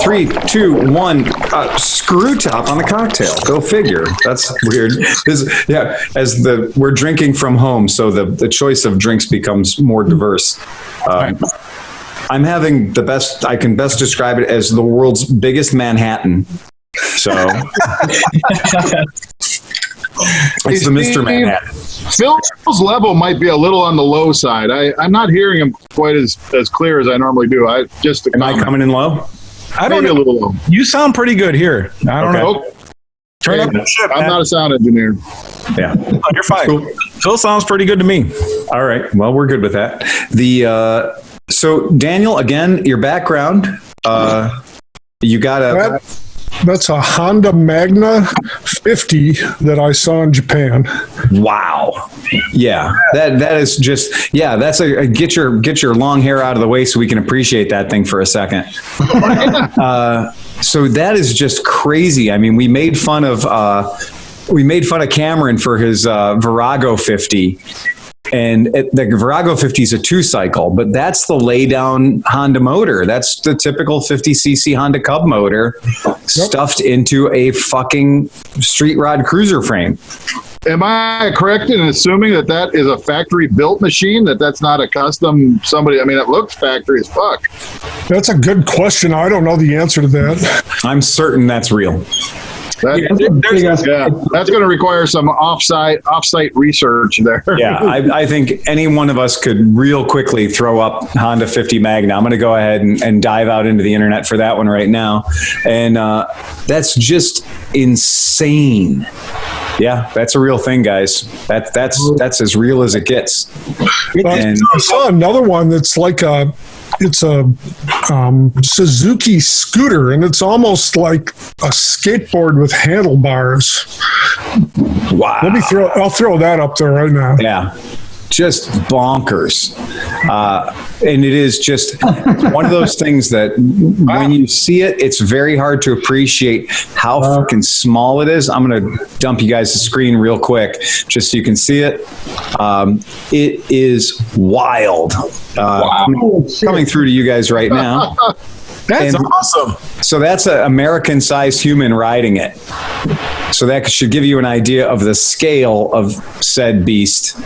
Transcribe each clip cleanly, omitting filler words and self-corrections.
3, 2, 1. Screw top on the cocktail. Go figure. That's weird. We're drinking from home, so the choice of drinks becomes more diverse. I'm having I can best describe it as the world's biggest Manhattan. So it's the Mr. Manhattan. Phil's level might be a little on the low side. I'm not hearing him quite as clear as I normally do. Am I coming in low? I don't know. A little low. You sound pretty good here. I don't know. Turn up the ship, I'm not a sound engineer. Yeah. Oh, you're fine. Cool. Phil sounds pretty good to me. All right. Well, we're good with that. So Daniel, again, your background, you got That's a Honda Magna 50 that I saw in Japan. Wow. Yeah. That is just, that's get your long hair out of the way so we can appreciate that thing for a second. So that is just crazy. I mean, we made fun of Cameron for his Virago 50. And the Virago 50 is a 2-cycle, but that's the laydown Honda motor. That's the typical 50cc Honda Cub motor stuffed into a fucking street rod cruiser frame. Am I correct in assuming that is a factory built machine, that's not a custom somebody? I mean, it looks factory as fuck. That's a good question. I don't know the answer to that. I'm certain that's real. That's going to require some off-site research there. Yeah, I think any one of us could real quickly throw up Honda 50 Magna. I'm going to go ahead and dive out into the internet for that one right now. And that's just insane. Yeah, that's a real thing, guys. That's as real as it gets. I saw another one that's like it's a Suzuki scooter, and it's almost like a skateboard with handlebars. Wow. I'll throw that up there right now. Yeah. Just bonkers. And it is just one of those things that when you see it, it's very hard to appreciate how fucking small it is. I'm going to dump you guys the screen real quick just so you can see it. It is wild. Coming through to you guys right now. That's awesome. So that's an American-sized human riding it. So that should give you an idea of the scale of said beast.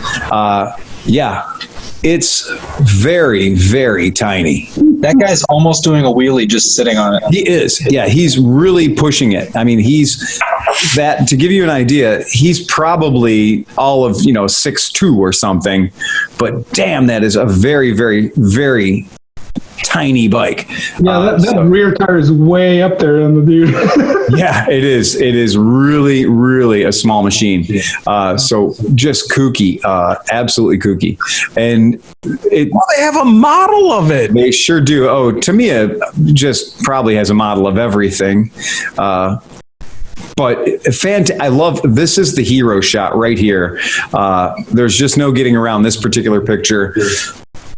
It's very, very tiny. That guy's almost doing a wheelie just sitting on it. He is. Yeah, he's really pushing it. I mean, to give you an idea, he's probably all of, 6'2" or something. But damn, that is a very, very, very tiny bike. Yeah, that rear tire is way up there on the dude. Yeah, it is. It is really, really a small machine. So just kooky, absolutely kooky. And they have a model of it. They sure do. Oh, Tamiya just probably has a model of everything. But I love, this is the hero shot right here. There's just no getting around this particular picture.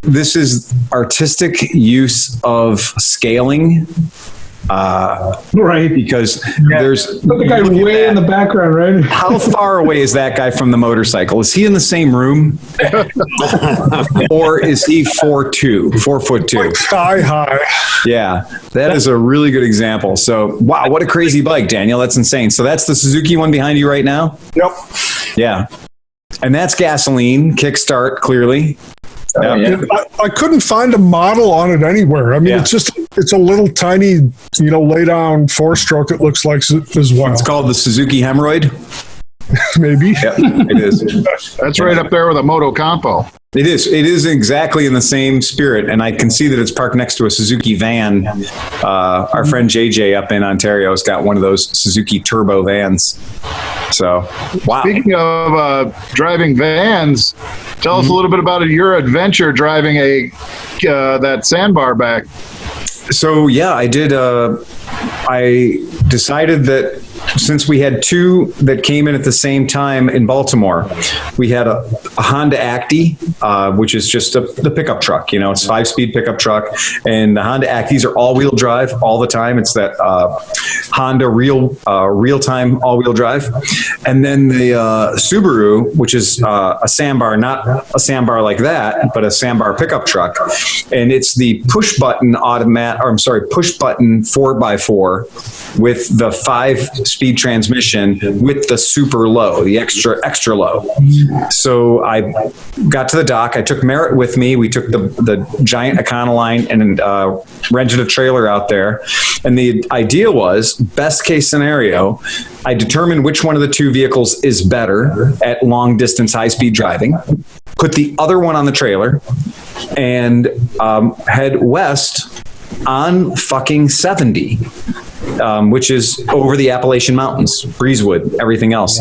This is artistic use of scaling. Right. Because there's the guy way in the background, right? How far away is that guy from the motorcycle? Is he in the same room? Or is he 4'2"? Like sky high. Yeah, that is a really good example. So, wow, what a crazy bike, Daniel. That's insane. So that's the Suzuki one behind you right now? Yep. Yeah. And that's gasoline, kickstart, clearly. Oh, yeah. I couldn't find a model on it anywhere. I mean, it's a little tiny, lay down 4-stroke. It looks like as well. It's called the Suzuki Hemorrhoid. Maybe. Yep, it is. That's right up there with a Moto Compo. It is. It is exactly in the same spirit, and I can see that it's parked next to a Suzuki van. Our friend JJ up in Ontario has got one of those Suzuki turbo vans. So, wow. Speaking of driving vans, tell us a little bit about your adventure driving that sandbar back. So, yeah, I did. I decided that since we had two that came in at the same time in Baltimore, we had a Honda Acti, which is just the pickup truck. You know, it's 5-speed pickup truck, and the Honda Actis are all-wheel drive all the time. It's that Honda real-time all-wheel drive, and then the Subaru, which is a sandbar, not a sandbar like that, but a sandbar pickup truck, and it's the push-button 4x4 with the 5-speed transmission with the super low, the extra low. So I got to the dock. I took Merritt with me. We took the giant Econoline and rented a trailer out there. And the idea was, best case scenario, I determined which one of the two vehicles is better at long distance, high speed driving, put the other one on the trailer, and head west on fucking 70, which is over the Appalachian Mountains, Breezewood, everything else.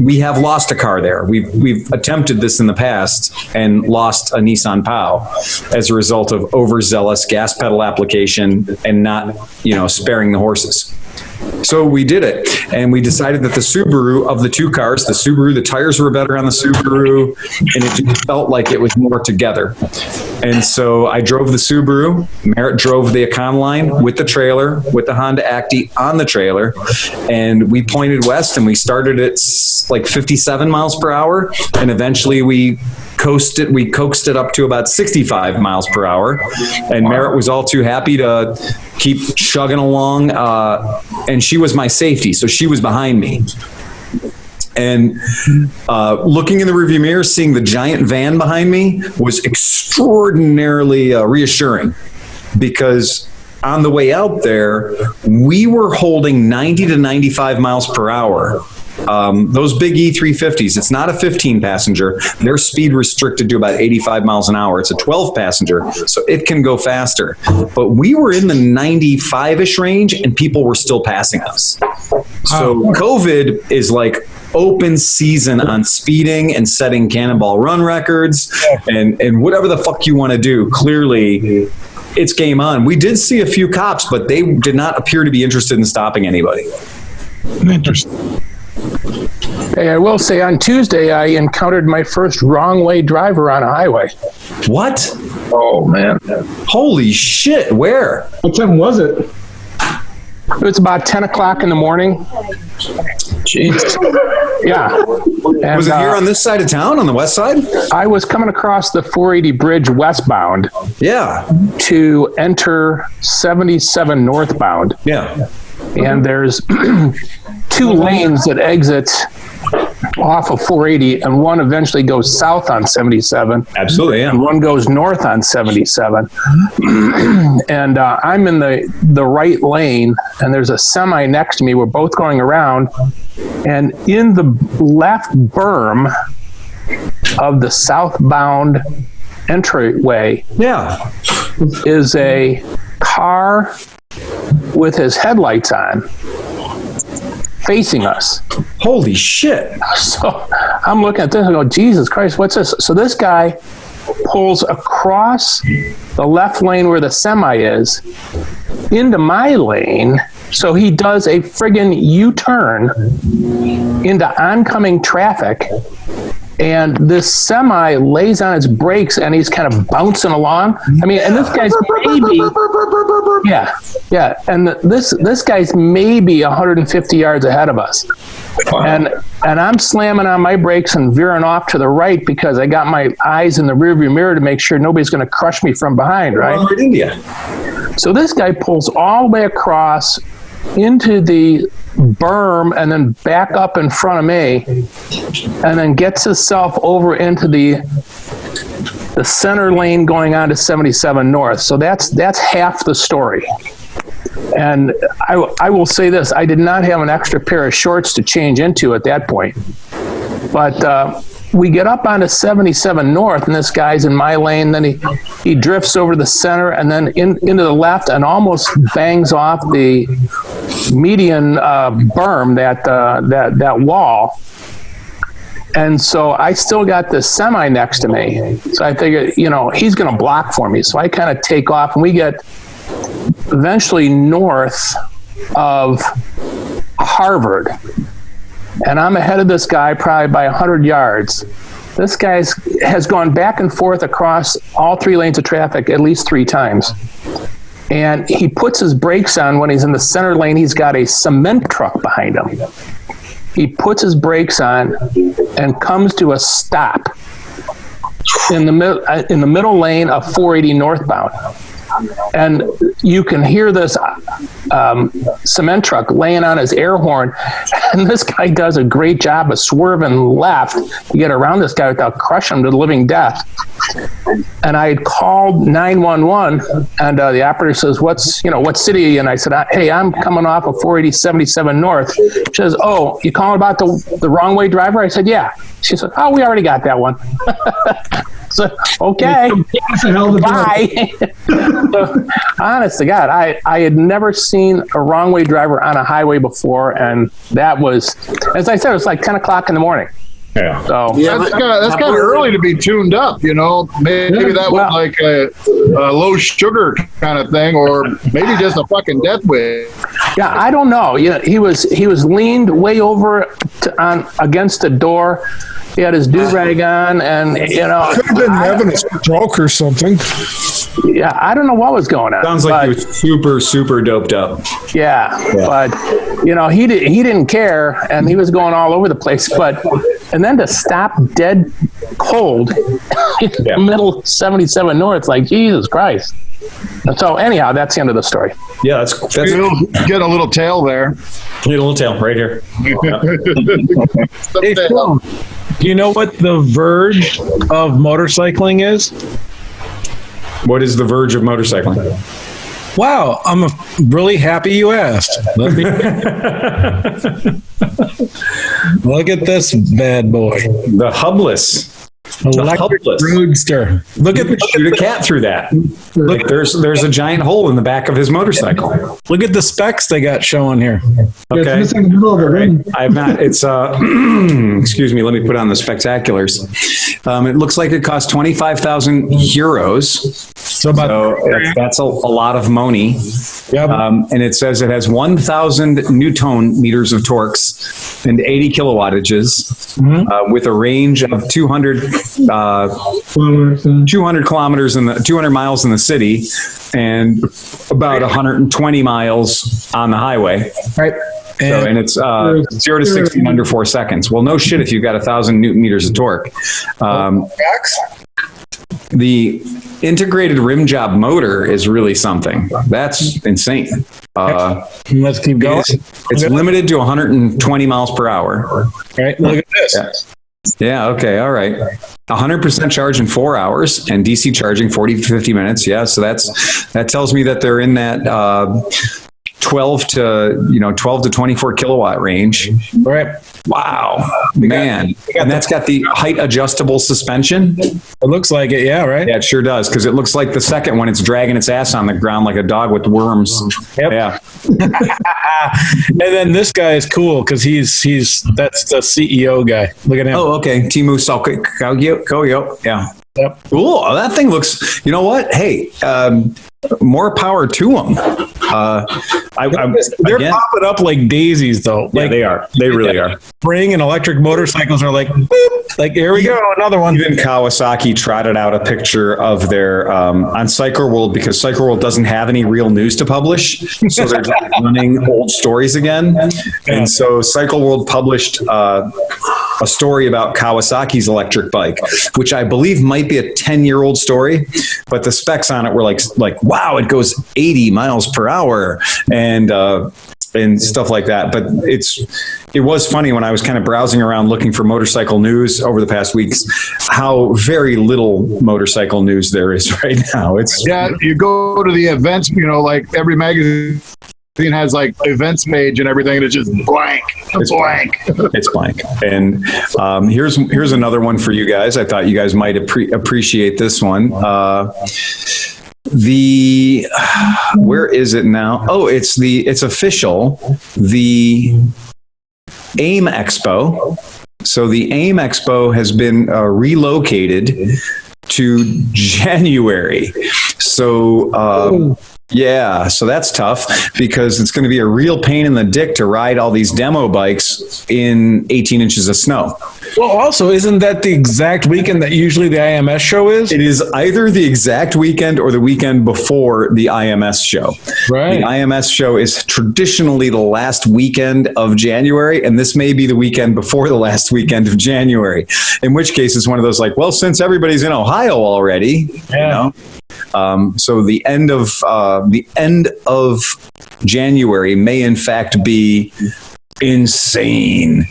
We have lost a car there. We've attempted this in the past and lost a Nissan POW as a result of overzealous gas pedal application and not, sparing the horses. So we did it, and we decided that the Subaru of the two cars, the tires were better on the Subaru, and it just felt like it was more together. And so I drove the Subaru, Merritt drove the Econoline with the trailer, with the Honda Acti on the trailer, and we pointed west, and we started at like 57 miles per hour, and eventually we coaxed it up to about 65 miles per hour, and Merritt was all too happy to keep chugging along, and she was my safety, so she was behind me. And looking in the rearview mirror, seeing the giant van behind me was extraordinarily reassuring, because on the way out there, we were holding 90 to 95 miles per hour. Those big E350s, it's not a 15 passenger. They're speed restricted to about 85 miles an hour. It's a 12 passenger, so it can go faster. But we were in the 95-ish range, and people were still passing us. So COVID is like open season on speeding and setting cannonball run records and whatever the fuck you want to do. Clearly, it's game on. We did see a few cops, but they did not appear to be interested in stopping anybody. Interesting. Hey, I will say on Tuesday, I encountered my first wrong way driver on a highway. What? Oh, man. Holy shit. Where? What time was it? It was about 10 o'clock in the morning. Jeez. Yeah. And, was it here on this side of town, on the west side? I was coming across the 480 bridge westbound. Yeah. To enter 77 northbound. Yeah. And there's two lanes that exit off of 480, and one eventually goes south on 77. Absolutely, yeah. And one goes north on 77. And I'm in the right lane, and there's a semi next to me. We're both going around, and in the left berm of the southbound entryway is a car with his headlights on, facing us. Holy shit. So I'm looking at this and go, Jesus Christ, what's this? So this guy pulls across the left lane where the semi is into my lane. So he does a friggin' U-turn into oncoming traffic. And this semi lays on its brakes, and he's kind of bouncing along. I mean, and this guy's maybe, and this guy's maybe 150 yards ahead of us. Wow. And I'm slamming on my brakes and veering off to the right because I got my eyes in the rearview mirror to make sure nobody's going to crush me from behind, right? Well, India. So this guy pulls all the way across into the berm and then back up in front of me, and then gets himself over into the center lane going on to 77 north. So that's half the story. And I will say this, I did not have an extra pair of shorts to change into at that point. But we get up onto 77 north, and this guy's in my lane. Then he drifts over to the center and then into the left and almost bangs off the median berm, that wall. And so I still got this semi next to me. So I figured, he's going to block for me. So I kind of take off, and we get eventually north of Harvard, and I'm ahead of this guy probably by 100 yards. This guy has gone back and forth across all 3 lanes of traffic at least 3 times. And he puts his brakes on when he's in the center lane. He's got a cement truck behind him. He puts his brakes on and comes to a stop in the middle lane of 480 northbound. And you can hear this cement truck laying on his air horn, and this guy does a great job of swerving left to get around this guy without crushing him to living death. And I had called 911, and the operator says, what city are you in? I said, hey, I'm coming off of 480 77 North. She says, oh, you calling about the wrong way driver? I said, yeah. She said, oh, we already got that one. So, okay, bye. So, honest to God, I had never seen a wrong way driver on a highway before, and that was, as I said, it was like 10 o'clock in the morning. Yeah. So that's kind of early to be tuned up, you know. Maybe that was like a low sugar kind of thing, or maybe just a fucking death wish. Yeah, I don't know. Yeah, he was leaned way over against the door. He had his do-rag on, and could have been having a stroke or something. Yeah, I don't know what was going on. Sounds like he was super, super doped up. Yeah, but he didn't care, and he was going all over the place. And then to stop dead cold in the middle of 77 North, like Jesus Christ. And so anyhow, that's the end of the story. Yeah, that's get a little tail there. Get a little tail right here. Hey, Phil, do you know what the verge of motorcycling is? What is the verge of motorcycling? Wow, I'm really happy you asked. Look at this bad boy. The hubless. Electric roadster. Look at Shoot a cat through that. Look, there's a giant hole in the back of his motorcycle. Look at the specs they got showing here. Okay. It's missing the middle of the ring. I've not. It's excuse me. Let me put on the spectaculars. It looks like it cost 25,000 euros. So that's a lot of money. Yep. And it says it has 1,000 Newton meters of torques and 80 kilowattages with a range of 200 kilometers in the 200 miles in the city and about 120 miles on the highway. Right. And it's 0 to 60 in under 4 seconds. Well, no shit if you've got 1,000 Newton meters of torque. The integrated rim job motor is really something. That's insane. Let's keep going. It's limited to 120 miles per hour. All right, look at this. Yeah, okay, all right. 100% charge in 4 hours and DC charging 40 to 50 minutes. Yeah, so that tells me that they're in that 12 to 24 kilowatt range. All right. Wow, man. And that's got the height adjustable suspension. It looks like it, yeah, right? Yeah, it sure does, because it looks like the second one, it's dragging its ass on the ground like a dog with worms. Yep. Yeah. And then this guy is cool because that's the CEO guy. Look at him. Oh, okay. Timu Koyo. Yeah. Yep. Cool. That thing looks, you know what? Hey, more power to them. They're popping up like daisies, though. Yeah, they are. They really are. Spring and electric motorcycles are like, boop, like, here we go, another one. Even Kawasaki trotted out a picture of their on Cycle World, because Cycle World doesn't have any real news to publish, so they're just running old stories again. And so Cycle World published a story about Kawasaki's electric bike, which I believe might be a 10-year-old story, but the specs on it were like wow, it goes 80 miles per hour and stuff like that. But it was funny when I was kind of browsing around looking for motorcycle news over the past weeks, how very little motorcycle news there is right now. You go to the events, like every magazine has like events page and everything, and it's just blank. It's blank. And here's another one for you guys. I thought you guys might appreciate this one. Where is it now? Oh, it's official. The AIM Expo. So the AIM Expo has been relocated to January. So Yeah, so that's tough because it's going to be a real pain in the dick to ride all these demo bikes in 18 inches of snow. Well, also, isn't that the exact weekend that usually the IMS show is? It is either the exact weekend or the weekend before the IMS show. Right. The IMS show is traditionally the last weekend of January, and this may be the weekend before the last weekend of January, in which case it's one of those like, well, since everybody's in Ohio already, you know, so the end of January may in fact be insane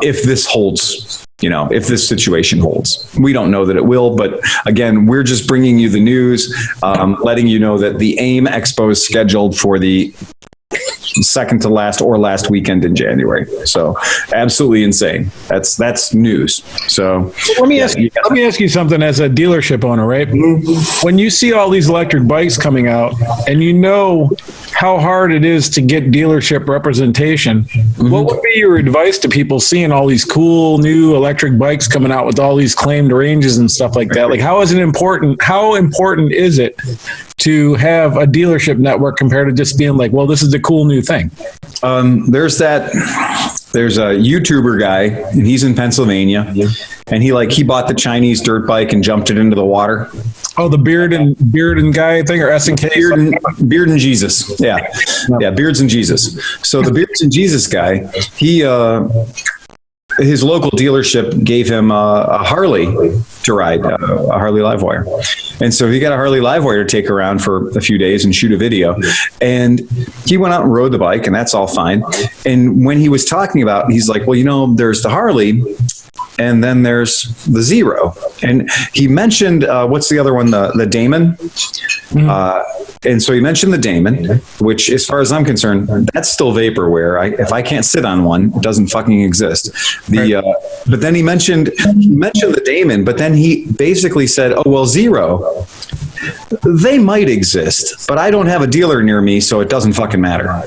if this holds. You know, if this situation holds. We don't know that it will, but again, we're just bringing you the news, letting you know that the AIM Expo is scheduled for the second to last or last weekend in January. So absolutely insane. That's news. So let me ask you something as a dealership owner, right? When you see all these electric bikes coming out and you know how hard it is to get dealership representation, what would be your advice to people seeing all these cool new electric bikes coming out with all these claimed ranges and stuff like that? Like, how important is it to have a dealership network compared to just being like, well, this is a cool new thing? There's a YouTuber guy, and he's in Pennsylvania, and he bought the Chinese dirt bike and jumped it into the water. Oh, the beard and guy thing, or SNK? Beard and Jesus. Yeah. Beards and Jesus. So the Beards and Jesus guy, his local dealership gave him a Harley to ride, a Harley Livewire. And so he got a Harley Livewire to take around for a few days and shoot a video. And he went out and rode the bike, and that's all fine. And when he was talking about, he's like, well, you know, there's the Harley, and then there's the Zero. And he mentioned, what's the other one? The Damon. And so he mentioned the Damon, which, as far as I'm concerned, that's still vaporware. If I can't sit on one, it doesn't fucking exist. But then he mentioned the Damon, but then he basically said, oh, well, Zero, they might exist, but I don't have a dealer near me, so it doesn't fucking matter.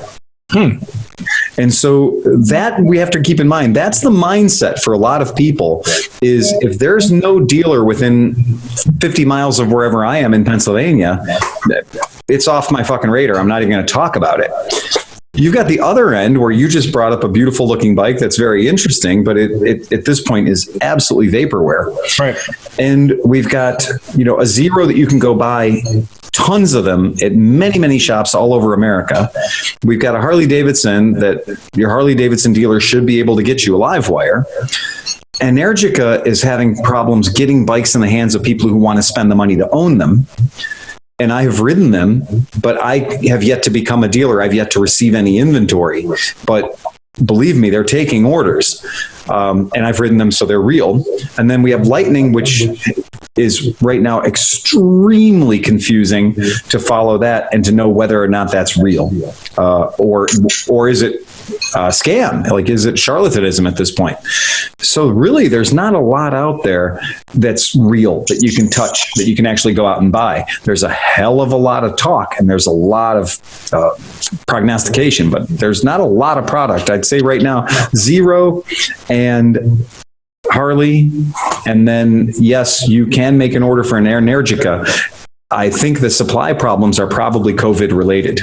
And so that we have to keep in mind. That's the mindset for a lot of people, is if there's no dealer within 50 miles of wherever I am in Pennsylvania, it's off my fucking radar. I'm not even going to talk about it. You've got the other end where you just brought up a beautiful looking bike that's very interesting, but it at this point is absolutely vaporware. Right. And we've got, you know, a Zero that you can go buy tons of them at many, many shops all over America. We've got a Harley Davidson that your Harley Davidson dealer should be able to get you a Livewire. Energica is having problems getting bikes in the hands of people who want to spend the money to own them. And I have ridden them, but I have yet to become a dealer. I've yet to receive any inventory. But believe me, they're taking orders. And I've ridden them, so they're real. And then we have Lightning, which is right now extremely confusing to follow that and to know whether or not that's real. Or is it scam? Like, is it charlatanism at this point? So really, there's not a lot out there that's real, that you can touch, that you can actually go out and buy. There's a hell of a lot of talk, and there's a lot of prognostication, but there's not a lot of product. I'd say right now, Zero and Harley, and then yes, you can make an order for an Energica. I think the supply problems are probably COVID related.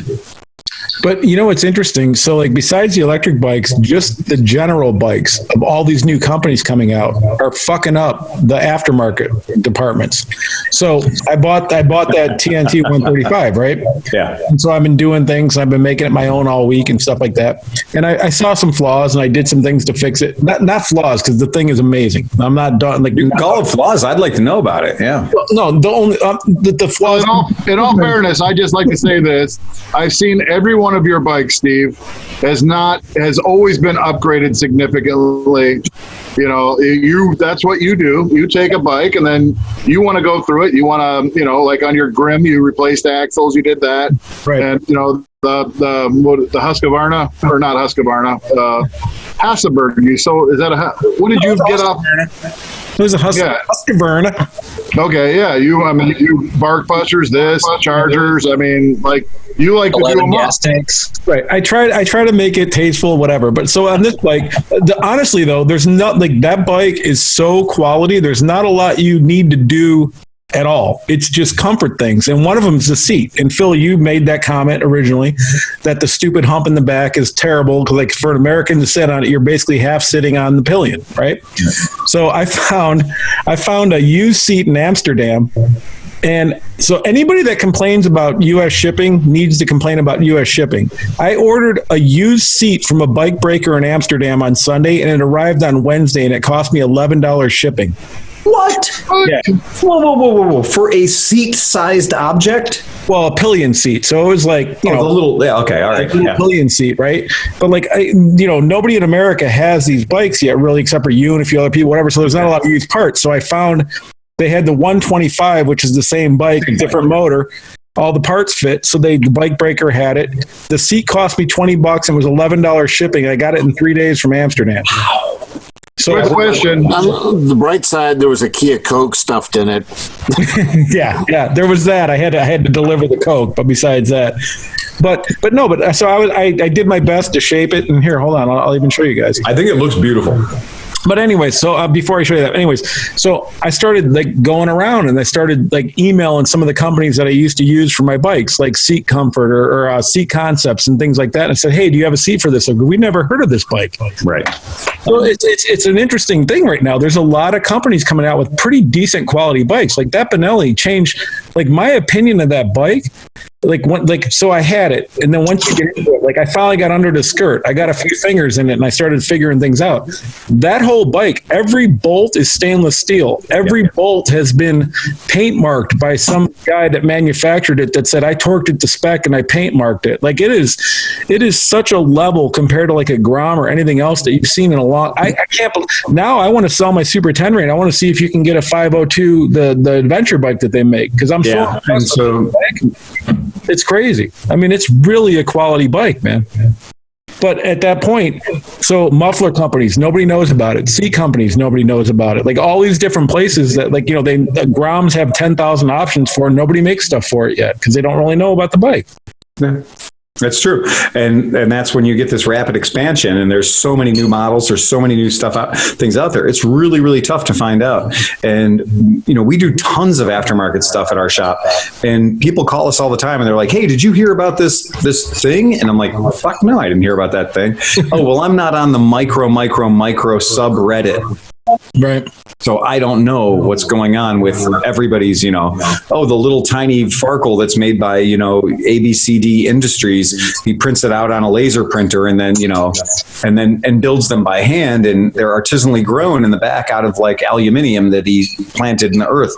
But you know what's interesting? So, like, besides the electric bikes, just the general bikes of all these new companies coming out are fucking up the aftermarket departments. So I bought that TNT 135, right? Yeah. And so I've been doing things. I've been making it my own all week and stuff like that. And I saw some flaws, and I did some things to fix it. Not flaws, because the thing is amazing. I'm not done. Like, you can call it flaws. I'd like to know about it. Yeah. No, the only the flaws. In all fairness, I just like to say this: I've seen every one of your bikes, Steve, has always been upgraded significantly. You know, that's what you do. You take a bike and then you want to go through it. You want to, you know, like on your Grim, you replaced axles. You did that, right? And you know the Husqvarna, or not Husqvarna, Hasselberg. So is that what did you get up? It was a Husqvarna. Okay, yeah. You bark busters, this Chargers. I mean, like, you like to do them gas up. tanks. Right. I try to make it tasteful, whatever. But so on this bike, honestly though, there's not, like, that bike is so quality. There's not a lot you need to do at all. It's just comfort things. And one of them is the seat. And Phil, you made that comment originally that the stupid hump in the back is terrible because like for an American to sit on it, you're basically half sitting on the pillion, right? So I found a used seat in Amsterdam. And so anybody that complains about U.S. shipping needs to complain about U.S. shipping. I ordered a used seat from a bike breaker in Amsterdam on Sunday, and it arrived on Wednesday, and it cost me $11 shipping. What? Yeah. Whoa. For a seat-sized object? Well, a pillion seat. So it was like, the little, okay, all right. A pillion seat, right? But like, nobody in America has these bikes yet, really, except for you and a few other people, whatever. So there's not a lot of used parts. So I found they had the 125, which is the same bike, different motor. All the parts fit. So the bike breaker had it. The seat cost me $20 and was $11 shipping. I got it in 3 days from Amsterdam. So Quick question. On the bright side, there was a Kia Coke stuffed in it. yeah, there was that. I had to deliver the Coke, but besides that, but so I did my best to shape it. And here, hold on, I'll even show you guys. I think it looks beautiful. But anyway, so before I show you that, so I started like going around and I started like emailing some of the companies that I used to use for my bikes, like Seat Comfort or Seat Concepts and things like that. And I said, hey, do you have a seat for this? Like, we never heard of this bike. Right. So it's an interesting thing right now. There's a lot of companies coming out with pretty decent quality bikes. Like that Benelli changed like my opinion of that bike. So I had it, and then once you get into it, like I finally got under the skirt. I got a few fingers in it, and I started figuring things out. That whole bike, every bolt is stainless steel. Every bolt has been paint marked by some guy that manufactured it that said I torqued it to spec and I paint marked it. Like it is such a level compared to like a Grom or anything else that you've seen in a long. I can't. Now I want to sell my Super 10 Rain. I want to see if you can get a 502, the adventure bike that they make, because I'm so. It's crazy. I mean, it's really a quality bike, man. But at that point, so muffler companies, nobody knows about it. Seat companies, nobody knows about it. Like all these different places that, like, the Groms have 10,000 options for, and nobody makes stuff for it yet because they don't really know about the bike. Yeah. That's true. And that's when you get this rapid expansion and there's so many new models, there's so many new things out there. It's really, really tough to find out. And, we do tons of aftermarket stuff at our shop and people call us all the time and they're like, hey, did you hear about this thing? And I'm like, well, fuck no, I didn't hear about that thing. Oh, well, I'm not on the micro subreddit. Right. So I don't know what's going on with everybody's, the little tiny Farkle that's made by, ABCD Industries. He prints it out on a laser printer and then, and builds them by hand. And they're artisanally grown in the back out of like aluminium that he planted in the earth.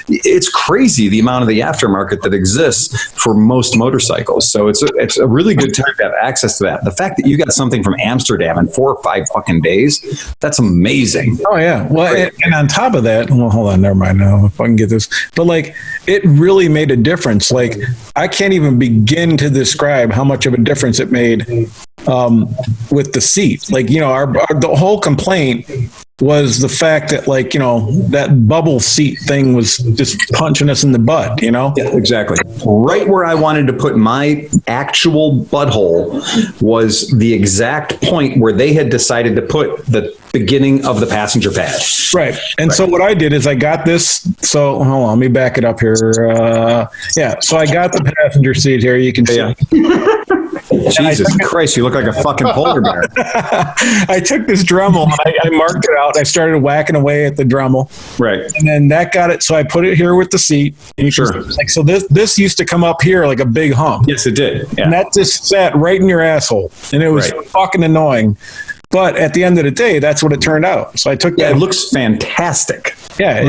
It's crazy the amount of the aftermarket that exists for most motorcycles. So it's a really good time to have access to that. The fact that you got something from Amsterdam in 4 or 5 fucking days, that's amazing. Oh, yeah. Well, and on top of that, hold on, never mind now if I can get this. But like, it really made a difference. Like, I can't even begin to describe how much of a difference it made with the seat. Like, the whole complaint was the fact that, like, that bubble seat thing was just punching us in the butt, Yeah, exactly. Right where I wanted to put my actual butthole was the exact point where they had decided to put the beginning of the passenger pad. Right. And so what I did is I got this. So hold on, let me back it up here. So I got the passenger seat here. You can see. Yeah. Jesus Christ, you look like a fucking polar bear. I took this Dremel, I marked it out. I started whacking away at the Dremel. Right. And then that got it. So I put it here with the seat. Sure. So this used to come up here like a big hump. Yes, it did. Yeah. And that just sat right in your asshole. And it was fucking annoying. But at the end of the day, that's what it turned out. So I took that. Yeah, it looks fantastic. Yeah,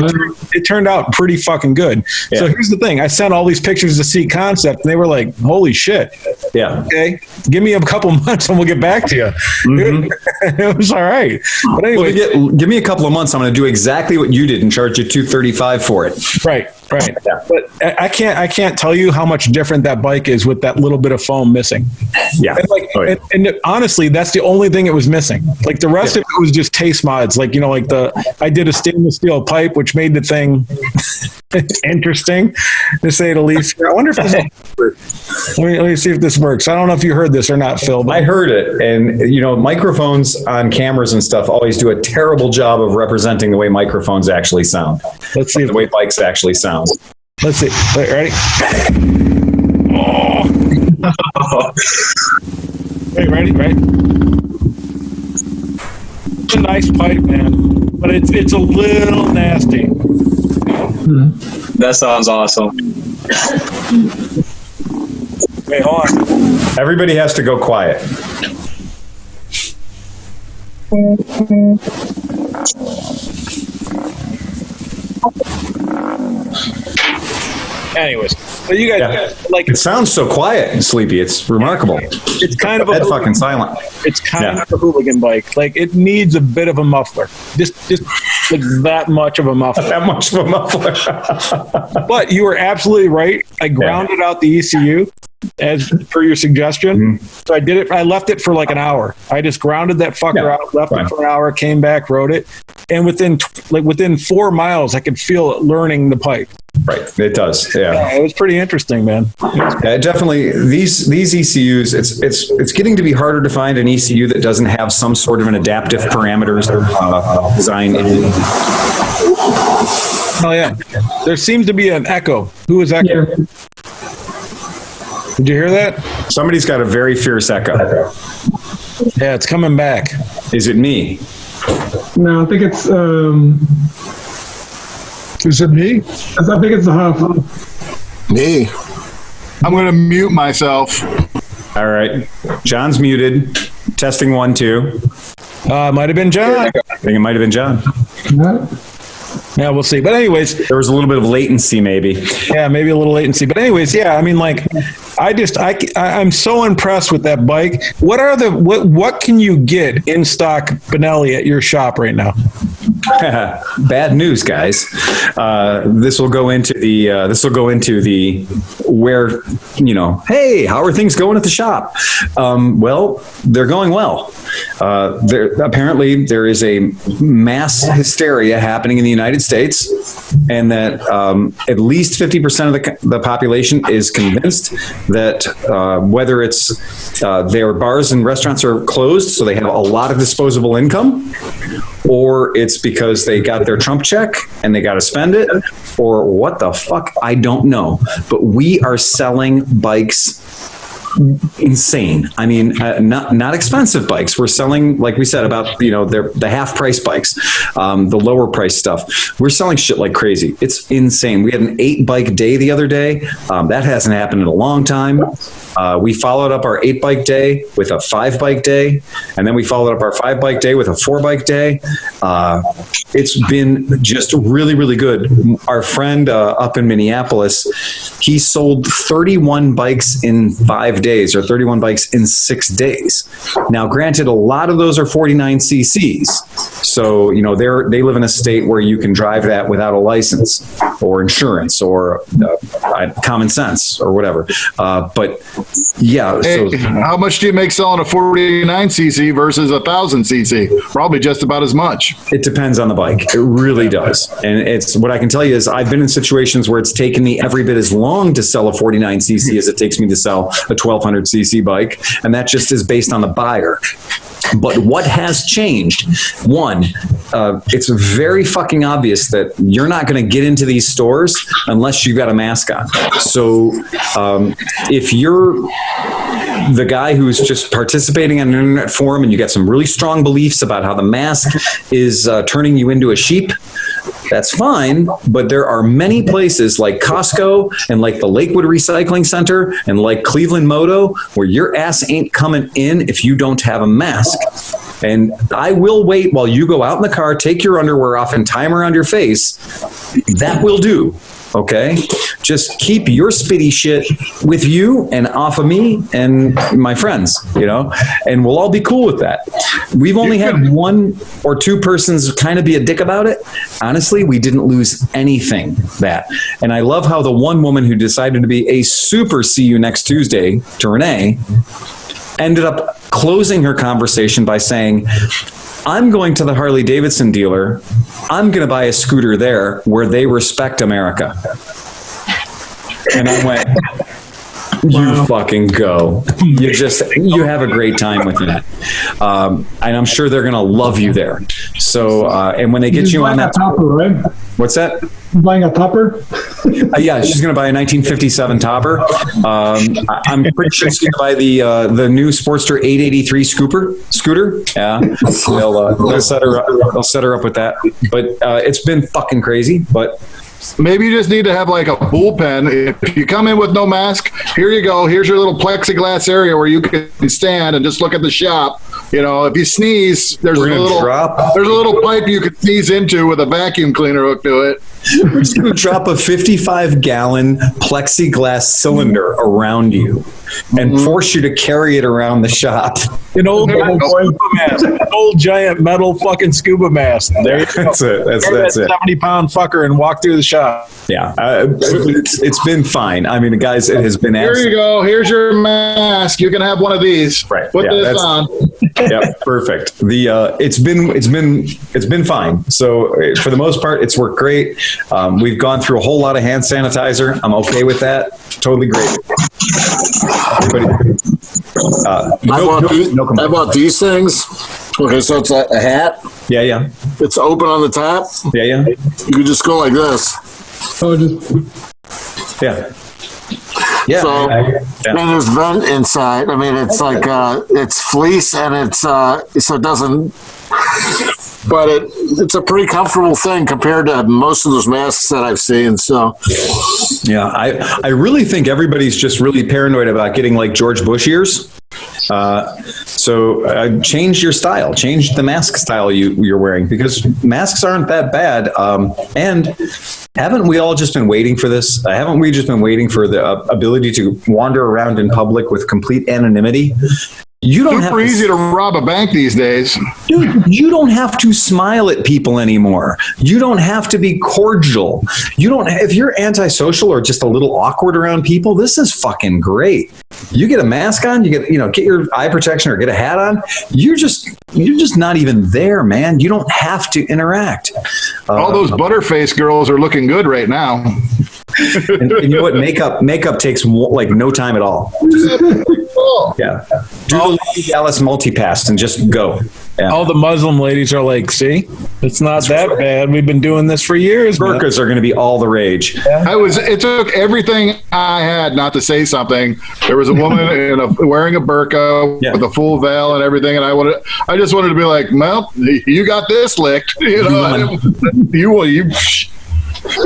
it turned out pretty fucking good. Yeah. So here's the thing. I sent all these pictures to Seat Concept, and they were like, holy shit. Yeah. Okay, give me a couple months, and we'll get back to you. Mm-hmm. It was all right. But anyway. Give me a couple of months. I'm going to do exactly what you did and charge you $235 for it. Right. Yeah. But I can't tell you how much different that bike is with that little bit of foam missing. Yeah. And, and honestly, that's the only thing it was missing. Like the rest of it was just taste mods. Like, I did a stainless steel pipe, which made the thing, interesting, to say the least. I wonder if this let me see if this works. I don't know if you heard this or not, Phil. I heard it. And, microphones on cameras and stuff always do a terrible job of representing the way microphones actually sound. Let's see the way bikes actually sound. Let's see. Wait, ready? Oh. Wait, ready? Right? It's a nice pipe, man, but it's a little nasty. That sounds awesome. Wait, hold on. Everybody has to go quiet. Anyways, so you guys It sounds so quiet, Sleepy. It's remarkable. it's kind of Dead fucking silent. It's kind of a hooligan bike. Like, it needs a bit of a muffler. Just like that much of a muffler. That much of a muffler. But you were absolutely right. I grounded out the ECU as per your suggestion. So I did it. I left it for like an hour. I just grounded that fucker out, left it for an hour, came back, rode it, and within 4 miles, I could feel it learning the pipe. Right, it does. Yeah, It was pretty interesting, man. definitely. These ECUs, it's getting to be harder to find an ECU that doesn't have some sort of an adaptive parameters design in it. Oh yeah, there seems to be an echo. Who is echo? Yeah. Did you hear that? Somebody's got a very fierce echo. Yeah, it's coming back. Is it me? No, I think it's Is it me? I think it's the Huff. Me. I'm going to mute myself. All right, John's muted. Testing 1, 2. Might have been John. I think it might have been John. Yeah, we'll see. But anyways, There was a little bit of latency, maybe. yeah, maybe a little latency. But anyways, yeah, I mean, like, I'm so impressed with that bike. What can you get in stock Benelli at your shop right now? Bad news, guys. This will go into the where, hey, how are things going at the shop? Well, they're going well. Apparently there is a mass hysteria happening in the United States, and that at least 50% of the population is convinced that whether it's their bars and restaurants are closed, so they have a lot of disposable income, or it's because they got their Trump check and they got to spend it, or what the fuck, I don't know. But we are selling bikes insane. I mean, not expensive bikes. We're selling, like we said, about the half price bikes, the lower price stuff. We're selling shit like crazy. It's insane. We had an 8-bike day the other day. That hasn't happened in a long time. We followed up our 8-bike day with a 5-bike day, and then we followed up our 5-bike day with a 4-bike day. It's been just really, really good. Our friend up in Minneapolis, he sold 31 bikes in 5 days, or 31 bikes in 6 days. Now, granted, a lot of those are 49 cc's. So, they live in a state where you can drive that without a license or insurance or common sense or whatever. But yeah. Hey, how much do you make selling a 49 cc versus a 1,000 cc? Probably just about as much. It depends on the bike. It really does. And it's what I can tell you is I've been in situations where it's taken me every bit as long to sell a 49 cc as it takes me to sell a 1,200 cc bike. And that just is based on the buyer. But what has changed? One, it's very fucking obvious that you're not going to get into these stores unless you've got a mask on. So if you're the guy who's just participating on an internet forum and you got some really strong beliefs about how the mask is turning you into a sheep, that's fine, but there are many places like Costco and like the Lakewood Recycling Center and like ClevelandMoto where your ass ain't coming in if you don't have a mask. And I will wait while you go out in the car, take your underwear off and tie them around your face. That will do. Okay? Just keep your spitty shit with you and off of me and my friends, and we'll all be cool with that. We've only had 1 or 2 persons kind of be a dick about it. Honestly, we didn't lose anything that. And I love how the one woman who decided to be a super see you next Tuesday to Renee ended up closing her conversation by saying, I'm going to the Harley Davidson dealer. I'm going to buy a scooter there where they respect America. And I went, you fucking go. You have a great time with that. And I'm sure they're going to love you there. So, and when they get you on that. Topper, right? What's that? Buying a topper? Yeah, she's going to buy a 1957 topper. I'm pretty sure she's going to buy the new Sportster 883 scooter. Yeah, they'll set her up. They'll set her up with that. But it's been fucking crazy. But maybe you just need to have like a bullpen. If you come in with no mask, here you go. Here's your little plexiglass area where you can stand and just look at the shop. You know, if you sneeze, there's a little pipe you can sneeze into with a vacuum cleaner hooked to it. We're just going to drop a 55-gallon plexiglass cylinder around you and force you to carry it around the shop. An old scuba mask, an old giant metal fucking scuba mask. There you go. That's it. That's it. 70-pound fucker and walk through the shop. Yeah, it's been fine. I mean, guys, it has been. Here you go. Here's your mask. You can have one of these. Right. Put this on. Yeah, perfect. It's been fine. So for the most part, it's worked great. We've gone through a whole lot of hand sanitizer. I'm okay with that. Totally great. I bought these things. Okay, so it's a hat. Yeah. It's open on the top. Yeah. You can just go like this. Yeah. So, and there's vent inside. I mean, it's like it's fleece, and it's so it doesn't. But it's a pretty comfortable thing compared to most of those masks that I've seen. So, yeah, I really think everybody's just really paranoid about getting like George Bush ears. So change your style, change the mask style you're wearing, because masks aren't that bad. And haven't we all just been waiting for this? Haven't we just been waiting for the ability to wander around in public with complete anonymity? You don't Super easy to rob a bank these days. Dude, you don't have to smile at people anymore. You don't have to be cordial. If you're antisocial or just a little awkward around people, this is fucking great. You get a mask on, get your eye protection or get a hat on. You're just not even there, man. You don't have to interact. All those butterface girls are looking good right now. and you know what? Makeup takes like no time at all. Yeah. Do the Lady Dallas multipass and just go. Yeah. All the Muslim ladies are like, see, it's not that bad. We've been doing this for years. Burkas are going to be all the rage. Yeah. It took everything I had not to say something. There was a woman wearing a burqa with a full veil and everything, and I just wanted to be like, well, you got this licked.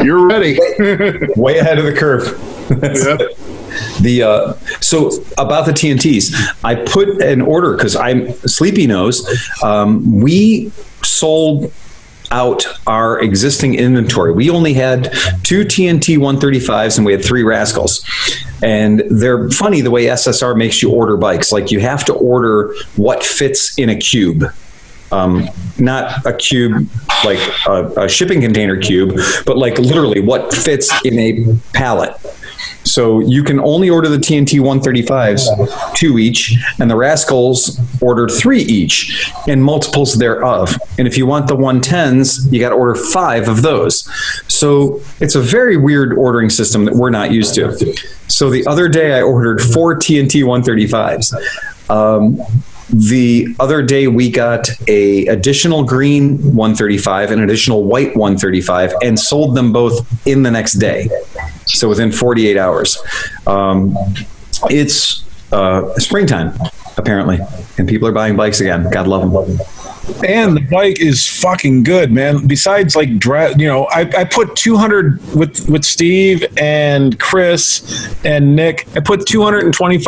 You're ready. Way ahead of the curve. So about the TNTs, I put an order because Sleepy knows. We sold out our existing inventory. We only had 2 TNT 135s and we had 3 Rascals. And they're funny the way SSR makes you order bikes. Like, you have to order what fits in a cube. Not a cube like a shipping container cube, but like literally what fits in a pallet. So you can only order the TNT 135s 2 each, and the Rascals ordered 3 each, and multiples thereof. And if you want the 110s, you got to order 5 of those. So it's a very weird ordering system that we're not used to. So the other day I ordered 4 TNT 135s. The other day we got a additional green 135 and additional white 135 and sold them both in the next day. So within 48 hours. It's springtime, apparently, and people are buying bikes again. God love them. And the bike is fucking good, man. Besides, like, I put 200 with Steve and Chris and Nick. I put 220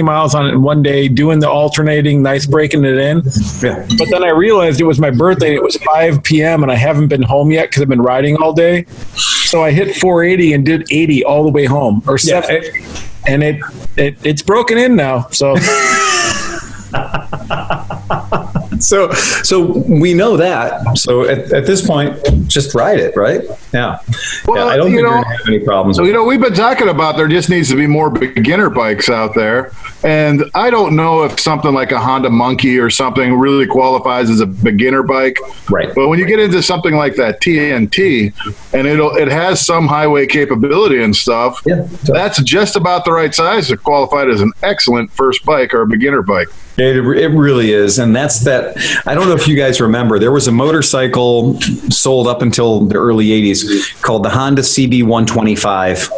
miles on it in one day, doing the alternating, nice breaking it in. Yeah. But then I realized it was my birthday. And it was 5 p.m. and I haven't been home yet because I've been riding all day. So I hit 480 and did 80 all the way home, or 7. And it's broken in now. So. So we know that. So at this point, just ride it, right? Yeah. Well, I don't think you're going to have any problems. So, we've been talking about there just needs to be more beginner bikes out there. And I don't know if something like a Honda Monkey or something really qualifies as a beginner bike. Right. But when you get into something like that TNT, and it has some highway capability and stuff, that's just about the right size to qualify as an excellent first bike or a beginner bike. It really is. And that's that. I don't know if you guys remember, there was a motorcycle sold up until the early 80s called the Honda CB125S.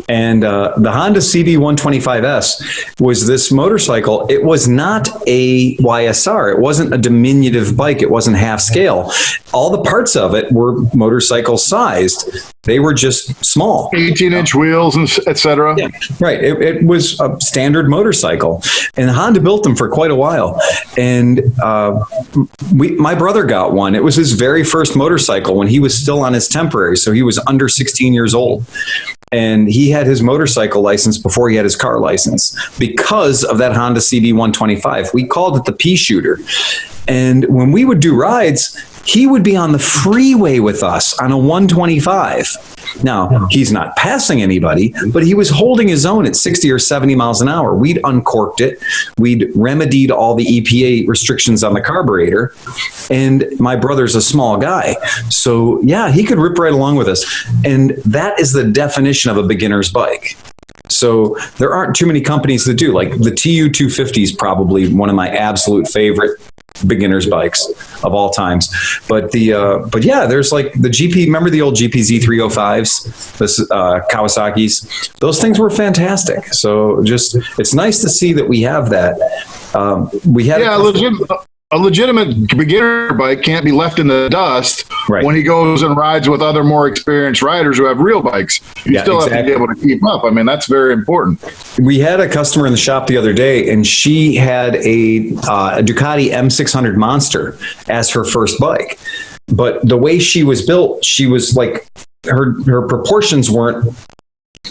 And the Honda CB125S was this motorcycle. It was not a YSR. It wasn't a diminutive bike. It wasn't half scale. All the parts of it were motorcycle sized. They were just small. 18-inch wheels, and et cetera. Yeah, right. It was a standard motorcycle. And Honda built them for quite a while. And my brother got one. It was his very first motorcycle when he was still on his temporary. So he was under 16 years old. And he had his motorcycle license before he had his car license because of that Honda CB125. We called it the pea shooter. And when we would do rides, he would be on the freeway with us on a 125. Now, he's not passing anybody, but he was holding his own at 60 or 70 miles an hour. We'd uncorked it. We'd remedied all the EPA restrictions on the carburetor. And my brother's a small guy. So, yeah, he could rip right along with us. And that is the definition of a beginner's bike. So there aren't too many companies that do. Like the TU250 is probably one of my absolute favorite beginners bikes of all times. But yeah, there's like the GP, remember the old GP Z305s, the Kawasaki's? Those things were fantastic. So just, it's nice to see that we have that. We had a legitimate beginner bike can't be left in the dust when he goes and rides with other more experienced riders who have real bikes. You still have to be able to keep up. I mean, that's very important. We had a customer in the shop the other day, and she had a Ducati M600 Monster as her first bike. But the way she was built, she was like, her proportions weren't,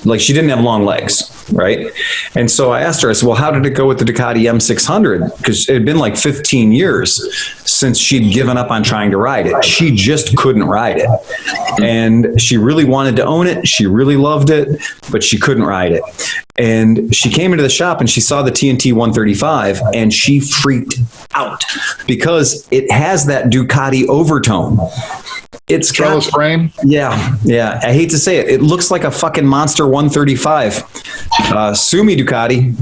like she didn't have long legs, right? And so I asked her, I said, well, how did it go with the Ducati M600? Because it had been like 15 years since she'd given up on trying to ride it. She just couldn't ride it. And she really wanted to own it. She really loved it, but she couldn't ride it. And she came into the shop and she saw the TNT 135 and she freaked out because it has that Ducati overtone. It's trellis frame. Yeah. I hate to say it. It looks like a fucking Monster 135. Sue me, Ducati.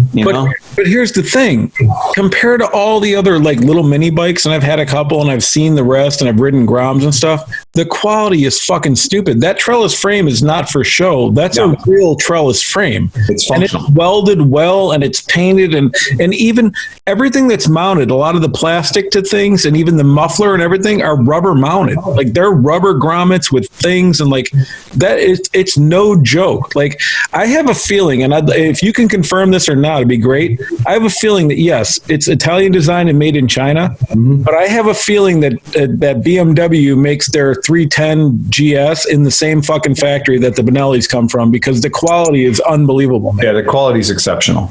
But here's the thing: compared to all the other like little mini bikes, and I've had a couple, and I've seen the rest, and I've ridden Groms and stuff. The quality is fucking stupid. That trellis frame is not for show. That's a real trellis frame. It's functional. And it's welded well, and it's painted, and even everything that's mounted. A lot of the plastic to things, and even the muffler and everything are rubber mounted. Like they're rubber grommets with things, and like that is, it's no joke. Like I have a feeling, and if you can confirm this or not, it'd be great. I have a feeling that yes, it's Italian design and made in China, but I have a feeling that that BMW makes their 310 GS in the same fucking factory that the Benellis come from, because the quality is unbelievable, man. Yeah, the quality is exceptional.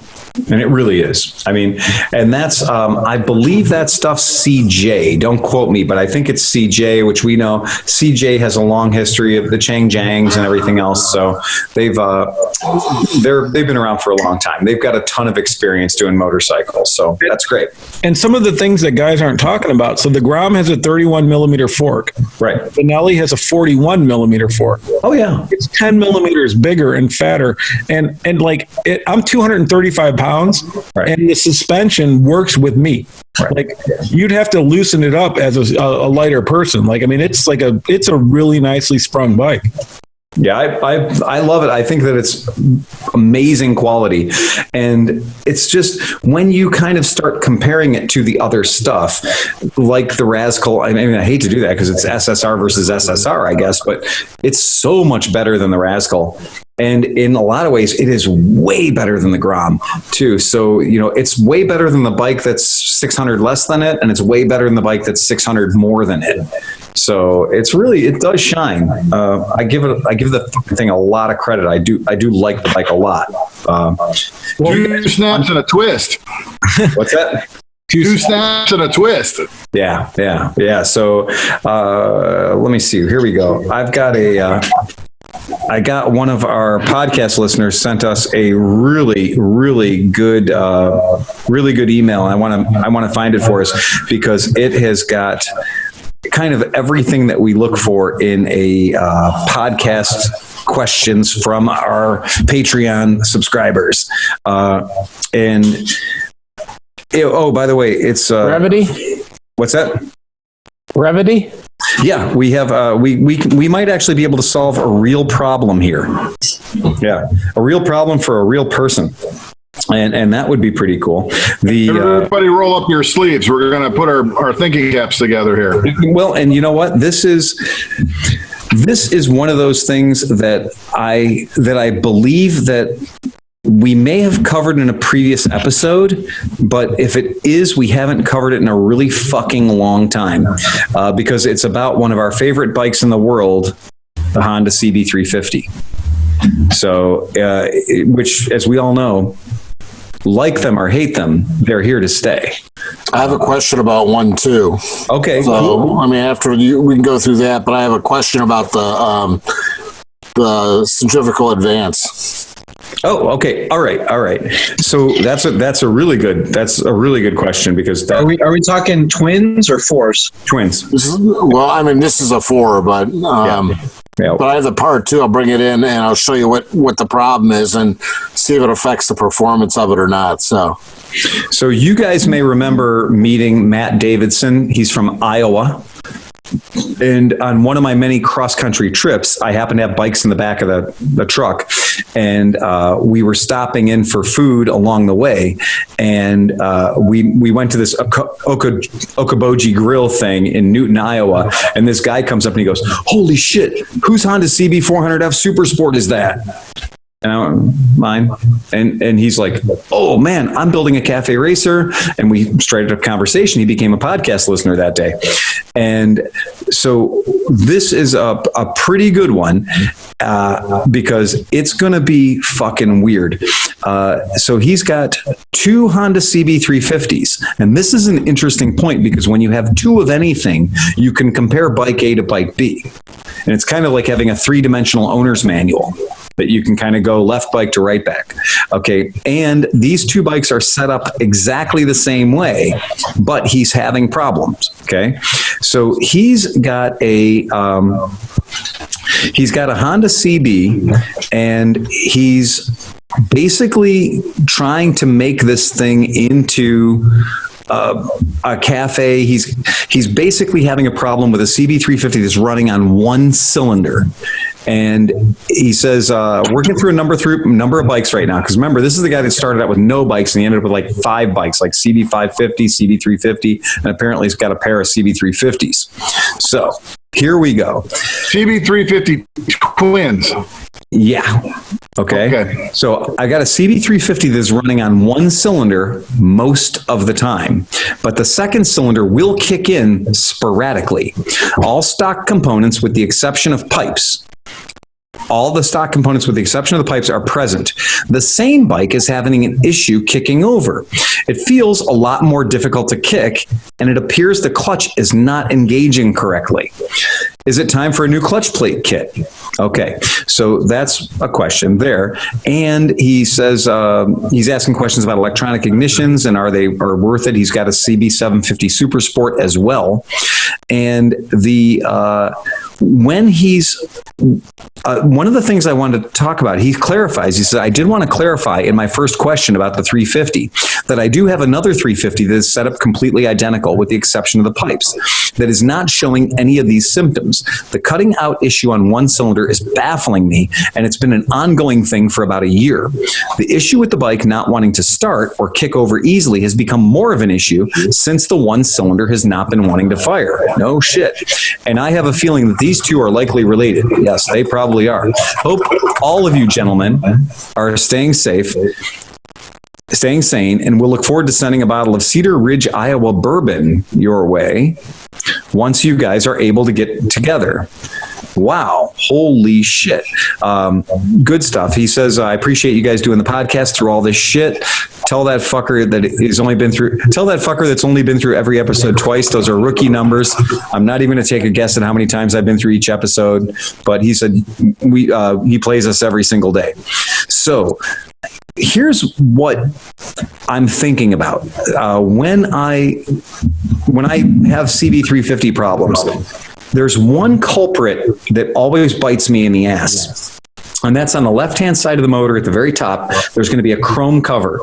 And it really is. I mean, and that's, I believe that stuff's CJ. Don't quote me, but I think it's CJ, which we know CJ has a long history of the Chang Jangs and everything else. So they've been around for a long time. They've got a ton of experience doing motorcycles. So that's great. And some of the things that guys aren't talking about. So the Grom has a 31 millimeter fork. Right. Benelli has a 41 millimeter fork. Oh yeah. It's 10 millimeters bigger and fatter. And like I'm 235 pounds, and the suspension works with me. Like you'd have to loosen it up as a lighter person. Like, I mean, it's a really nicely sprung bike. Yeah, I love it. I think that it's amazing quality. And it's just when you kind of start comparing it to the other stuff, like the Rascal, I mean, I hate to do that because it's SSR versus SSR, I guess, but it's so much better than the Rascal. And in a lot of ways, it is way better than the Grom, too. So, it's way better than the bike that's 600 less than it, and it's way better than the bike that's 600 more than it. So it does shine. I give the thing a lot of credit. I do like the bike a lot. 2 snaps and a twist. What's that? Two snaps and a twist. Yeah. So let me see. Here we go. I got one of our podcast listeners sent us a really good email. I want to find it for us because it has got kind of everything that we look for in a podcast questions from our Patreon subscribers. Oh, by the way, it's Brevity. What's that? Brevity. Yeah, we have. We might actually be able to solve a real problem here. Yeah, a real problem for a real person, and that would be pretty cool. Everybody, roll up your sleeves. We're going to put our thinking caps together here. Well, and you know what? This is one of those things that I believe that we may have covered in a previous episode, but if it is, we haven't covered it in a really fucking long time because it's about one of our favorite bikes in the world, the Honda CB350. So, which, as we all know, like them or hate them, they're here to stay. I have a question about one too. Okay. So, cool. I mean, after we can go through that, but I have a question about the centrifugal advance. Oh, okay. All right. So that's a really good question because are we talking twins or fours? Twins. This is a 4, but Yeah. But I have the part too. I'll bring it in and I'll show you what the problem is and see if it affects the performance of it or not. So you guys may remember meeting Matt Davidson. He's from Iowa. And on one of my many cross-country trips, I happened to have bikes in the back of the truck, and we were stopping in for food along the way, and we went to this Okoboji Grill thing in Newton, Iowa, and this guy comes up and he goes, "Holy shit, whose Honda CB400F Super Sport is that?" And I went, "Mine." And he's like, "Oh man, I'm building a cafe racer." And we started a conversation. He became a podcast listener that day. And so this is a pretty good one because it's going to be fucking weird. So he's got 2 Honda CB350s. And this is an interesting point because when you have 2 of anything, you can compare bike A to bike B. And it's kind of like having a 3-dimensional owner's manual that you can kind of go left bike to right back. Okay. And these 2 bikes are set up exactly the same way, but he's having problems. Okay. So he's got a Honda CB and he's basically trying to make this thing into a cafe. He's basically having a problem with a CB350 that's running on 1 cylinder. And he says, working through a number of bikes right now. Because remember, this is the guy that started out with no bikes and he ended up with like 5 bikes, like CB550, CB350, and apparently he's got a pair of CB350s. So here we go. CB350 twins. Yeah. Okay. So I got a CB350 that's running on 1 cylinder most of the time, but the second cylinder will kick in sporadically. All stock components with the exception of pipes. All the stock components with the exception of the pipes are present. The same bike is having an issue kicking over. It feels a lot more difficult to kick, and it appears the clutch is not engaging correctly. Is it time for a new clutch plate kit? Okay, so that's a question there. And he says he's asking questions about electronic ignitions and are worth it. He's got a CB750 Super Sport as well. And when he's one of the things I wanted to talk about, he clarifies. He said, I did want to clarify in my first question about the 350 that I do have another 350 that is set up completely identical with the exception of the pipes that is not showing any of these symptoms. The cutting out issue on 1 cylinder is baffling me, and it's been an ongoing thing for about a year. The issue with the bike not wanting to start or kick over easily has become more of an issue since the 1 cylinder has not been wanting to fire. No shit. And I have a feeling that these 2 are likely related. Yes, they probably are. Hope all of you gentlemen are staying safe, staying sane, and we'll look forward to sending a bottle of Cedar Ridge, Iowa bourbon your way once you guys are able to get together. Wow. Holy shit. Good stuff. He says, I appreciate you guys doing the podcast through all this shit. Tell that fucker tell that fucker that's only been through every episode twice. Those are rookie numbers. I'm not even going to take a guess at how many times I've been through each episode, but he said he plays us every single day. So here's what I'm thinking about. When I have CB350 problems, there's one culprit that always bites me in the ass. And that's on the left-hand side of the motor at the very top. There's going to be a chrome cover.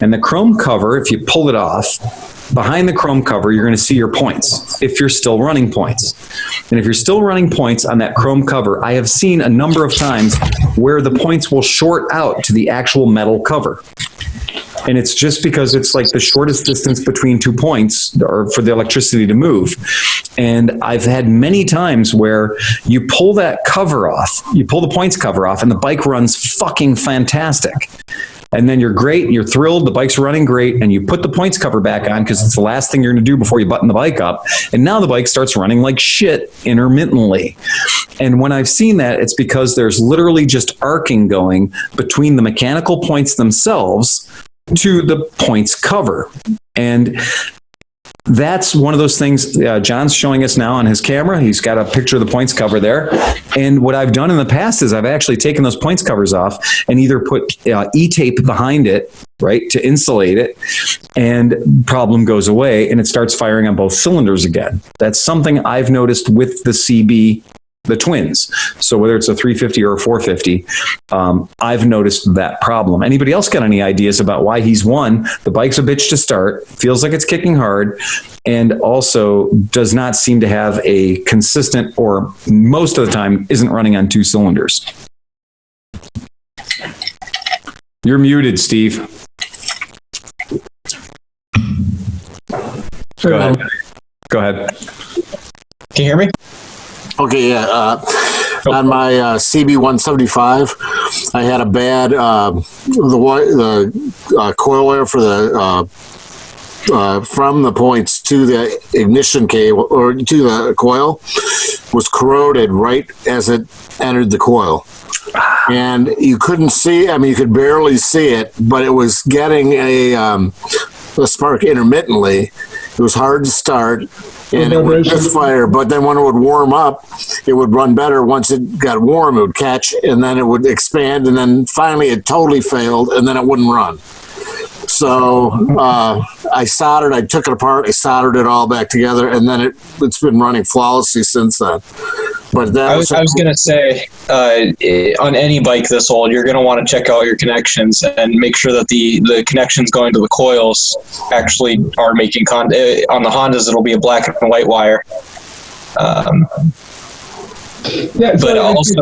And the chrome cover, if you pull it off, behind the chrome cover, you're going to see your points, if you're still running points. And if you're still running points on that chrome cover, I have seen a number of times where the points will short out to the actual metal cover. And it's just because it's like the shortest distance between 2 points or for the electricity to move. And I've had many times where you pull that cover off, you pull the points cover off, and the bike runs fucking fantastic. And then you're great, you're thrilled, the bike's running great, and you put the points cover back on because it's the last thing you're going to do before you button the bike up. And now the bike starts running like shit intermittently. And when I've seen that, it's because there's literally just arcing going between the mechanical points themselves to the points cover. And that's one of those things John's showing us now on his camera. He's got a picture of the points cover there. And what I've done in the past is I've actually taken those points covers off and either put E-tape behind it, right, to insulate it, and problem goes away and it starts firing on both cylinders again. That's something I've noticed with the CB, the twins. So whether it's a 350 or a 450, I've noticed that problem. Anybody else got any ideas about why he's won? The bike's a bitch to start, feels like it's kicking hard, and also does not seem to have a consistent, or most of the time isn't running on 2 cylinders. You're muted, Steve. Go ahead. Go ahead. Can you hear me? Okay, yeah. On my CB175, I had a bad the coil wire for the from the points to the ignition cable or to the coil was corroded right as it entered the coil. And you couldn't see, I mean, you could barely see it, but it was getting a spark intermittently. It was hard to start, and it would misfire, but then when it would warm up, it would run better. Once it got warm, it would catch, and then it would expand, and then finally it totally failed, and then it wouldn't run. So I took it apart, I soldered it all back together, and then it's been running flawlessly since then. But I was going to say, on any bike this old, you're going to want to check out your connections and make sure that the connections going to the coils actually are making on the Hondas, it'll be a black and white wire. Yeah, but also,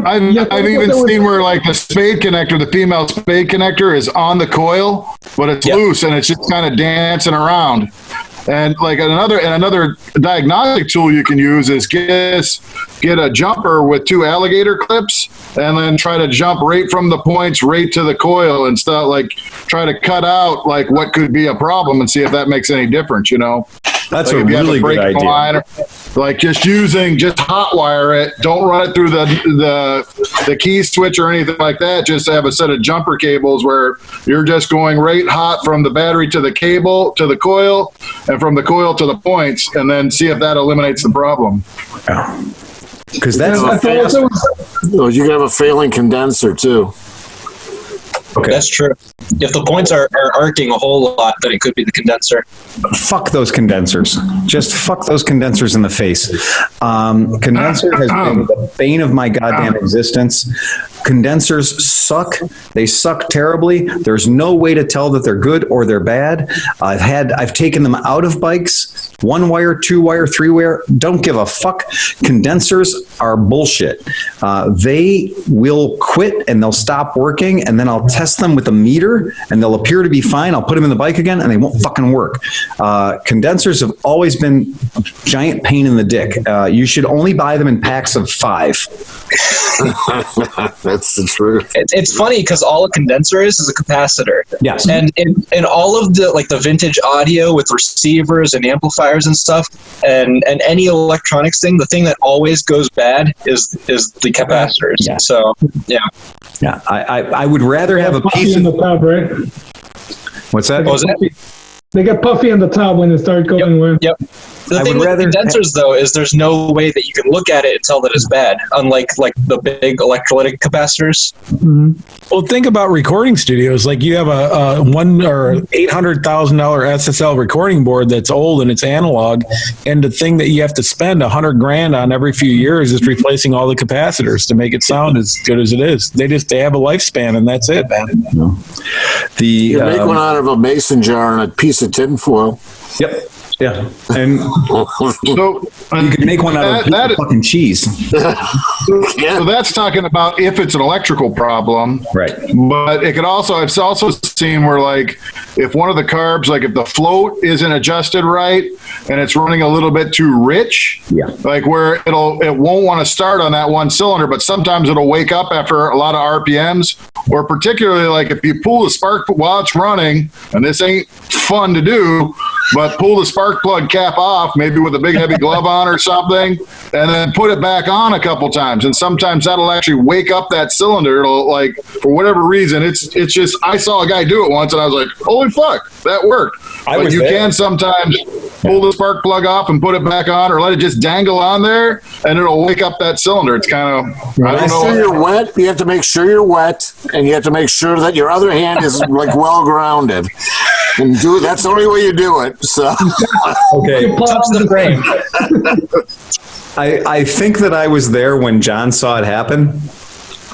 I've even seen where like the spade connector, the female spade connector, is on the coil, but it's loose and it's just kind of dancing around. And like another diagnostic tool you can use is get a jumper with 2 alligator clips and then try to jump right from the points right to the coil and stuff, like try to cut out like what could be a problem and see if that makes any difference, you know. That's like a really good idea. Line, like just hot wire it. Don't run it through the key switch or anything like that. Just have a set of jumper cables where you're just going right hot from the battery to the cable to the coil, and from the coil to the points, and then see if that eliminates the problem. Because that's you can have a failing condenser too. Okay. That's true. If the points are arcing a whole lot, then it could be the condenser. Fuck those condensers. Just fuck those condensers in the face. Condenser has been the bane of my goddamn existence. Condensers suck. They suck terribly. There's no way to tell that they're good or they're bad. I've taken them out of bikes. 1 wire, 2 wire, 3 wire. Don't give a fuck. Condensers are bullshit. They will quit and they'll stop working, and then I'll test them with a meter and they'll appear to be fine. I'll put them in the bike again and they won't fucking work. Condensers have always been a giant pain in the dick. You should only buy them in packs of 5. That's the truth. It's funny because all a condenser is a capacitor. Yes. And in all of the vintage audio with receivers and amplifiers and stuff, and any electronics thing, the thing that always goes bad is the capacitors. Yeah. So yeah. Yeah. I would rather have a piece in of the top, right? What's that? Was it? They get puffy on the top when they start going. Yep. The thing with condensers, though, is there's no way that you can look at it and tell that it's bad, unlike like the big electrolytic capacitors. Mm-hmm. Well, think about recording studios. Like you have a $100,000 or $800,000 SSL recording board that's old and it's analog, and the thing that you have to spend $100,000 on every few years is replacing all the capacitors to make it sound as good as it is. They have a lifespan, and that's it, man. You make one out of a mason jar and a piece of tinfoil. Yep. Yeah, and So you can make one out of fucking cheese. So that's talking about if it's an electrical problem, Right. But it could also, I've also seen where like if one of the carbs, like if the float isn't adjusted right and it's running a little bit too rich, Yeah. like where it won't want to start on that one cylinder, but sometimes it'll wake up after a lot of RPMs, or particularly like if you pull the spark while it's running, and this ain't fun to do, but pull the spark plug cap off, maybe with a big heavy glove on or something, and then put it back on a couple times. And sometimes that'll actually wake up that cylinder. It'll, like, for whatever reason, it's just, I saw a guy do it once and I was like, holy fuck, that worked. But you can sometimes pull the spark plug off and put it back on, or let it just dangle on there and it'll wake up that cylinder. It's kind of, I don't know. You're wet. You have to make sure you're wet, and you have to make sure that your other hand is like well grounded. And do it. That's the only way you do it. So Okay. Touch the frame. I think that I was there when John saw it happen.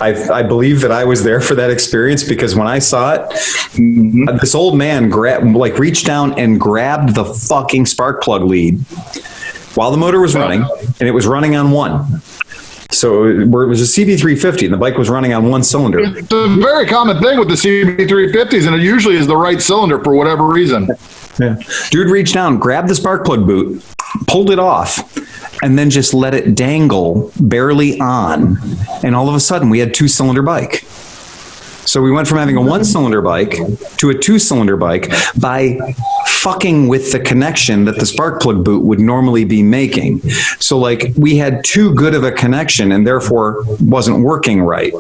I believe that I was there for that experience, because when I saw it, this old man reached down and grabbed the fucking spark plug lead while the motor was running, and it was running on one. So it was a CB350, and the bike was running on one cylinder. It's a very common thing with the CB350s, and it usually is the right cylinder for whatever reason. Yeah. Dude reached down, grabbed the spark plug boot, pulled it off, and then just let it dangle barely on. And all of a sudden, we had two-cylinder bike. So we went from having a one-cylinder bike to a two-cylinder bike by fucking with the connection that the spark plug boot would normally be making. So like we had too good of a connection and therefore wasn't working right.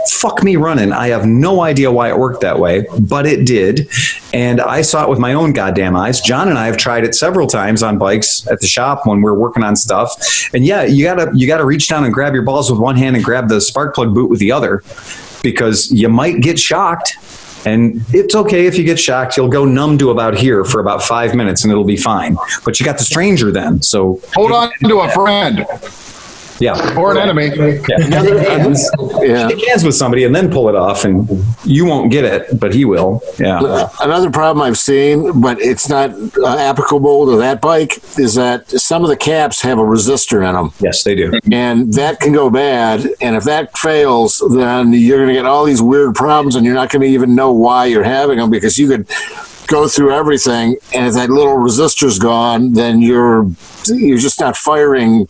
Fuck me running. I have no idea why it worked that way, but it did. And I saw it with my own goddamn eyes. John and I have tried it several times on bikes at the shop when we're working on stuff. And yeah, you gotta reach down and grab your balls with one hand and grab the spark plug boot with the other, because you might get shocked. And it's okay if you get shocked. You'll go numb to about here for about 5 minutes and it'll be fine. But you got the stranger then. So hold on to a friend. Yeah. Or an enemy. Yeah. Shake hands with somebody and then pull it off, and you won't get it, but he will. Yeah. Another problem I've seen, but it's not applicable to that bike, is that some of the caps have a resistor in them. Yes, they do. And that can go bad. And if that fails, then you're going to get all these weird problems, and you're not going to even know why you're having them, because you could go through everything, and if that little resistor's gone, then you're just not firing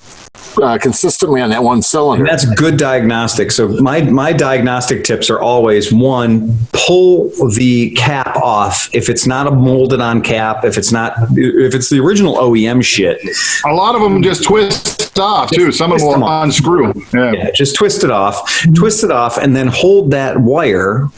consistently on that one cylinder. And that's good diagnostic. So my diagnostic tips are always, one, pull the cap off if it's not a molded on cap, if it's the original OEM shit. A lot of them just twist off too. Some of them will unscrew. Yeah, just twist it off, and then hold that wire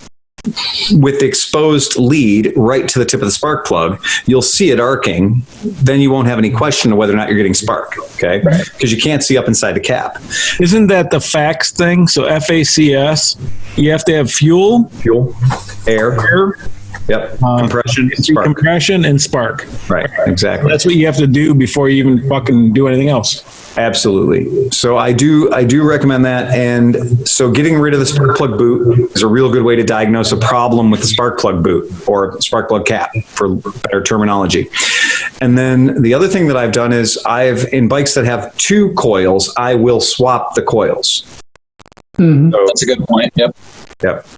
with the exposed lead right to the tip of the spark plug. You'll see it arcing. Then you won't have any question of whether or not you're getting spark, okay? Because you can't see up inside the cap. Isn't that the FACS thing? So FACS, you have to have fuel, air. Yep. Compression and spark. Right. Exactly. That's what you have to do before you even fucking do anything else. Absolutely. So I do recommend that. And so getting rid of the spark plug boot is a real good way to diagnose a problem with the spark plug boot, or spark plug cap for better terminology. And then the other thing that I've done is in bikes that have two coils, I will swap the coils. Mm-hmm. So, that's a good point. Yep.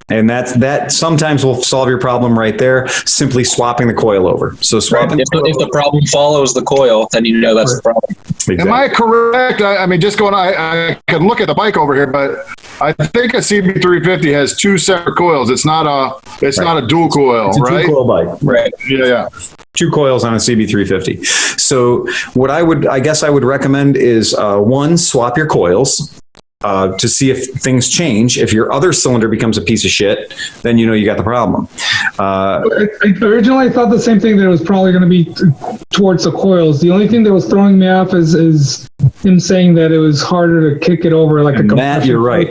And that sometimes will solve your problem right there, simply swapping the coil over. So swapping if the problem follows the coil, then you know that's the problem. Exactly. Am I correct? I mean, just going, I can look at the bike over here, but I think a CB350 has two separate coils. It's not a dual coil, it's a right? Two-coil bike. Right. Yeah. Two coils on a CB350. So what I would recommend is one, swap your coils. to see if things change. If your other cylinder becomes a piece of shit, then you know you got the problem. Originally, I thought the same thing, that it was probably going to be towards the coils. The only thing that was throwing me off is him saying that it was harder to kick it over like a compression. Matt, you're right.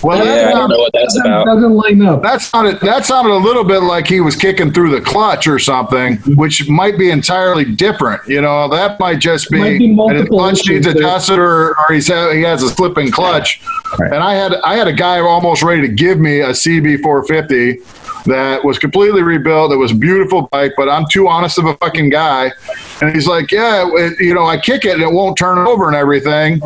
Well, Yeah, I don't know what that's about. Doesn't line up. that sounded a little bit like he was kicking through the clutch or something, which might be entirely different. You know, that might just be, Might be and his multiple clutch needs issues there. adjusted, or he has a slipping clutch. Right. And I had a guy almost ready to give me a CB450 that was completely rebuilt. It was a beautiful bike, but I'm too honest of a fucking guy. And he's like, yeah, I kick it and it won't turn over and everything.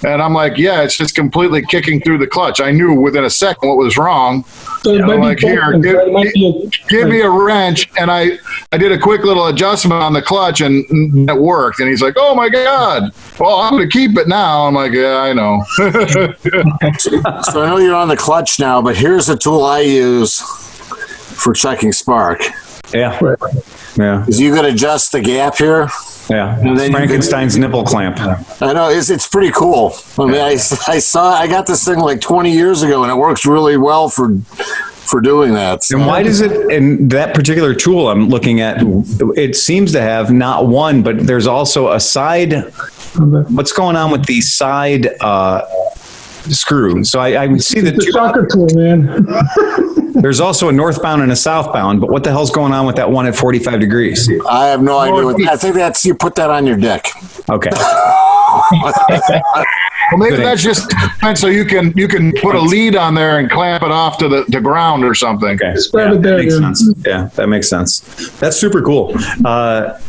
And I'm like, yeah, it's just completely kicking through the clutch. I knew within a second what was wrong. So it I'm might like, be here, both things, right? It might be give me a wrench. And I did a quick little adjustment on the clutch and it worked. And he's like, oh my God, well, I'm going to keep it now. I'm like, yeah, I know. So I know you're on the clutch now, but here's the tool I use for checking spark. Yeah. Right. Yeah. Is you could adjust the gap here. Yeah. And then you Frankenstein's nipple clamp. I know it's pretty cool. I mean, I got this thing like 20 years ago, and it works really well for doing that. So. And why does it, and that particular tool I'm looking at, it seems to have not one, but there's also a side, what's going on with the side screw? So I see the It's a two. shocker tool, man. There's also a northbound and a southbound, but what the hell's going on with that one at 45 degrees? I have no idea. I think that's, you put that on your dick. Okay. Well, maybe that's just so you can put a lead on there and clamp it off to the ground or something. Okay. grab it there, that makes yeah. sense. Yeah, that makes sense. That's super cool.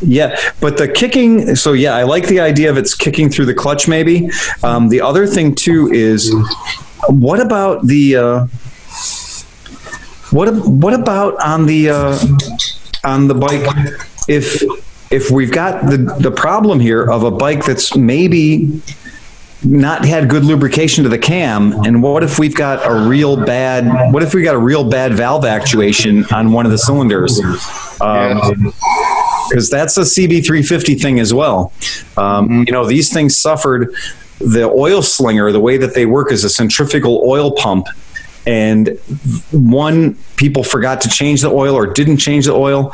Yeah, but the kicking, so yeah, I like the idea of it's kicking through the clutch maybe. The other thing too is, what about the, what about on the bike, if we've got the problem here of a bike that's maybe not had good lubrication to the cam, and what if we've got a real bad valve actuation on one of the cylinders? Because that's a CB350 thing as well. These things suffered, the oil slinger, the way that they work is a centrifugal oil pump. And one, people forgot to change the oil or didn't change the oil.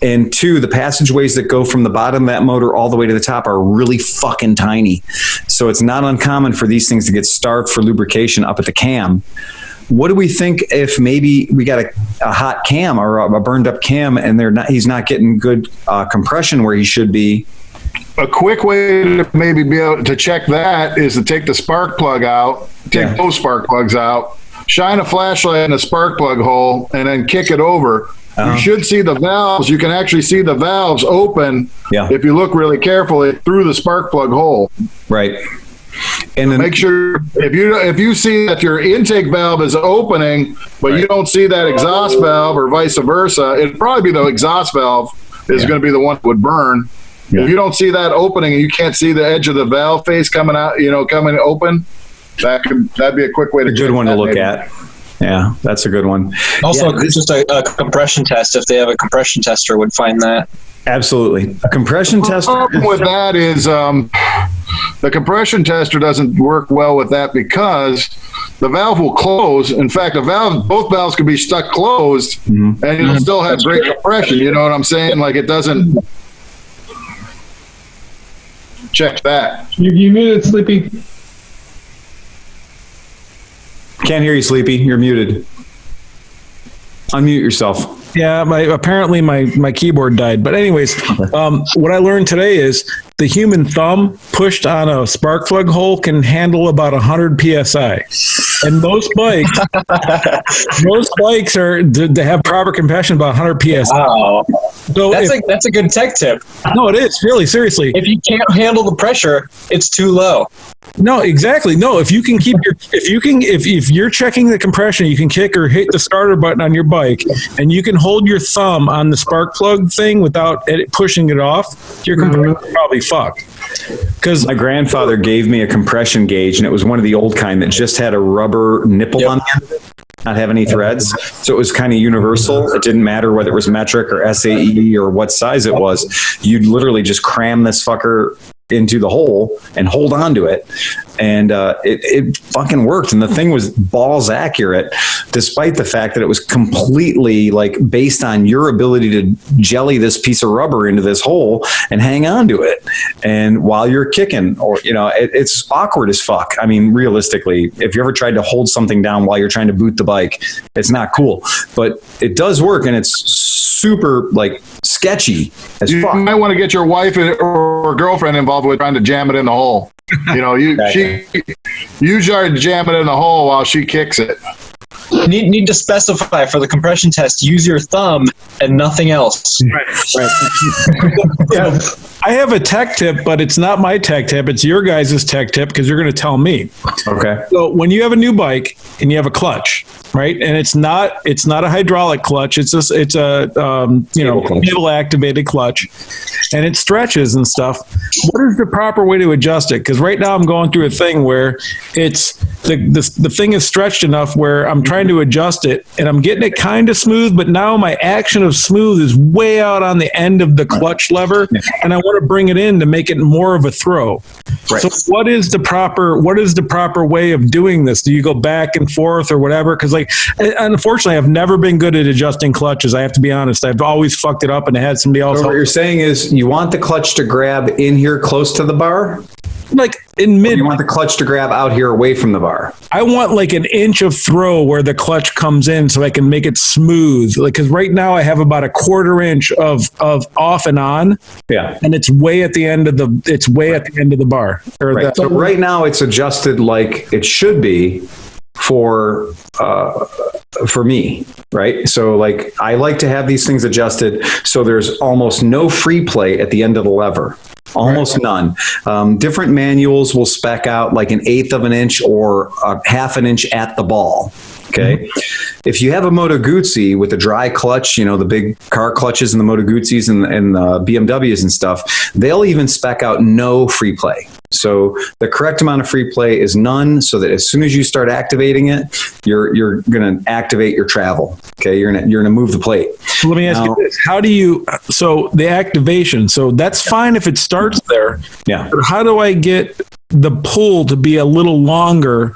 And two, the passageways that go from the bottom of that motor all the way to the top are really fucking tiny. So it's not uncommon for these things to get starved for lubrication up at the cam. What do we think if maybe we got a hot cam or a burned up cam and he's not getting good compression where he should be? A quick way to maybe be able to check that is to take the spark plug out, take those spark plugs out, shine a flashlight in the spark plug hole, and then kick it over. You should see the valves. You can actually see the valves open if you look really carefully through the spark plug hole. Right. And then Make sure if you see that your intake valve is opening, but you don't see that exhaust valve or vice versa, it'd probably be the exhaust valve is going to be the one that would burn. Yeah. If you don't see that opening and you can't see the edge of the valve face coming out, coming open, that'd be a quick way to. a good one to look at. Yeah, that's a good one. Also, just a compression test. If they have a compression tester, would find that. Absolutely. A compression tester. The problem with that is the compression tester doesn't work well with that because the valve will close. In fact, both valves could be stuck closed, and it'll still have great compression. You know what I'm saying? Like it doesn't. Check that. You muted, Sleepy. Can't hear you, Sleepy. You're muted. Unmute yourself. Yeah, apparently my keyboard died. But anyways, what I learned today is the human thumb pushed on a spark plug hole can handle about 100 psi, and most bikes are to have proper compression about 100 psi. Wow, So that's a good tech tip. no, it is really seriously. If you can't handle the pressure, it's too low. No, exactly. No, if you can keep if you're checking the compression, you can kick or hit the starter button on your bike, and you can hold your thumb on the spark plug thing without pushing it off, your compression is probably fucked. Because My grandfather gave me a compression gauge, and it was one of the old kind that just had a rubber nipple on the end of it, not have any threads. So it was kind of universal. It didn't matter whether it was metric or SAE or what size it was. You'd literally just cram this fucker into the hole and hold on to it. And it fucking worked. And the thing was balls accurate, despite the fact that it was completely like based on your ability to jelly this piece of rubber into this hole and hang on to it. And while you're kicking, or, you know, it's awkward as fuck. I mean, realistically, if you ever tried to hold something down while you're trying to boot the bike, it's not cool, but it does work. And it's super like sketchy as fuck. You might want to get your wife or girlfriend involved with trying to jam it in the hole. You know, you try to jam it in the hole while she kicks it. Need to specify for the compression test, use your thumb and nothing else. Right. Yeah. I have a tech tip, but it's not my tech tip. It's your guys' tech tip because you're going to tell me. Okay. So when you have a new bike and you have a clutch, right, and it's not a hydraulic clutch, it's a cable activated clutch, and it stretches and stuff. What is the proper way to adjust it? Because right now I'm going through a thing where it's the thing is stretched enough where I'm trying to adjust it and I'm getting it kind of smooth, but now my action of smooth is way out on the end of the clutch lever, and I want to bring it in to make it more of a throw. Right. So what is the proper way of doing this? Do you go back and forth or whatever? Because like, unfortunately, I've never been good at adjusting clutches. I have to be honest. I've always fucked it up and had somebody else. So what you're saying is you want the clutch to grab in here close to the bar? Like in mid. You want the clutch to grab out here away from the bar? I want like an inch of throw where the clutch comes in so I can make it smooth. Like, because right now I have about a 1/4 inch of off and on. Yeah. And it's way at the end of the bar. Right. So right now it's adjusted like it should be for me, right? So like I like to have these things adjusted so there's almost no free play at the end of the lever. Almost none. Different manuals will spec out like an 1/8 of an inch or a 1/2 an inch at the ball. Okay. Mm-hmm. If you have a Moto Guzzi with a dry clutch, you know, the big car clutches and the Moto Guzzis and BMWs and stuff, they'll even spec out no free play. So the correct amount of free play is none, so that as soon as you start activating it, you're going to activate your travel. Okay. You're going to move the plate. Let me ask you this. How do you, so the activation, so that's fine if it starts there. Yeah. But how do I get the pull to be a little longer?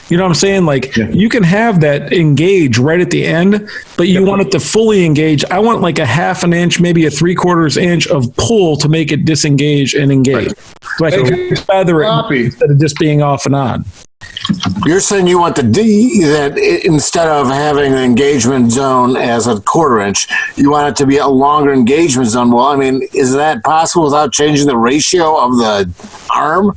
You know what I'm saying? Like you can have that engage right at the end, but you want it to fully engage. I want like a 1/2 an inch, maybe a 3/4 inch of pull to make it disengage and engage. So I can feather it instead of just being off and on. You're saying you want that instead of having an engagement zone as a 1/4 inch, you want it to be a longer engagement zone. Well, I mean, is that possible without changing the ratio of the arm?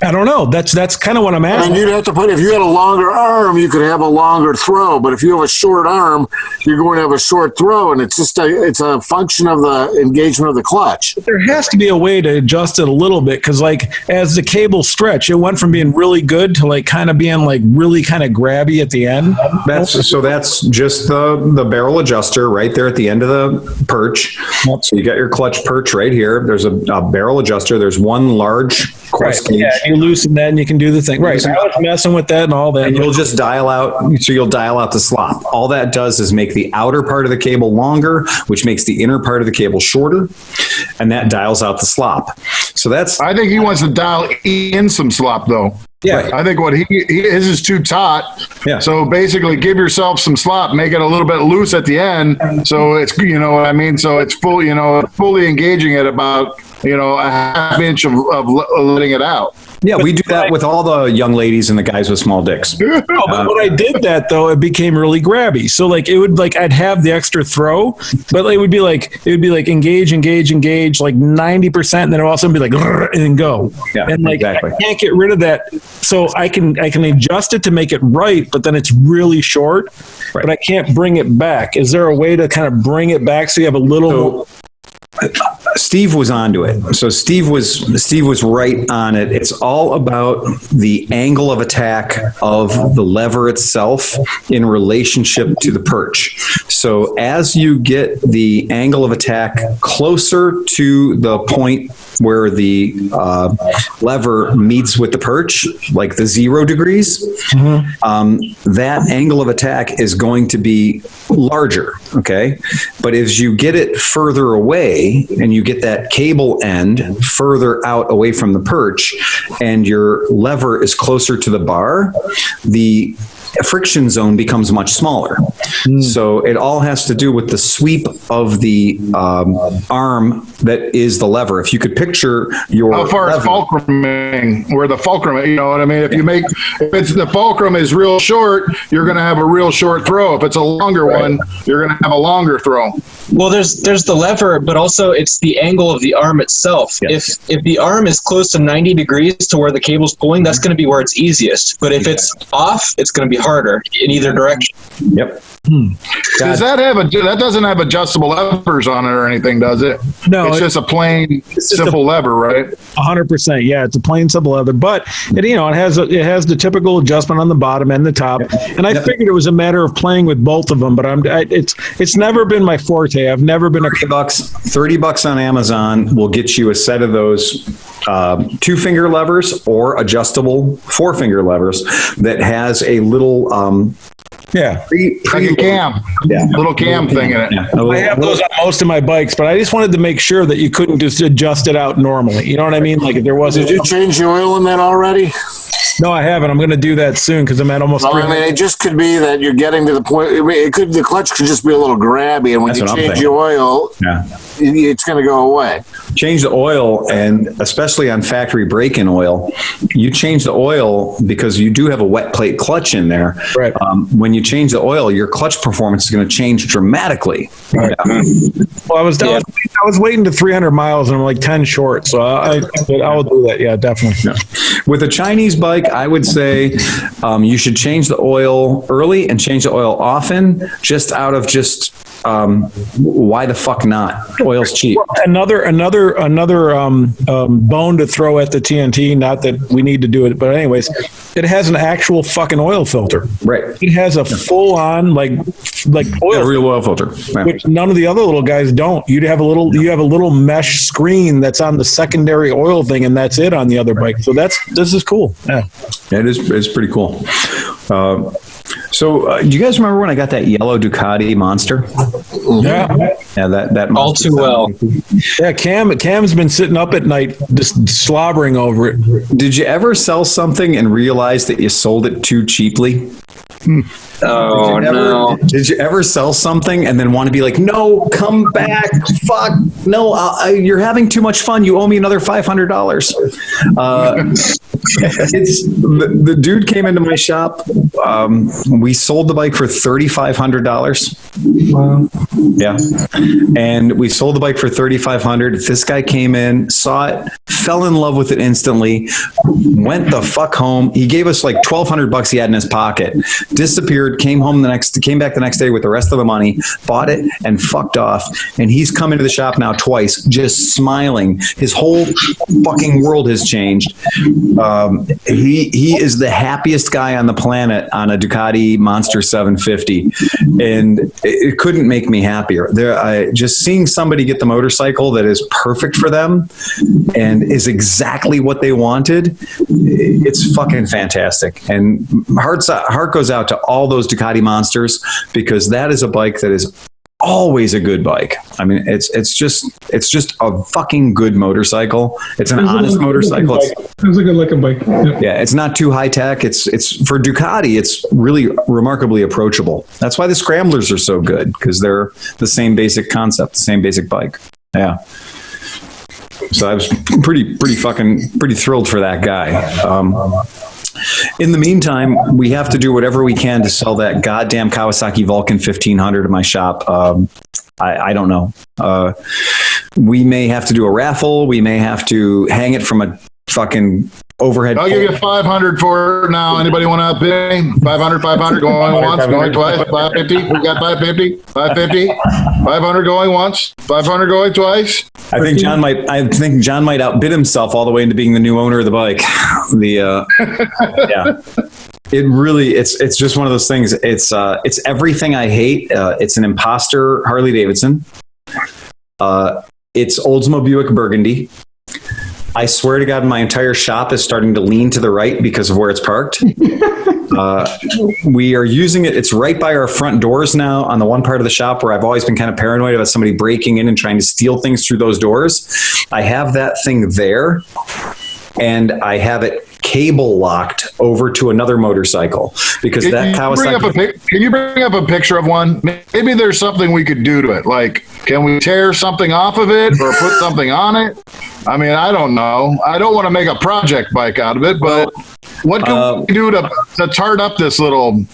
I don't know. That's kind of what I'm asking. And you'd have to if you had a longer arm, you could have a longer throw. But if you have a short arm, you're going to have a short throw, and it's just it's a function of the engagement of the clutch. There has to be a way to adjust it a little bit, because like as the cable stretched, it went from being really good to like kind of being like really kind of grabby at the end. That's just the barrel adjuster right there at the end of the perch. So you got your clutch perch right here. There's a barrel adjuster. There's one large quest gauge. Yeah, you loosen that and you can do the thing. Right. I was messing with that and all that. And you'll just dial out the slop. All that does is make the outer part of the cable longer, which makes the inner part of the cable shorter, and that dials out the slop. So I think he wants to dial in some slop though. Yeah. I think what his is too taut. Yeah. So basically give yourself some slop, make it a little bit loose at the end. So it's, you know what I mean? So it's fully engaging at about, a 1/2 inch of letting it out. Yeah, we do that with all the young ladies and the guys with small dicks. But when I did that, though, it became really grabby. So like it would I'd have the extra throw, but it would be like engage, like 90%, and then it would also be like and then go. Yeah, and like exactly. I can't get rid of that. So I can adjust it to make it right, but then it's really short. Right. But I can't bring it back. Is there a way to kind of bring it back so you have a little? Steve was onto it. So Steve was right on it. It's all about the angle of attack of the lever itself in relationship to the perch. So as you get the angle of attack closer to the point where the lever meets with the perch, like the 0 degrees, that angle of attack is going to be larger, okay? But as you get it further away and you get that cable end further out away from the perch and your lever is closer to the bar, the friction zone becomes much smaller. So it all has to do with the sweep of the arm that is the lever. If you could picture your how far is fulcruming, where the fulcrum, you know what I mean? If it's the fulcrum is real short, you're going to have a real short throw. If it's a longer one, you're going to have a longer throw. Well, there's the lever, but also it's the angle of the arm itself. Yes. If the arm is close to 90 degrees to where the cable's pulling, that's going to be where it's easiest. But if it's off, it's going to be harder in either direction. Yep. Does that doesn't have adjustable levers on it or anything, does it? No, it's just a plain, simple lever, right? 100%. Yeah, it's a plain simple lever, but it has the typical adjustment on the bottom and the top. And I figured it was a matter of playing with both of them, but it's never been my forte. I've never been $30 on Amazon will get you a set of those 2-finger levers or adjustable 4-finger levers that has a little like a cam, little cam thing in it. I have those on most of my bikes, but I just wanted to make sure that you couldn't just adjust it out normally. You know what I mean? Like if there wasn't. Did you change the oil in that already? No, I haven't. I'm going to do that soon because I'm at almost. Well, I mean, it just could be that you're getting to the point. I mean, the clutch could just be a little grabby, and when you change your oil, it's going to go away. Change the oil, and especially on factory break-in oil, you change the oil because you do have a wet plate clutch in there. Right. When you change the oil, your clutch performance is going to change dramatically. Right. Well, I was waiting to 300 miles, and I'm like 10 short, so I will do that. Yeah, definitely. Yeah. With a Chinese bike, I would say you should change the oil early and change the oil often, just out of why the fuck not? Oil's cheap. Another bone to throw at the TNT. Not that we need to do it, but anyways, it has an actual fucking oil filter. Right. It has a full on like oil, real oil filter, which none of the other little guys don't. You have a little mesh screen that's on the secondary oil thing, and that's it on the other bike. So this is cool. Yeah, it's pretty cool. So, do you guys remember when I got that yellow Ducati Monster? Yeah, that all too well. Yeah, Cam's been sitting up at night just slobbering over it. Did you ever sell something and realize that you sold it too cheaply? Oh, no. Did you ever sell something and then want to be like, no, come back, fuck, no, you're having too much fun, you owe me another $500? The dude came into my shop. We sold the bike for $3,500. Wow. Yeah. And we sold the bike for $3,500. This guy came in, saw it, fell in love with it instantly, went the fuck home. He gave us like $1,200 he had in his pocket, disappeared, came back the next day with the rest of the money, bought it and fucked off. And he's come into the shop now twice, just smiling. His whole fucking world has changed. He is the happiest guy on the planet on a Ducati Monster 750, and it couldn't make me happier. Just seeing somebody get the motorcycle that is perfect for them and is exactly what they wanted, it's fucking fantastic. And heart goes out to all those Ducati Monsters, because that is a bike that is always a good bike. I mean, it's just a fucking good motorcycle. It's an honest motorcycle. It's a good looking bike. Yeah, it's not too high tech. It's for Ducati, it's really remarkably approachable. That's why the Scramblers are so good, because they're the same basic concept, the same basic bike. Yeah. So I was pretty thrilled for that guy. In the meantime, we have to do whatever we can to sell that goddamn Kawasaki Vulcan 1500 in my shop. I don't know. We may have to do a raffle. We may have to hang it from a fucking overhead. I'll give you 500 for it now. Anybody want to pay? 500 going once, going twice, 550. We got 550, 500 going once, 500 going twice. I think John might outbid himself all the way into being the new owner of the bike. Yeah. It really, it's just one of those things. It's everything I hate. It's an imposter Harley Davidson. It's Oldsmobile Buick Burgundy. I swear to God, my entire shop is starting to lean to the right because of where it's parked. We are using it. It's right by our front doors now on the one part of the shop where I've always been kind of paranoid about somebody breaking in and trying to steal things through those doors. I have that thing there, and I have it cable locked over to another motorcycle because that Kawasaki. Can you bring up a picture of one? Maybe there's something we could do to it. Like, can we tear something off of it or put something on it? I mean, I don't know. I don't want to make a project bike out of it, but what can we do to tart up this little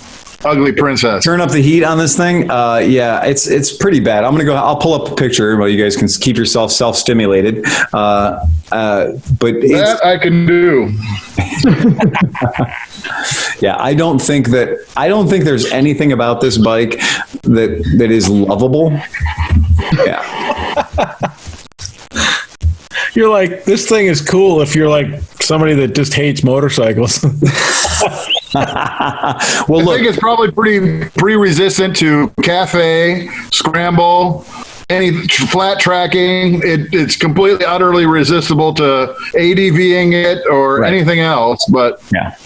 ugly princess? Turn up the heat on this thing. Yeah, it's pretty bad. I'll pull up a picture while you guys can keep yourself self-stimulated. But that I can do. Yeah, I don't think there's anything about this bike that is lovable. Yeah. You're like, this thing is cool if you're like somebody that just hates motorcycles. Well, look, I think it's probably pretty resistant to cafe, scramble, any flat tracking. It's completely, utterly resistible to ADVing it or anything else. But yeah,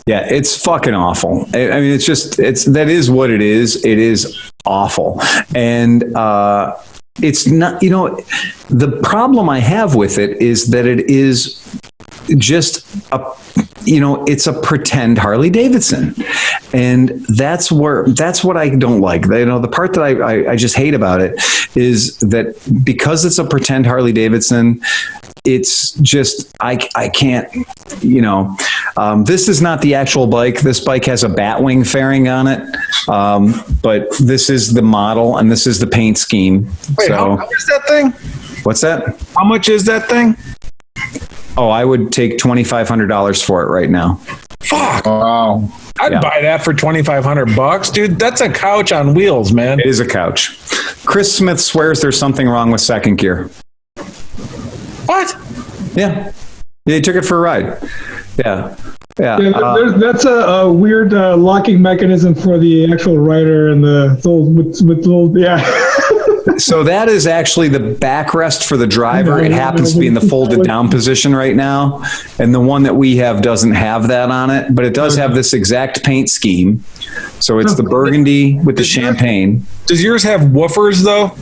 it's fucking awful. I mean, that is what it is. It is awful. And, it's not, the problem I have with it is that it is just it's a pretend Harley Davidson. And that's what I don't like. The part that I just hate about it is that because it's a pretend Harley Davidson, it's just, I can't, this is not the actual bike. This bike has a Batwing fairing on it. But this is the model and this is the paint scheme. Wait, how much is that thing? What's that? How much is that thing? Oh, I would take $2,500 for it right now. Fuck. Wow. I'd buy that for $2,500, dude. That's a couch on wheels, man. It is a couch. Chris Smith swears there's something wrong with second gear. What? Yeah. He took it for a ride. Yeah. Yeah. That's a weird locking mechanism for the actual rider and the little So that is actually the backrest for the driver. It happens to be in the folded down position right now. And the one that we have doesn't have that on it, but it does have this exact paint scheme. So it's the burgundy with the champagne. Does yours have woofers though?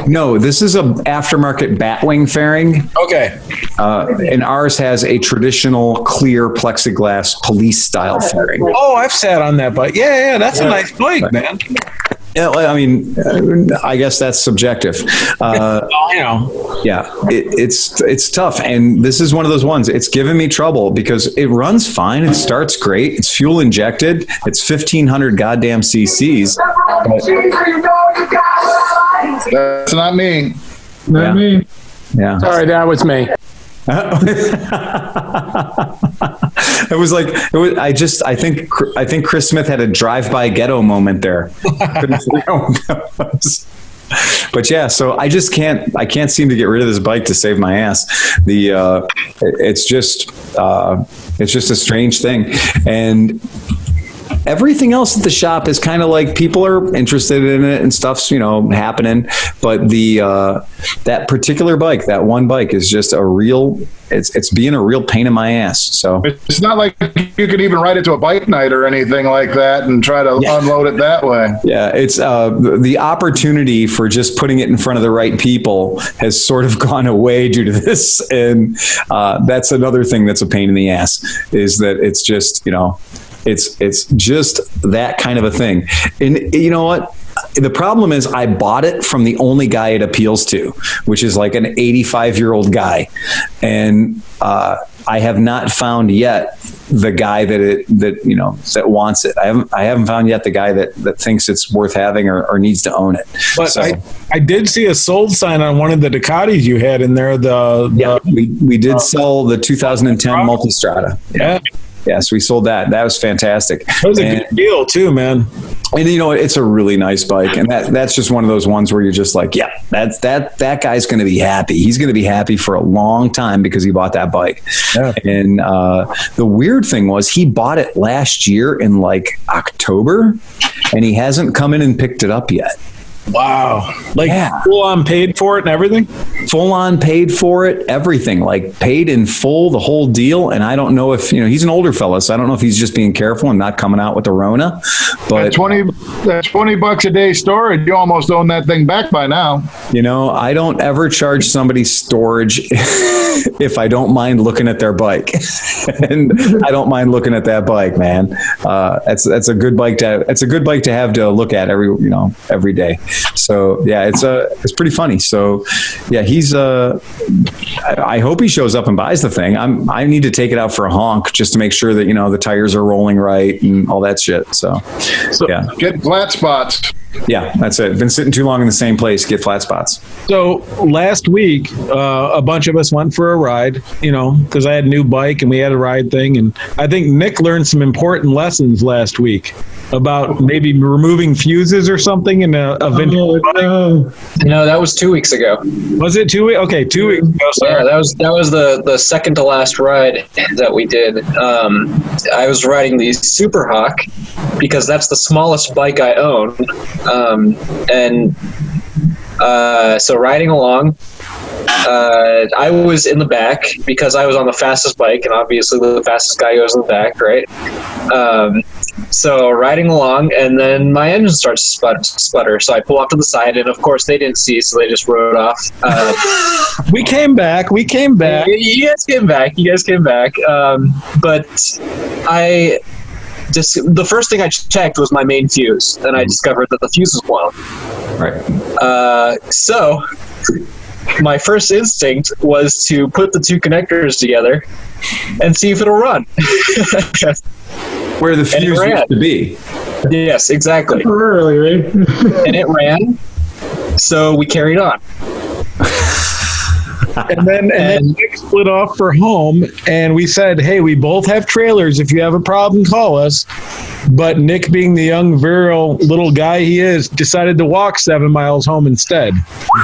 No, this is a aftermarket Batwing fairing. Okay. And ours has a traditional clear plexiglass police style fairing. Oh, I've sat on that bike. Yeah, that's a nice bike, man. Yeah, I mean, I guess that's subjective. Yeah, it's tough, and this is one of those ones. It's given me trouble because it runs fine, it starts great, it's fuel injected, it's 1,500 goddamn cc's. That's not me. Not me. Yeah. Sorry, that was me. It was like I think Chris Smith had a drive-by ghetto moment there. But yeah, so I can't seem to get rid of this bike to save my ass. It's just a strange thing. And everything else at the shop is kind of like people are interested in it and stuff's, happening. But that particular bike, that one bike is just it's being a real pain in my ass. So it's not like you could even ride it to a bike night or anything like that and try to unload it that way. Yeah. It's the opportunity for just putting it in front of the right people has sort of gone away due to this. And that's another thing that's a pain in the ass is that it's just, it's just that kind of a thing. And you know what? The problem is I bought it from the only guy it appeals to, which is like an 85-year-old guy. And I have not found yet the guy that wants it. I haven't found yet the guy that thinks it's worth having or needs to own it. But so, I did see a sold sign on one of the Ducatis you had in there. We did sell the 2010 Multistrada. Yeah. Yeah, so we sold that. That was fantastic. That was a good deal too, man. And you know, it's a really nice bike, and that's just one of those ones where you're just like, yeah, that guy's going to be happy. He's going to be happy for a long time because he bought that bike. Yeah. And the weird thing was he bought it last year in like October, and he hasn't come in and picked it up yet. Wow. Like full on paid for it and everything? Full on paid for it, everything, like paid in full, the whole deal. And I don't know if, he's an older fella, so I don't know if he's just being careful and not coming out with the Rona. But that $20 a day storage, you almost own that thing back by now. I don't ever charge somebody storage if I don't mind looking at their bike. And I don't mind looking at that bike, man. That's a good bike to have to look at every day. So yeah, it's pretty funny. So yeah, he's I hope he shows up and buys the thing. I need to take it out for a honk just to make sure that the tires are rolling right and all that shit. So yeah, get flat spots. Yeah, that's it. Been sitting too long in the same place, get flat spots. So last week, a bunch of us went for a ride, because I had a new bike and we had a ride thing. And I think Nick learned some important lessons last week about maybe removing fuses or something in a vintage bike. No, that was 2 weeks ago. Was it 2 weeks? Okay, 2 weeks ago. Sorry. Yeah, that was the second to last ride that we did. I was riding the Super Hawk because that's the smallest bike I own. So riding along, I was in the back because I was on the fastest bike, and obviously the fastest guy goes in the back, right? So riding along, and then my engine starts to sputter. So I pull off to the side, and of course they didn't see, so they just rode off. We came back. You guys came back. But the first thing I checked was my main fuse, and I discovered that the fuse was blown. Right. So my first instinct was to put the two connectors together and see if it'll run. Where the fuse used to be. Yes, exactly. Temporarily, right? And it ran. So we carried on. And then Nick split off for home, and we said, hey, we both have trailers. If you have a problem, call us. But Nick, being the young, virile little guy he is, decided to walk 7 miles home instead.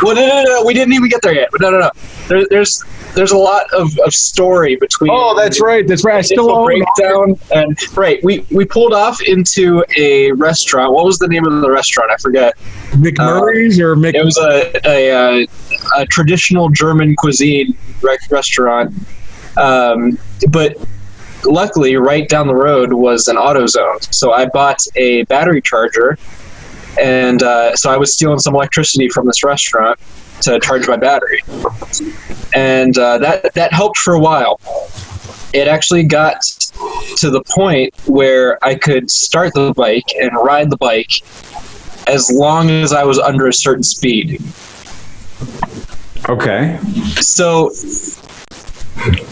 Well, no. We didn't even get there yet. No. There's a lot of story between. Oh, that's right. I still breakdown. And right, we pulled off into a restaurant. What was the name of the restaurant? I forget. McMurray's or Mc. It was a traditional German cuisine restaurant, but luckily right down the road was an AutoZone. So I bought a battery charger, and so I was stealing some electricity from this restaurant to charge my battery, and that helped for a while. It actually got to the point where I could start the bike and ride the bike as long as I was under a certain speed. Okay. So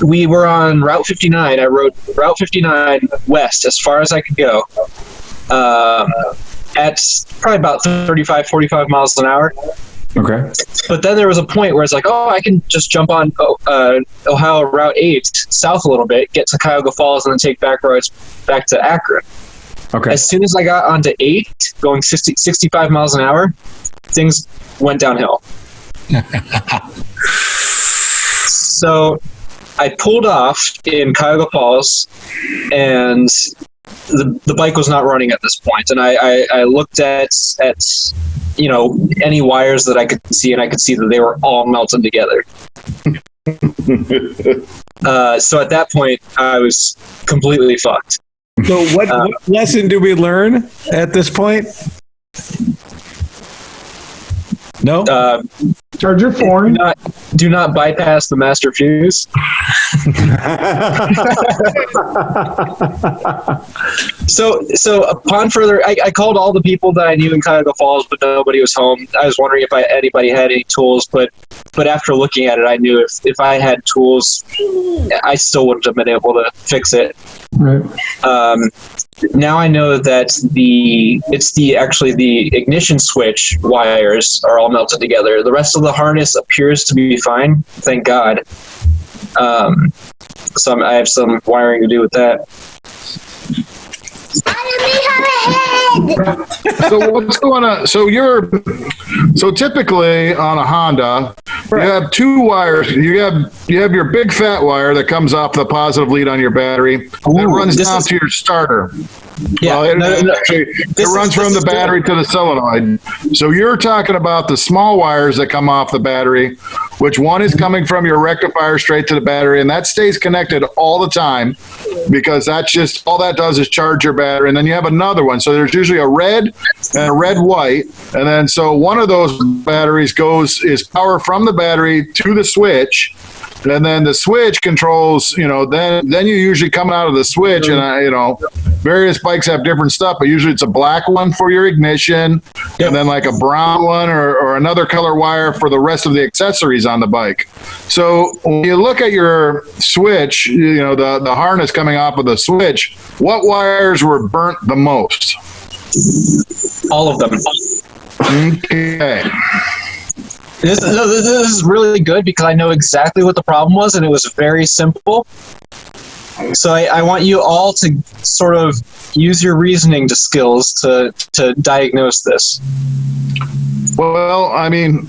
we were on Route 59. I rode Route 59 west as far as I could go at probably about 35, 45 miles an hour. Okay. But then there was a point where it's like, I can just jump on Ohio Route 8 south a little bit, get to Cuyahoga Falls, and then take back roads back to Akron. Okay. As soon as I got onto 8, going 65 miles an hour, things went downhill. So I pulled off in Cuyahoga Falls, and the bike was not running at this point. And I looked at any wires that I could see, and I could see that they were all melted together. So at that point, I was completely fucked. So what lesson did we learn at this point? No? Charge your phone. Do not bypass the master fuse. So upon further, I called all the people that I knew in Cuyahoga Falls, but nobody was home. I was wondering if anybody had any tools, but after looking at it, I knew if I had tools, I still wouldn't have been able to fix it. Right. Now I know that the ignition switch wires are all melted together. The rest of the harness appears to be fine, thank God. So I have some wiring to do with that. So what's going on? So typically on a Honda, you have two wires. You have your big fat wire that comes off the positive lead on your battery that runs down to your starter. Yeah, it runs from the battery to the solenoid. So you're talking about the small wires that come off the battery, which one is coming from your rectifier straight to the battery, and that stays connected all the time because that's just all that does is charge your battery. And then you have another one. So there's usually a red and a red white, and then so one of those batteries is power from the battery to the switch. And then the switch controls, then you usually come out of the switch and, various bikes have different stuff, but usually it's a black one for your ignition and then like a brown one or another color wire for the rest of the accessories on the bike. So when you look at your switch, the harness coming off of the switch, what wires were burnt the most? All of them. Okay. This is really good because I know exactly what the problem was, and it was very simple. So I want you all to sort of use your reasoning skills to diagnose this. Well, I mean,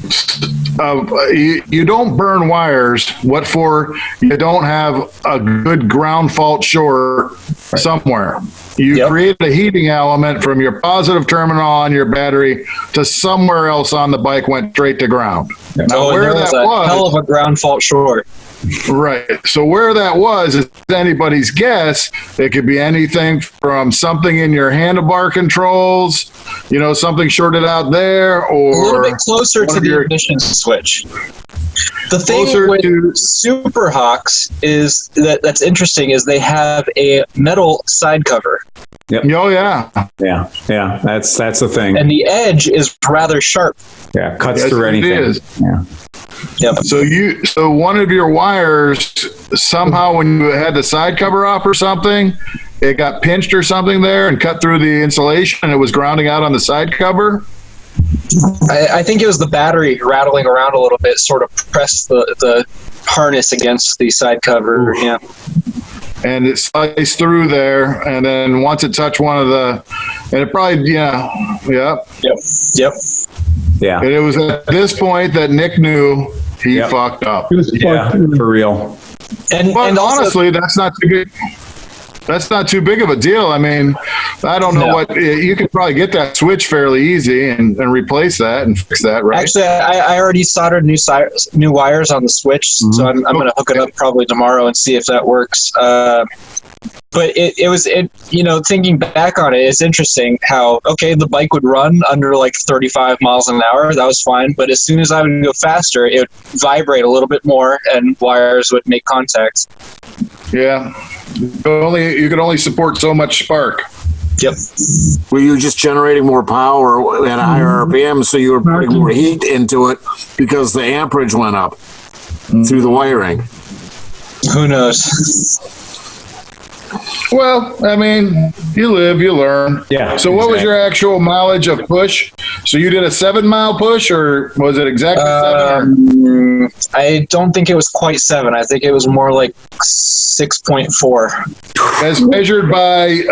you don't burn wires. What for? You don't have a good ground fault short somewhere. You create a heating element from your positive terminal on your battery to somewhere else on the bike, went straight to ground. Now, where that was, hell of a ground fault short. Right. So where that was is anybody's guess. It could be anything from something in your handlebar controls, something shorted out there, or a little bit closer to the ignition switch. The thing with Super Hawks is that's interesting is they have a metal side cover. Yep. Oh yeah. Yeah. That's the thing. And the edge is rather sharp. Yeah, cuts through anything. It is. Yeah. Yep. So one of your wires somehow when you had the side cover off or something, it got pinched or something there and cut through the insulation and it was grounding out on the side cover. I think it was the battery rattling around a little bit, sort of pressed the harness against the side cover. Ooh. Yeah. And it sliced through there, and then once it touched one of and it probably, Yep. Yeah. And it was at this point that Nick knew he fucked up. Yeah, for real. And honestly, that's not too good. That's not too big of a deal. I mean, I don't know what you could probably get that switch fairly easy and replace that and fix that, right? Actually, I already soldered new wires on the switch, so I'm going to hook it up probably tomorrow and see if that works. But it was thinking back on it, it's interesting how the bike would run under like 35 miles an hour. That was fine, but as soon as I would go faster, it would vibrate a little bit more, and wires would make contact. Yeah. You could only support so much spark. Yep. Were you just generating more power at higher RPM, so you were putting more heat into it because the amperage went up through the wiring? Who knows? Well, I mean, you live, you learn. Yeah. So what was your actual mileage of push? So you did a 7-mile push, or was it exactly 7? I don't think it was quite 7. I think it was more like 6.4. As measured by,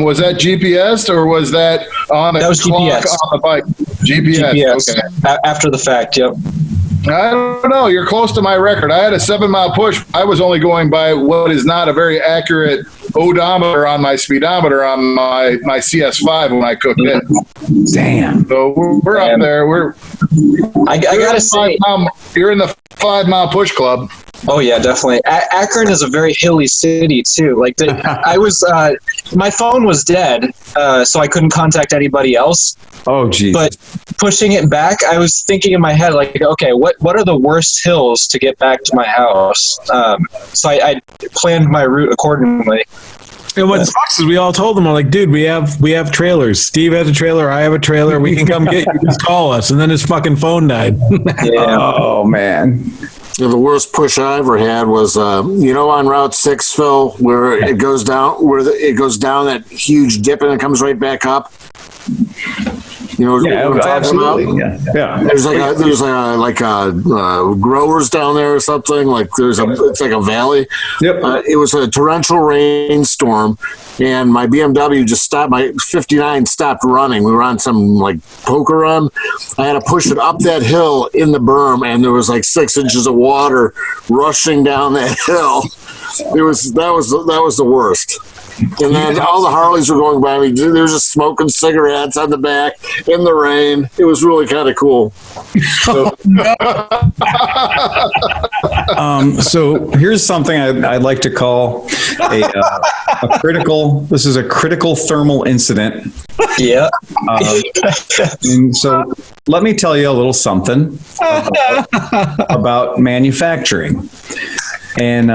was that GPS or was that on the clock GPS. on the bike? GPS. Okay. After the fact, yep. I don't know. You're close to my record. I had a 7-mile push. I was only going by what is not a very accurate odometer on my speedometer on my CS5 when I cooked it. Damn. So we're up there. I gotta say, you're in the 5-mile push club. Oh yeah, definitely. Akron is a very hilly city too. Like I was, my phone was dead, so I couldn't contact anybody else. Oh geez. But pushing it back, I was thinking in my head, like, okay, what are the worst hills to get back to my house? So I planned my route accordingly. And what sucks is we all told them, like, dude, we have trailers. Steve has a trailer. I have a trailer. We can come get you. Just call us. And then his fucking phone died. Yeah. Oh man. Yeah, the worst push I ever had was, on Route 6, Phil, where it goes down, that huge dip and it comes right back up. You know, Yeah, what I'm talking about? absolutely. Yeah. There's growers down there or something. Like it's like a valley. Yep. It was a torrential rainstorm, and my BMW just stopped. My 59 stopped running. We were on some like poker run. I had to push it up that hill in the berm, and there was like 6 inches of water rushing down that hill. That was the worst. And then all the Harleys were going by me. They were just smoking cigarettes on the back in the rain. It was really kind of cool. So here's something I'd like to call a critical. This is a critical thermal incident. Yeah. And so let me tell you a little something about manufacturing. And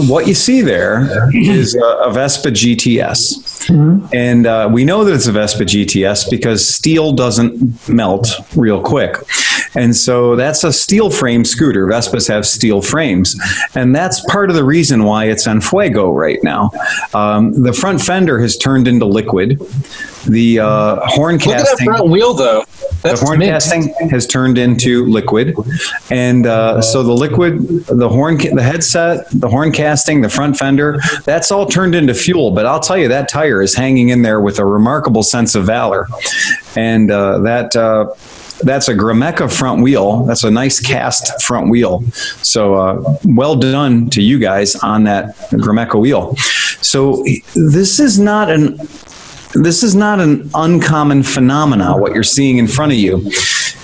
what you see there is a Vespa GTS. And we know that it's a Vespa GTS because steel doesn't melt real quick. And so that's a steel frame scooter. Vespas have steel frames. And that's part of the reason why it's en fuego right now. The front fender has turned into liquid. The horn casting. Look at that front wheel, though. That's the horn casting has turned into liquid, and so the liquid, the headset, the horn casting, the front fender, that's all turned into fuel. But I'll tell you, that tire is hanging in there with a remarkable sense of valor, and that's a Kromke front wheel. That's a nice cast front wheel. So well done to you guys on that Kromke wheel. So this is not an uncommon phenomena, what you're seeing in front of you.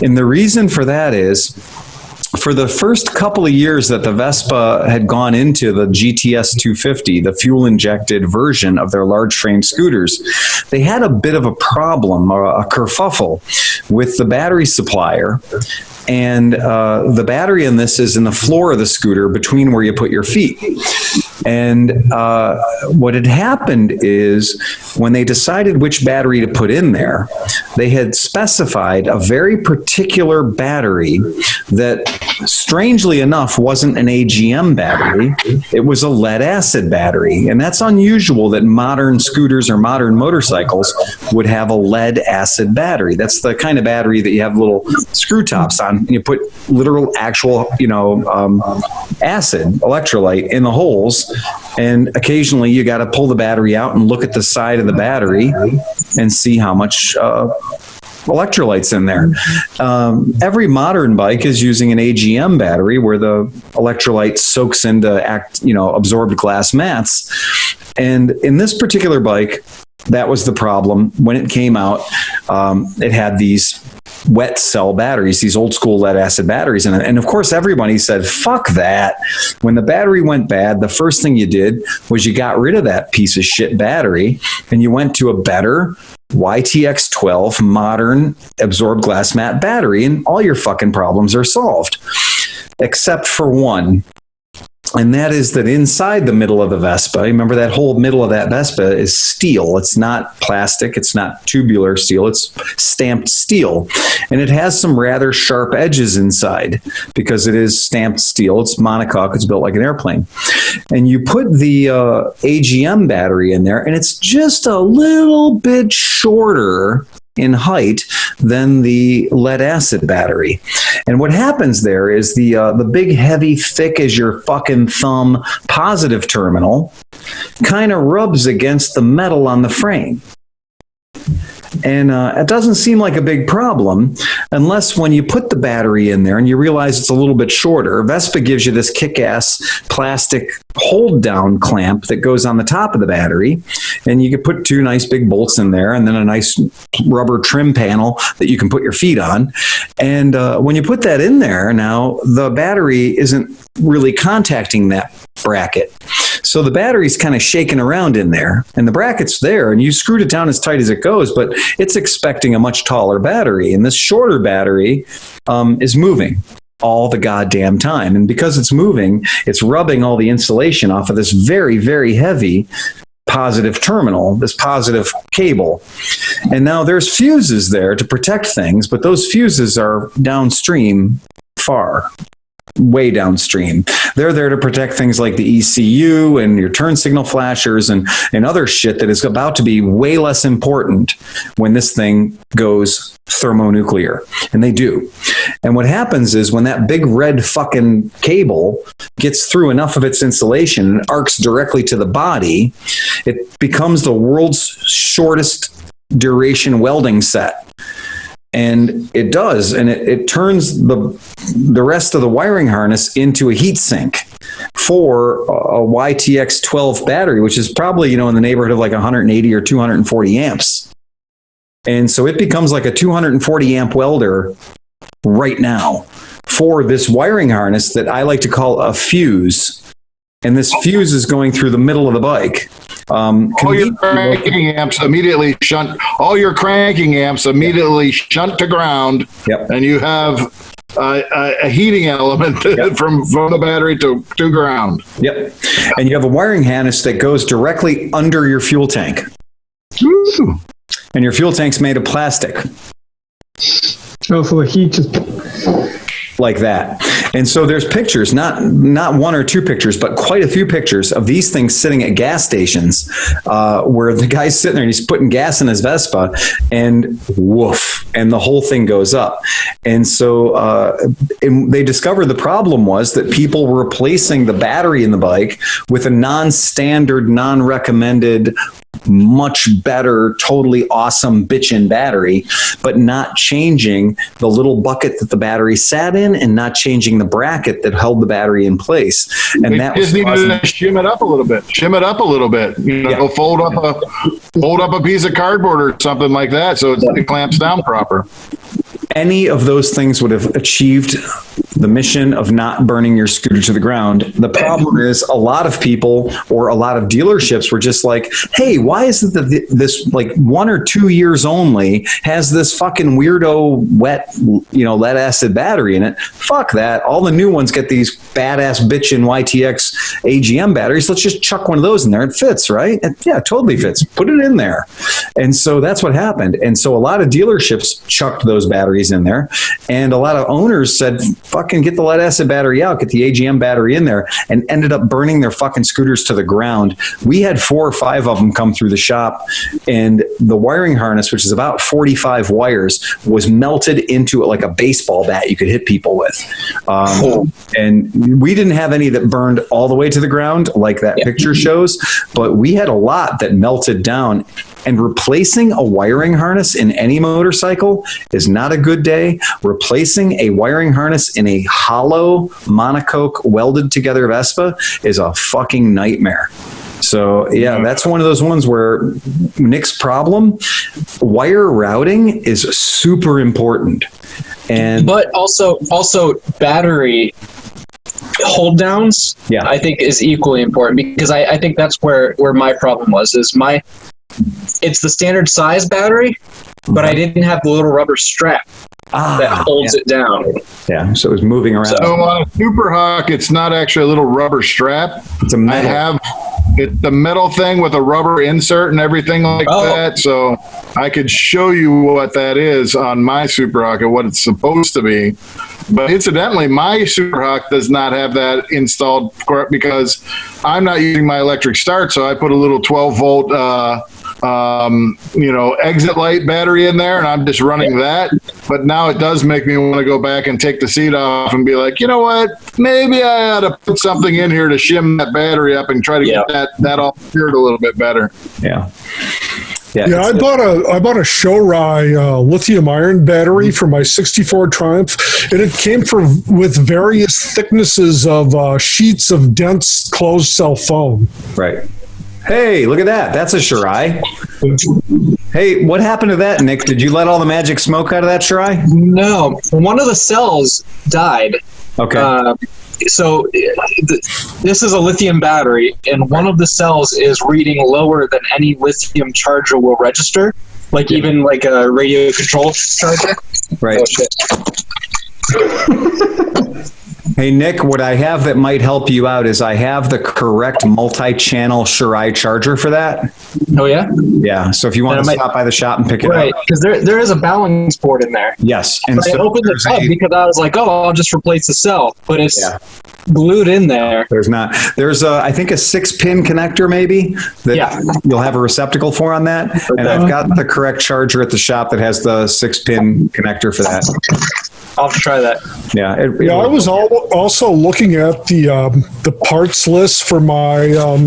And the reason for that is, for the first couple of years that the Vespa had gone into the GTS 250, the fuel-injected version of their large frame scooters, they had a bit of a problem, a kerfuffle, with the battery supplier. And the battery in this is in the floor of the scooter between where you put your feet. And what had happened is, when they decided which battery to put in there, they had specified a very particular battery that, strangely enough, wasn't an AGM battery. It was a lead acid battery. And that's unusual that modern scooters or modern motorcycles would have a lead acid battery. That's the kind of battery that you have little screw tops on, and you put literal actual, acid, electrolyte in the holes. And occasionally you got to pull the battery out and look at the side of the battery and see how much electrolytes in there. Every modern bike is using an AGM battery where the electrolyte soaks into absorbed glass mats. And in this particular bike, that was the problem. When it came out, it had these wet cell batteries, these old school lead acid batteries in it. And of course, everybody said, fuck that. When the battery went bad, the first thing you did was you got rid of that piece of shit battery and you went to a better YTX12 modern absorbed glass mat battery, and all your fucking problems are solved. Except for one. And that is that inside the middle of the Vespa, remember that whole middle of that Vespa is steel. It's not plastic. It's not tubular steel. It's stamped steel. And it has some rather sharp edges inside because it is stamped steel. It's monocoque. It's built like an airplane. And you put the AGM battery in there, and it's just a little bit shorter in height than the lead acid battery. And what happens there is the big, heavy, thick as your fucking thumb positive terminal kind of rubs against the metal on the frame. And it doesn't seem like a big problem unless when you put the battery in there and you realize it's a little bit shorter. Vespa gives you this kick-ass plastic hold-down clamp that goes on the top of the battery, and you can put 2 nice big bolts in there and then a nice rubber trim panel that you can put your feet on. And when you put that in there, now the battery isn't really contacting that bracket. So the battery's kind of shaking around in there, and the bracket's there, and you screwed it down as tight as it goes, but it's expecting a much taller battery, and this shorter battery is moving all the goddamn time. And because it's moving, it's rubbing all the insulation off of this very, very heavy positive terminal, this positive cable. And now there's fuses there to protect things, but those fuses are downstream far. way downstream. They're there to protect things like the ECU and your turn signal flashers and other shit that is about to be way less important when this thing goes thermonuclear. And they do. And what happens is when that big red fucking cable gets through enough of its insulation and arcs directly to the body, it becomes the world's shortest duration welding set. And it does, and it turns the rest of the wiring harness into a heat sink for a YTX 12 battery, which is probably, in the neighborhood of like 180 or 240 amps. And so it becomes like a 240 amp welder right now for this wiring harness that I like to call a fuse. And this fuse is going through the middle of the bike. All your cranking amps immediately shunt to ground, yep. And you have a heating element from the battery to ground. Yep. And you have a wiring harness that goes directly under your fuel tank. Ooh. And your fuel tank's made of plastic. Oh, so the heat just... like that. And so there's pictures, not one or two pictures, but quite a few pictures of these things sitting at gas stations where the guy's sitting there and he's putting gas in his Vespa and woof, and the whole thing goes up. And so they discovered the problem was that people were replacing the battery in the bike with a non-standard, non-recommended, much better, totally awesome bitchin' battery, but not changing the little bucket that the battery sat in and not changing the bracket that held the battery in place. And that was causing... shim it up a little bit. Fold up a piece of cardboard or something like that so it clamps down proper. Any of those things would have achieved the mission of not burning your scooter to the ground. The problem is a lot of people or a lot of dealerships were just like, hey, why is it that this like 1 or 2 years only has this fucking weirdo wet, lead acid battery in it? Fuck that. All the new ones get these badass bitchin' YTX AGM batteries. Let's just chuck one of those in there. It fits, right? Yeah, it totally fits. Put it in there. And so that's what happened. And so a lot of dealerships chucked those batteries in there. And a lot of owners said, fucking get the lead acid battery out, get the AGM battery in there, and ended up burning their fucking scooters to the ground. We had 4 or 5 of them come through the shop, and the wiring harness, which is about 45 wires, was melted into it like a baseball bat you could hit people with. And we didn't have any that burned all the way to the ground like that picture shows, but we had a lot that melted down. And replacing a wiring harness in any motorcycle is not a good day. Replacing a wiring harness in a hollow monocoque welded together Vespa is a fucking nightmare. So yeah, that's one of those ones where Nick's problem, wire routing is super important. But also battery hold downs, I think is equally important, because I think that's where my problem was, it's the standard size battery, but I didn't have the little rubber strap that holds it down. Yeah, so it was moving around. So on a Super Hawk, it's not actually a little rubber strap. It's a metal. It's the metal thing with a rubber insert and everything like that. So I could show you what that is on my Super Hawk and what it's supposed to be. But incidentally, my Super Hawk does not have that installed because I'm not using my electric start. So I put a little 12-volt exit light battery in there, and I'm just running that. But now it does make me want to go back and take the seat off and be like, you know what? Maybe I ought to put something in here to shim that battery up and try to get that all cured a little bit better. Yeah. Yeah, I bought a Shorai lithium iron battery for my 64 Triumph, and it came with various thicknesses of sheets of dense closed cell foam. Right. Hey, look at that. That's a Shorai. Hey, what happened to that, Nick? Did you let all the magic smoke out of that Shorai? No. One of the cells died. Okay. So this is a lithium battery, and one of the cells is reading lower than any lithium charger will register, even like a radio control charger. Right. Oh, shit. Hey, Nick, what I have that might help you out is I have the correct multi-channel Shirai charger for that. Oh, yeah? Yeah. So if you want to stop by the shop and pick it up. Right, because there is a balance board in there. Yes. And I opened the tub because I was like, oh, I'll just replace the cell. But it's glued in there. There's not. There's, I think, a 6-pin connector maybe that you'll have a receptacle for on that. Okay. And I've got the correct charger at the shop that has the 6-pin connector for that. I'll have to try that. Yeah. I was also looking at the parts list for my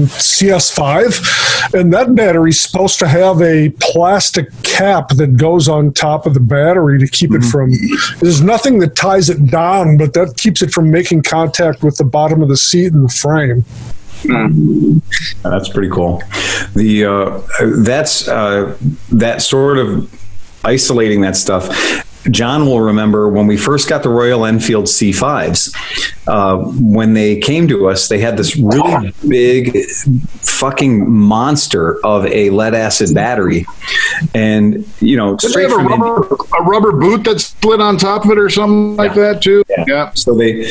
CS5, and that battery's supposed to have a plastic cap that goes on top of the battery to keep it from. There's nothing that ties it down, but that keeps it from making contact with the bottom of the seat and the frame. That's pretty cool. That sort of isolating that stuff. John will remember when we first got the Royal Enfield C5s, when they came to us, they had this really big fucking monster of a lead acid battery. And, straight from a rubber boot that slid on top of it or something like that too. Yeah. So they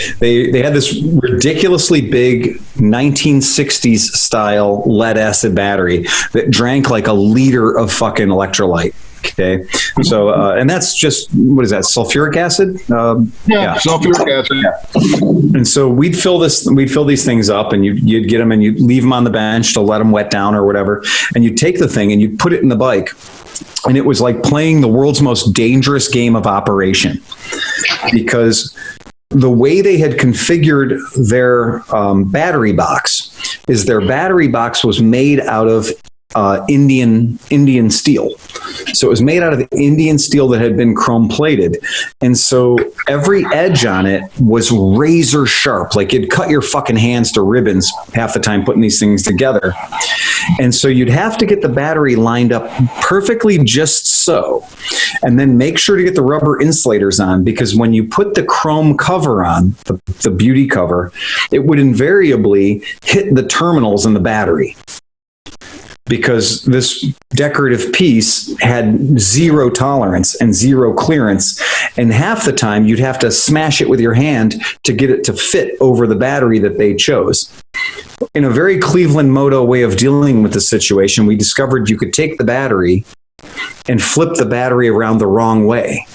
had this ridiculously big 1960s style lead acid battery that drank like a liter of fucking electrolyte. Okay. So, and that's just, what is that? Sulfuric acid? Sulfuric acid. Yeah. And so we'd fill these things up, and you'd get them and you'd leave them on the bench to let them wet down or whatever. And you'd take the thing and you'd put it in the bike. And it was like playing the world's most dangerous game of operation, because the way they had configured their battery box is their battery box was made out of Indian steel. So it was made out of Indian steel that had been chrome plated. And so every edge on it was razor sharp. Like you'd cut your fucking hands to ribbons half the time putting these things together. And so you'd have to get the battery lined up perfectly just so. And then make sure to get the rubber insulators on, because when you put the chrome cover on, the beauty cover, it would invariably hit the terminals in the battery, because this decorative piece had zero tolerance and zero clearance. And half the time you'd have to smash it with your hand to get it to fit over the battery that they chose. In a very Cleveland Moto way of dealing with the situation, we discovered you could take the battery and flip the battery around the wrong way.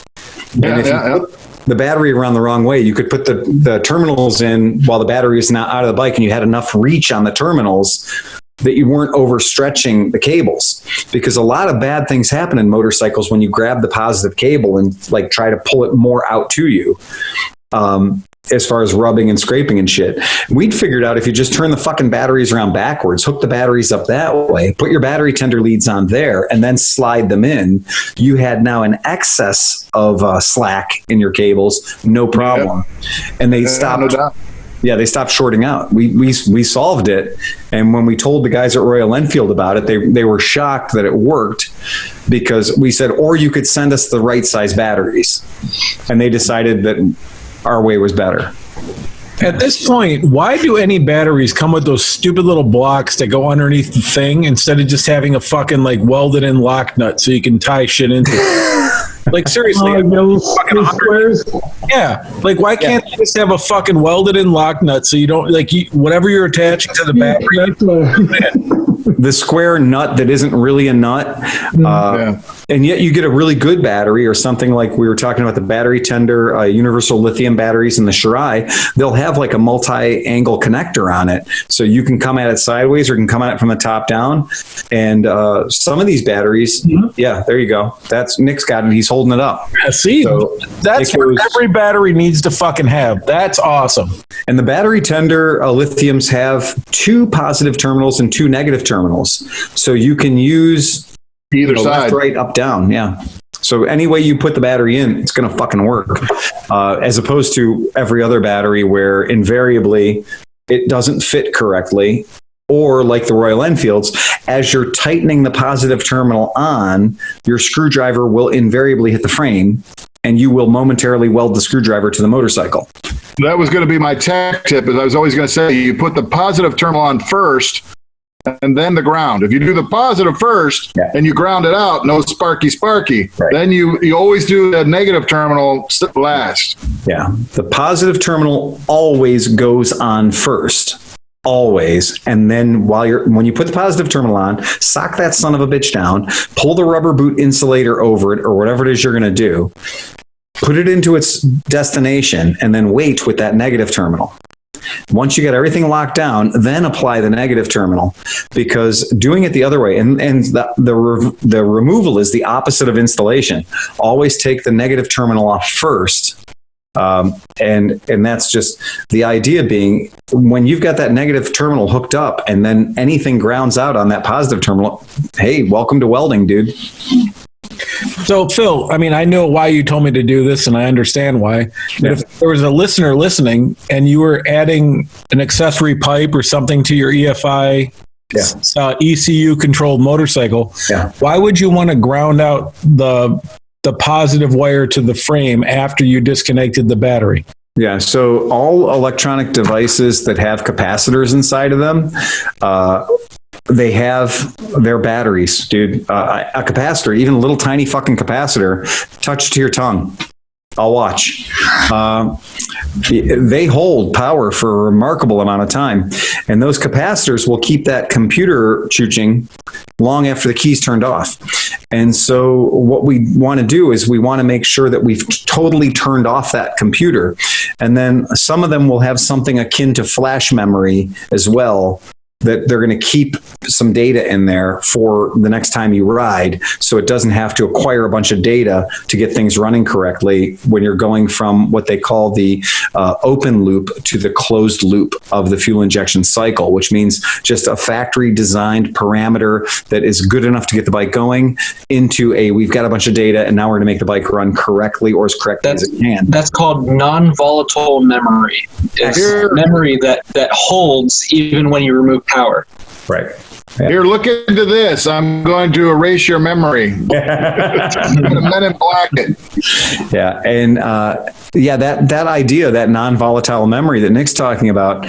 And if you flip the battery around the wrong way, you could put the terminals in while the battery is not out of the bike, and you had enough reach on the terminals that you weren't overstretching the cables, because a lot of bad things happen in motorcycles when you grab the positive cable and like try to pull it more out to you, as far as rubbing and scraping and shit. We'd figured out if you just turn the fucking batteries around backwards, hook the batteries up that way, put your battery tender leads on there, and then slide them in, you had now an excess of slack in your cables, no problem. And they stopped. Yeah, they stopped shorting out. We solved it, and when we told the guys at Royal Enfield about it, they were shocked that it worked, because we said, or you could send us the right size batteries, and they decided that our way was better. At this point, why do any batteries come with those stupid little blocks that go underneath the thing instead of just having a fucking like welded in lock nut so you can tie shit into it? Like seriously, fucking squares. Yeah, like why can't you just have a fucking welded in lock nut so you don't whatever you're attaching to the battery. The square nut that isn't really a nut, and yet you get a really good battery, or something like we were talking about the battery tender, universal lithium batteries in the Shirai. They'll have like a multi-angle connector on it, so you can come at it sideways or you can come at it from the top down. And some of these batteries, there you go. That's Nick's got it. He's holding it up. Yeah, see, so that's what every battery needs to fucking have. That's awesome. And the battery tender lithiums have 2 positive terminals and 2 negative terminals, so you can use either side, left, right, up, down. Yeah. So any way you put the battery in, it's going to fucking work. As opposed to every other battery where invariably it doesn't fit correctly, or like the Royal Enfields, as you're tightening the positive terminal on, your screwdriver will invariably hit the frame, and you will momentarily weld the screwdriver to the motorcycle. That was going to be my tech tip, is I was always going to say, you put the positive terminal on first, and then the ground. If you do the positive first and you ground it out, no sparky, then you always do the negative terminal last. Yeah. The positive terminal always goes on first. Always. And then when you put the positive terminal on, sock that son of a bitch down, pull the rubber boot insulator over it or whatever it is you're going to do, put it into its destination, and then wait with that negative terminal. Once you get everything locked down, then apply the negative terminal, because doing it the other way, and the removal is the opposite of installation. Always take the negative terminal off first. And that's just the idea being, when you've got that negative terminal hooked up and then anything grounds out on that positive terminal, hey, welcome to welding, dude. So, Phil, I mean, I know why you told me to do this, and I understand why. But if there was a listener listening and you were adding an accessory pipe or something to your EFI ECU controlled motorcycle, why would you want to ground out the positive wire to the frame after you disconnected the battery? Yeah, so all electronic devices that have capacitors inside of them, they have their batteries, dude. A capacitor, even a little tiny fucking capacitor, touched to your tongue. I'll watch. They hold power for a remarkable amount of time. And those capacitors will keep that computer chooching long after the key's turned off. And so what we want to do is we want to make sure that we've totally turned off that computer. And then some of them will have something akin to flash memory as well, that they're going to keep some data in there for the next time you ride, so it doesn't have to acquire a bunch of data to get things running correctly when you're going from what they call the open loop to the closed loop of the fuel injection cycle, which means just a factory designed parameter that is good enough to get the bike going into we've got a bunch of data and now we're going to make the bike run correctly or as correctly as it can. That's called non-volatile memory. It's memory that holds even when you remove power. Right. Yeah. Here, look into this. I'm going to erase your memory. Men in black it. Yeah. And that idea, that non-volatile memory that Nick's talking about,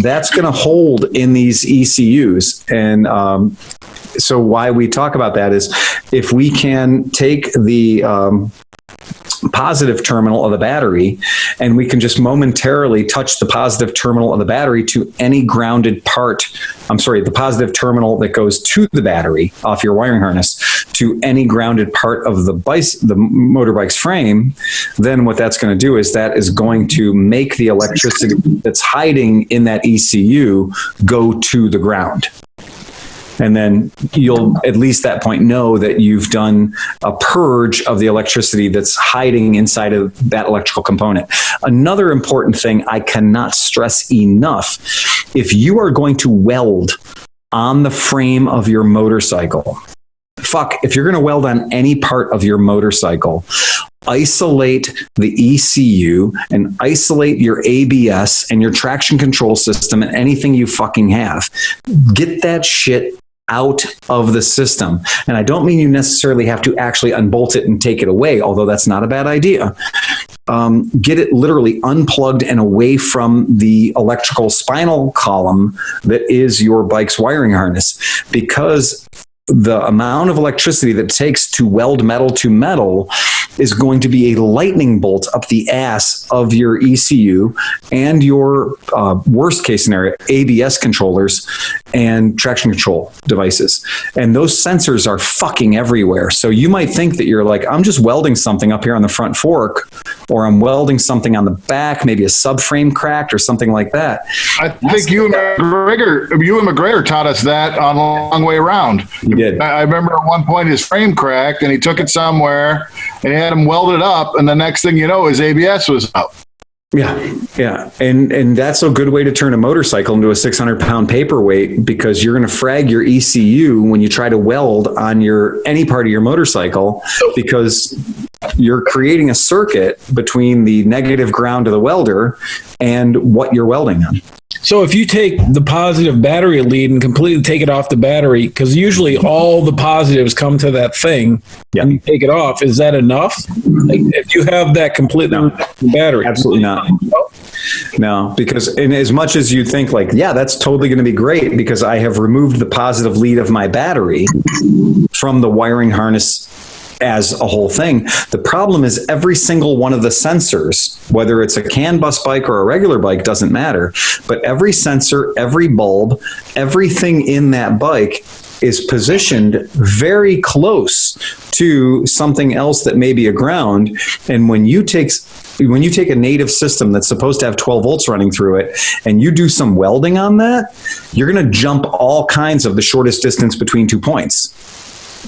that's going to hold in these ECUs. And so why we talk about that is if we can take the positive terminal of the battery and we can just momentarily touch the positive terminal of the battery to any grounded part. The positive terminal that goes to the battery off your wiring harness to any grounded part of the motorbike's frame, then what that's going to do is that is going to make the electricity that's hiding in that ECU go to the ground. And then you'll at least that point know that you've done a purge of the electricity that's hiding inside of that electrical component. Another important thing I cannot stress enough, if you are going to weld on the frame of your motorcycle, if you're going to weld on any part of your motorcycle, isolate the ECU and isolate your ABS and your traction control system and anything you fucking have. Get that shit out of the system. And I don't mean you necessarily have to actually unbolt it and take it away, although that's not a bad idea. Get it literally unplugged and away from the electrical spinal column that is your bike's wiring harness, because the amount of electricity that it takes to weld metal to metal is going to be a lightning bolt up the ass of your ECU and your worst case scenario, ABS controllers and traction control devices. And those sensors are fucking everywhere. So you might think that you're like, I'm just welding something up here on the front fork, or I'm welding something on the back, maybe a subframe cracked or something like that. I think you and McGregor taught us that on a long way around. He did. I remember at one point his frame cracked and he took it somewhere and he had him welded up, and the next thing you know, his ABS was out. Yeah. And that's a good way to turn a motorcycle into a 600-pound paperweight, because you're going to frag your ECU when you try to weld on any part of your motorcycle, because you're creating a circuit between the negative ground of the welder and what you're welding on. So if you take the positive battery lead and completely take it off the battery, because usually all the positives come to that thing, and you take it off, is that enough? Like, if you have that completely battery? Absolutely not. No, because in as much as you think like, yeah, that's totally going to be great because I have removed the positive lead of my battery from the wiring harness as a whole thing. The problem is every single one of the sensors, whether it's a CAN bus bike or a regular bike, doesn't matter. But every sensor, every bulb, everything in that bike is positioned very close to something else that may be a ground. And when you take a native system that's supposed to have 12 volts running through it and you do some welding on that, you're going to jump all kinds of the shortest distance between 2 points.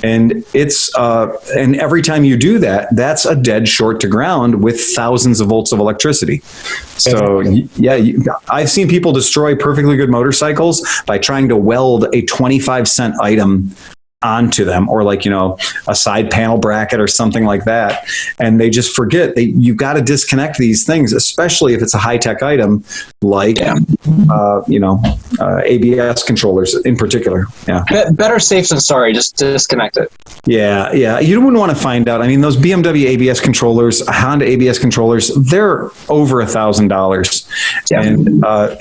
And it's and every time you do that, that's a dead short to ground with thousands of volts of electricity. So yeah, I've seen people destroy perfectly good motorcycles by trying to weld a 25-cent item onto them, or like, a side panel bracket or something like that. And they just forget that you've got to disconnect these things, especially if it's a high-tech item like, ABS controllers in particular. Yeah. Better safe than sorry. Just disconnect it. Yeah. You wouldn't want to find out. I mean, those BMW ABS controllers, Honda ABS controllers, they're over $1,000. Yeah.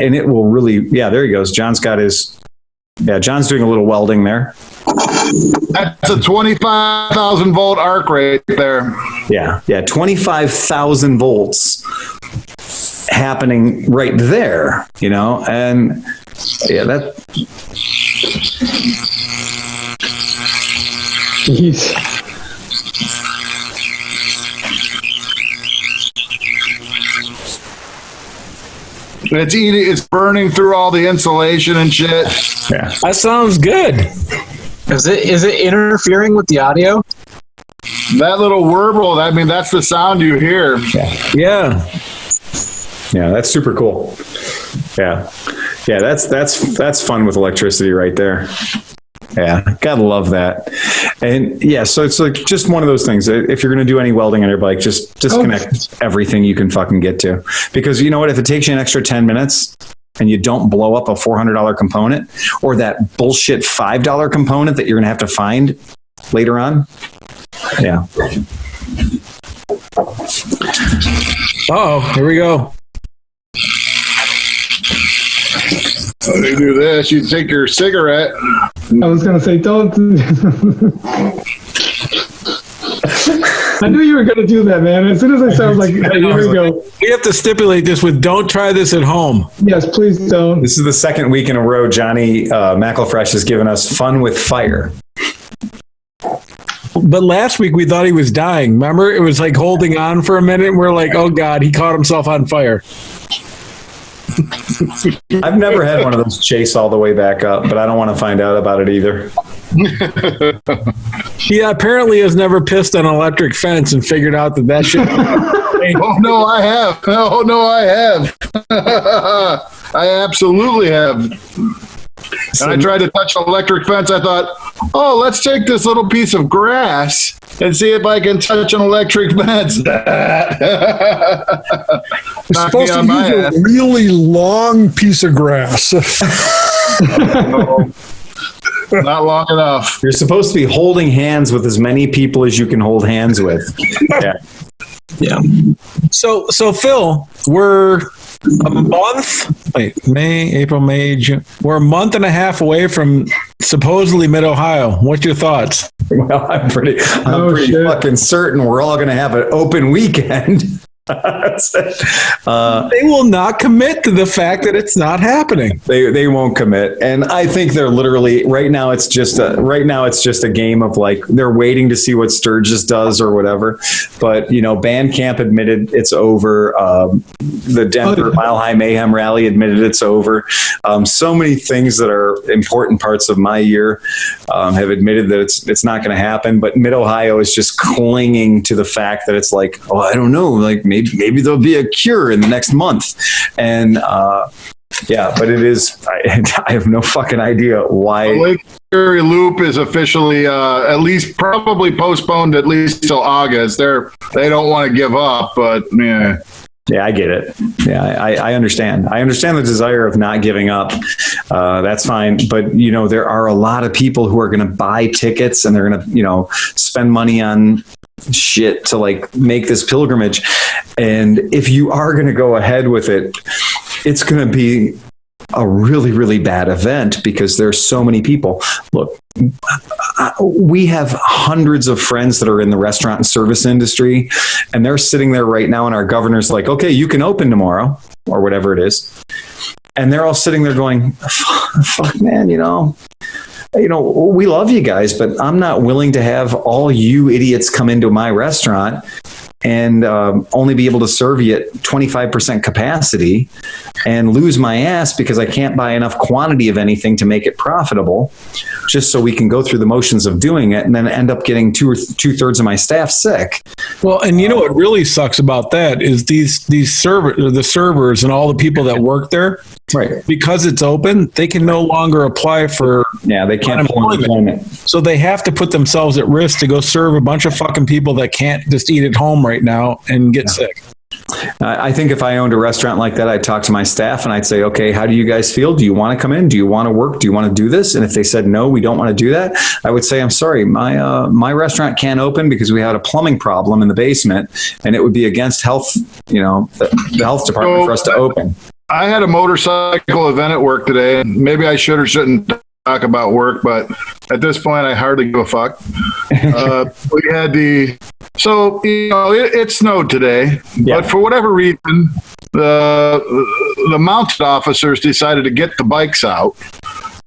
And it will really, there he goes. John's doing a little welding there. That's a 25,000 volt arc right there. Yeah, 25,000 volts happening right there, and that. Jeez. It's burning through all the insulation and shit. Yeah, that sounds good. Is it interfering with the audio? That little warble, that's the sound you hear. Yeah, that's super cool. Yeah, that's fun with electricity right there. Yeah, gotta love that. And so it's like just one of those things. If you're going to do any welding on your bike, just disconnect everything you can fucking get to. Because you know what? If it takes you an extra 10 minutes and you don't blow up a $400 component or that bullshit $5 component that you're going to have to find later on. Yeah. Oh, here we go. So you do this, you take your cigarette. I was going to say, don't. I knew you were going to do that, man. As soon as I said, I was like, hey, here we go. We have to stipulate this with don't try this at home. Yes, please don't. This is the second week in a row Johnny McElfresh has given us fun with fire. But last week we thought he was dying. Remember? It was like holding on for a minute. We're like, oh God, he caught himself on fire. I've never had one of those chase all the way back up, but I don't want to find out about it either. He apparently has never pissed on an electric fence and figured out that shit. Oh, no, I have. Oh, no, I have. I absolutely have. And I tried to touch an electric fence. I thought, let's take this little piece of grass and see if I can touch an electric fence. You're supposed to use a really long piece of grass. No, not long enough. You're supposed to be holding hands with as many people as you can hold hands with. Yeah. So Phil, we're a month. May, April, May, June. We're a month and a half away from supposedly Mid-Ohio. What's your thoughts? Well, I'm pretty fucking certain we're all going to have an open weekend. They will not commit to the fact that it's not happening. They won't commit, and I think they're literally right now. It's just a game of like they're waiting to see what Sturgis does or whatever. But Bandcamp admitted it's over. The Denver Mile High Mayhem Rally admitted it's over. So many things that are important parts of my year have admitted that it's not going to happen. But Mid Ohio is just clinging to the fact that it's like, I don't know, like maybe there'll be a cure in the next month. And but it is, I have no fucking idea why. The Lake Erie Loop is officially at least probably postponed at least till August. They don't want to give up, but yeah. Yeah, I get it. Yeah, I understand. I understand the desire of not giving up. That's fine. But, there are a lot of people who are going to buy tickets and they're going to, spend money on shit to like make this pilgrimage. And if you are going to go ahead with it, it's going to be a really, really bad event because there's so many people. Look, we have hundreds of friends that are in the restaurant and service industry, and they're sitting there right now, and our governor's like, okay, you can open tomorrow or whatever it is. And they're all sitting there going, fuck, man, you know, we love you guys, but I'm not willing to have all you idiots come into my restaurant and only be able to serve you at 25% capacity and lose my ass because I can't buy enough quantity of anything to make it profitable, just so we can go through the motions of doing it and then end up getting two-thirds of my staff sick. Well, and you know what really sucks about that is the servers and all the people that work there, right? Because it's open, they can no longer apply for they can't unemployment. So they have to put themselves at risk to go serve a bunch of fucking people that can't just eat at home right now and get sick. I think if I owned a restaurant like that, I'd talk to my staff and I'd say, okay, how do you guys feel? Do you want to come in? Do you want to work? Do you want to do this? And if they said, no, we don't want to do that, I would say, I'm sorry, my restaurant can't open because we had a plumbing problem in the basement and it would be against health, the health department for us to open. I had a motorcycle event at work today, and maybe I should or shouldn't talk about work, but at this point, I hardly give a fuck. We had so it snowed today, but for whatever reason, the mounted officers decided to get the bikes out,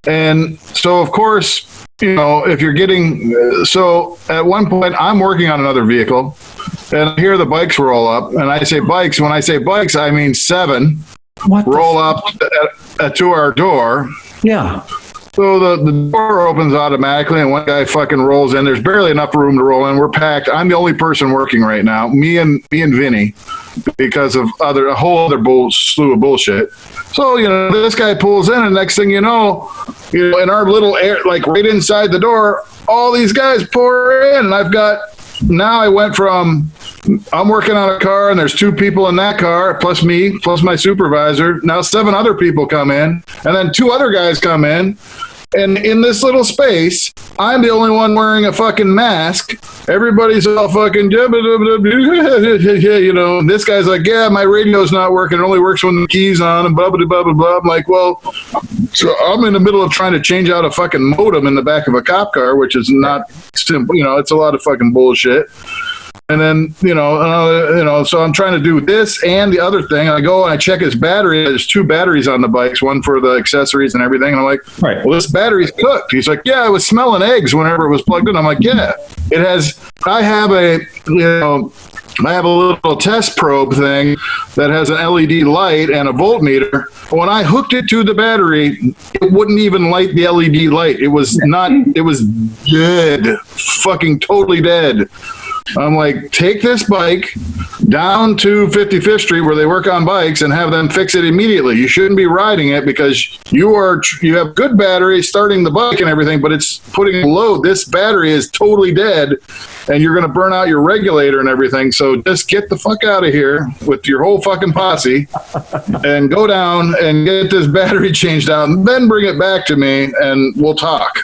and so of course, if you're getting so at one point, I'm working on another vehicle, and I hear the bikes roll up, and I say bikes. When I say bikes, I mean 7 roll up to our door. Yeah. So the door opens automatically, and one guy fucking rolls in. There's barely enough room to roll in. We're packed. I'm the only person working right now, me and Vinny, because of a whole other slew of bullshit. So this guy pulls in, and next thing you know, in our little air, like right inside the door, all these guys pour in, and I went from I'm working on a car and there's 2 people in that car, plus me, plus my supervisor. Now 7 other people come in, and then 2 other guys come in. And in this little space, I'm the only one wearing a fucking mask. Everybody's all fucking, this guy's like, yeah, my radio's not working. It only works when the key's on, and blah, blah, blah, blah, blah. I'm like, well, so I'm in the middle of trying to change out a fucking modem in the back of a cop car, which is not simple. It's a lot of fucking bullshit. And then, so I'm trying to do this and the other thing. I go and I check his battery. There's 2 batteries on the bikes, one for the accessories and everything. And I'm like, right, well, this battery's cooked. He's like, yeah, I was smelling eggs whenever it was plugged in. I'm like, yeah, it has. I have a little test probe thing that has an LED light and a voltmeter. When I hooked it to the battery, it wouldn't even light the LED light. It was dead, fucking totally dead. I'm like, take this bike down to 55th Street where they work on bikes and have them fix it immediately. You shouldn't be riding it because you have good battery starting the bike and everything, but it's putting a load. This battery is totally dead, and you're going to burn out your regulator and everything. So just get the fuck out of here with your whole fucking posse and go down and get this battery changed out and then bring it back to me and we'll talk.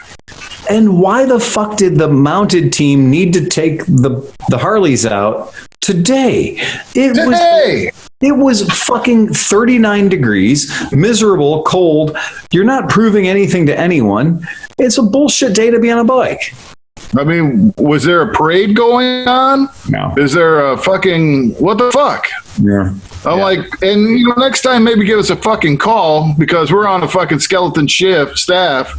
And why the fuck did the mounted team need to take the Harleys out today? It was fucking 39 degrees, miserable, cold. You're not proving anything to anyone. It's a bullshit day to be on a bike. I mean, was there a parade going on? No. Is there a fucking, what the fuck? Yeah. I'm like, and next time maybe give us a fucking call because we're on a fucking skeleton staff.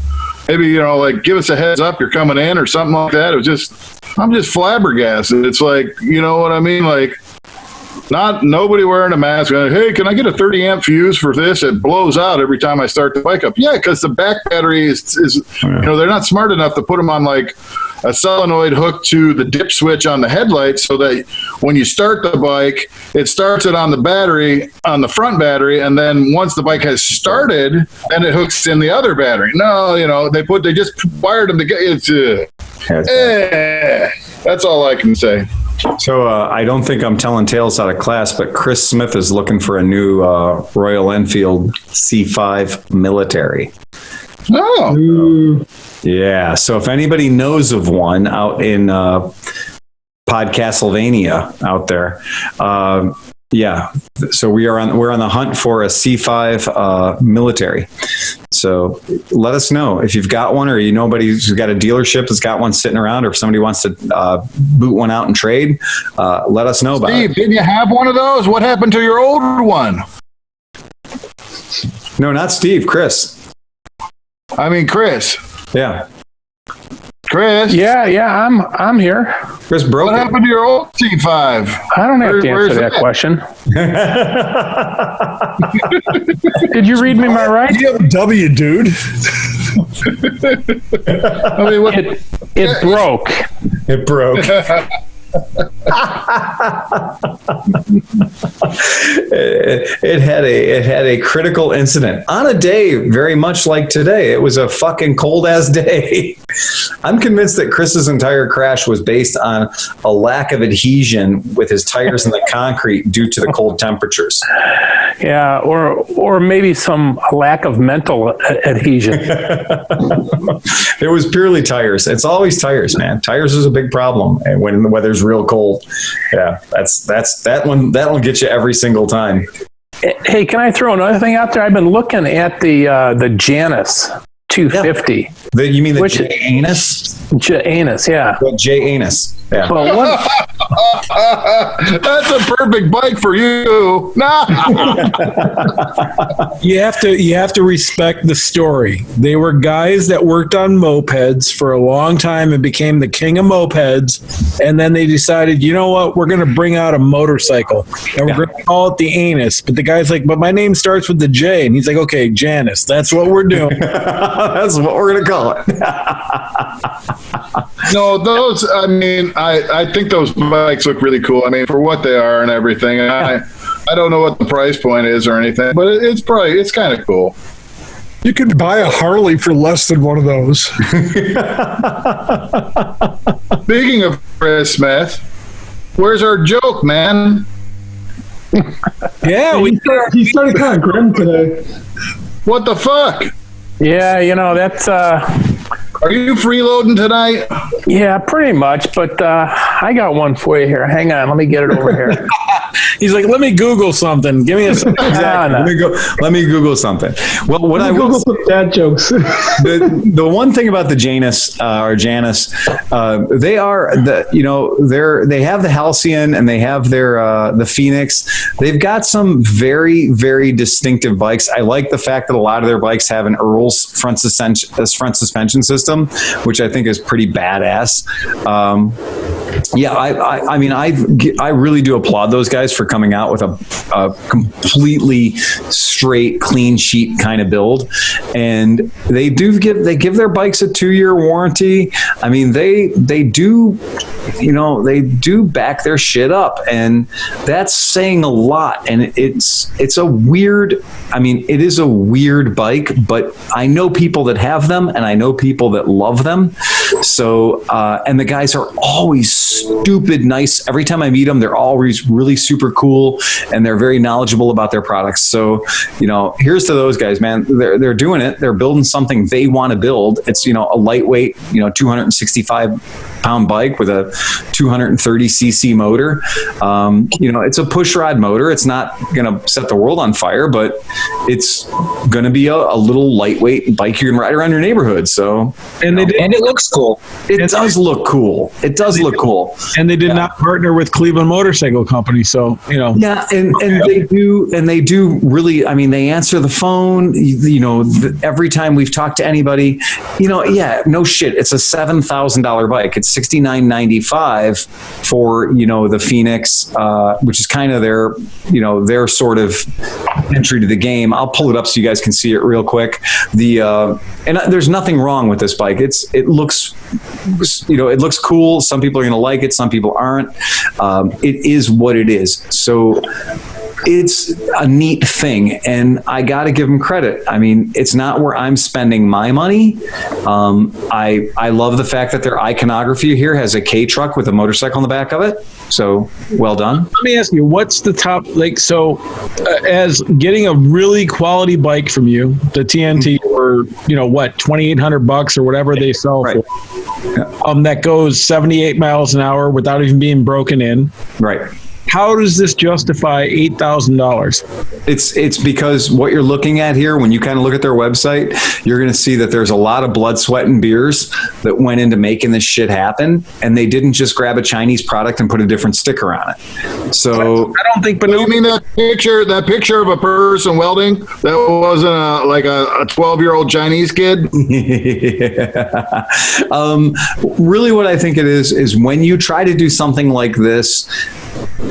Maybe, give us a heads up, you're coming in or something like that. I'm just flabbergasted. It's like, you know what I mean? Like, nobody wearing a mask. Hey, can I get a 30 amp fuse for this? It blows out every time I start the bike up. Yeah, because the back battery is they're not smart enough to put them on like a solenoid hooked to the dip switch on the headlight so that when you start the bike, it starts it on the battery, on the front battery, and then once the bike has started, then it hooks in the other battery. No, they just wired them together. That's all I can say. So I don't think I'm telling tales out of class, but Chris Smith is looking for a new Royal Enfield C5 military. Oh. Yeah. So if anybody knows of one out in Podcastlevania out there, Yeah. So we're on the hunt for a C5 military. So let us know if you've got one, or you know anybody who's got a dealership that's got one sitting around, or if somebody wants to boot one out and trade, let us know about it. Steve, didn't you have one of those? What happened to your old one? No, not Steve, Chris. I mean, Chris. Yeah. Chris. Yeah, I'm here. Chris broke What happened to your old C5? I don't have to answer that question. Did you read me my right? W, dude. I mean, It broke. It broke. It had a critical incident on a day very much like today. It was a fucking cold ass day. I'm convinced that Chris's entire crash was based on a lack of adhesion with his tires in the concrete due to the cold temperatures. Yeah, or maybe some lack of mental adhesion. It was purely tires. It's always tires, man. Tires is a big problem, and when the weather's real cold. Yeah, that's that one. That'll get you every single time. Hey, can I throw another thing out there? I've been looking at the Janus 250. Yeah. You mean the Janus? Janus, yeah. The Janus. Yeah. Well, what? That's a perfect bike for you. You have to respect the story. They were guys that worked on mopeds for a long time and became the king of mopeds, and then they decided, you know what, we're going to bring out a motorcycle and we're going to call it the Anus. But the guy's like, but my name starts with the J, and he's like, okay, Janus, that's what we're doing. That's what we're going to call it. No, those. I mean, I think those bikes look really cool. I mean, for what they are and everything. And I don't know what the price point is or anything, but it's kind of cool. You could buy a Harley for less than one of those. Speaking of Chris Smith, where's our joke, man? Yeah, He started kind of grim today. What the fuck? Yeah, that's. Are you freeloading tonight? Yeah, pretty much. But I got one for you here. Hang on, let me get it over here. he's like, let me Google something. Give me a second. Exactly. Let me Google something. Well, what I Google some dad jokes. the one thing about the Janus or Janus, they have the Halcyon and they have their the Phoenix. They've got some very, very distinctive bikes. I like the fact that a lot of their bikes have an Earl's front suspension system, which I think is pretty badass. I mean, I really do applaud those guys for coming out with a completely straight, clean sheet kind of build, and they give their bikes a 2-year warranty. I mean, they do back their shit up, and that's saying a lot. And it's a weird. I mean, it is a weird bike, but I know people that have them, and I know people that love them. So, and the guys are always stupid nice. Every time I meet them, they're always really super cool, and they're very knowledgeable about their products. So, here's to those guys, man. They're doing it. They're building something they want to build. It's, a lightweight, 265-pound bike with a 230cc motor. It's a push rod motor. It's not going to set the world on fire, but it's going to be a little lightweight bike you can ride around your neighborhood. So, and it looks cool. It does look cool. It does look cool. And they did not partner with Cleveland Motorcycle Company, so Yeah, and they do really. I mean, they answer the phone. Every time we've talked to anybody, no shit. It's a $7,000 bike. It's $69.95 for the Phoenix, which is kind of their sort of entry to the game. I'll pull it up so you guys can see it real quick. And there's nothing wrong with this bike. It looks cool. Some people are going to like it. Some people aren't. It is what it is. So it's a neat thing, and I got to give them credit. I mean, it's not where I'm spending my money. I love the fact that their iconography here has a K truck with a motorcycle on the back of it. So well done. Let me ask you, what's the top, as getting a really quality bike from you, the TNT, for, $2,800 or whatever they sell right. for, that goes 78 miles an hour without even being broken in. Right. How does this justify $8,000? It's because what you're looking at here, when you kind of look at their website, you're going to see that there's a lot of blood, sweat, and beers that went into making this shit happen, and they didn't just grab a Chinese product and put a different sticker on it. So I don't think. But you mean that picture of a person welding that wasn't a 12-year-old Chinese kid? Yeah. Really, what I think it is when you try to do something like this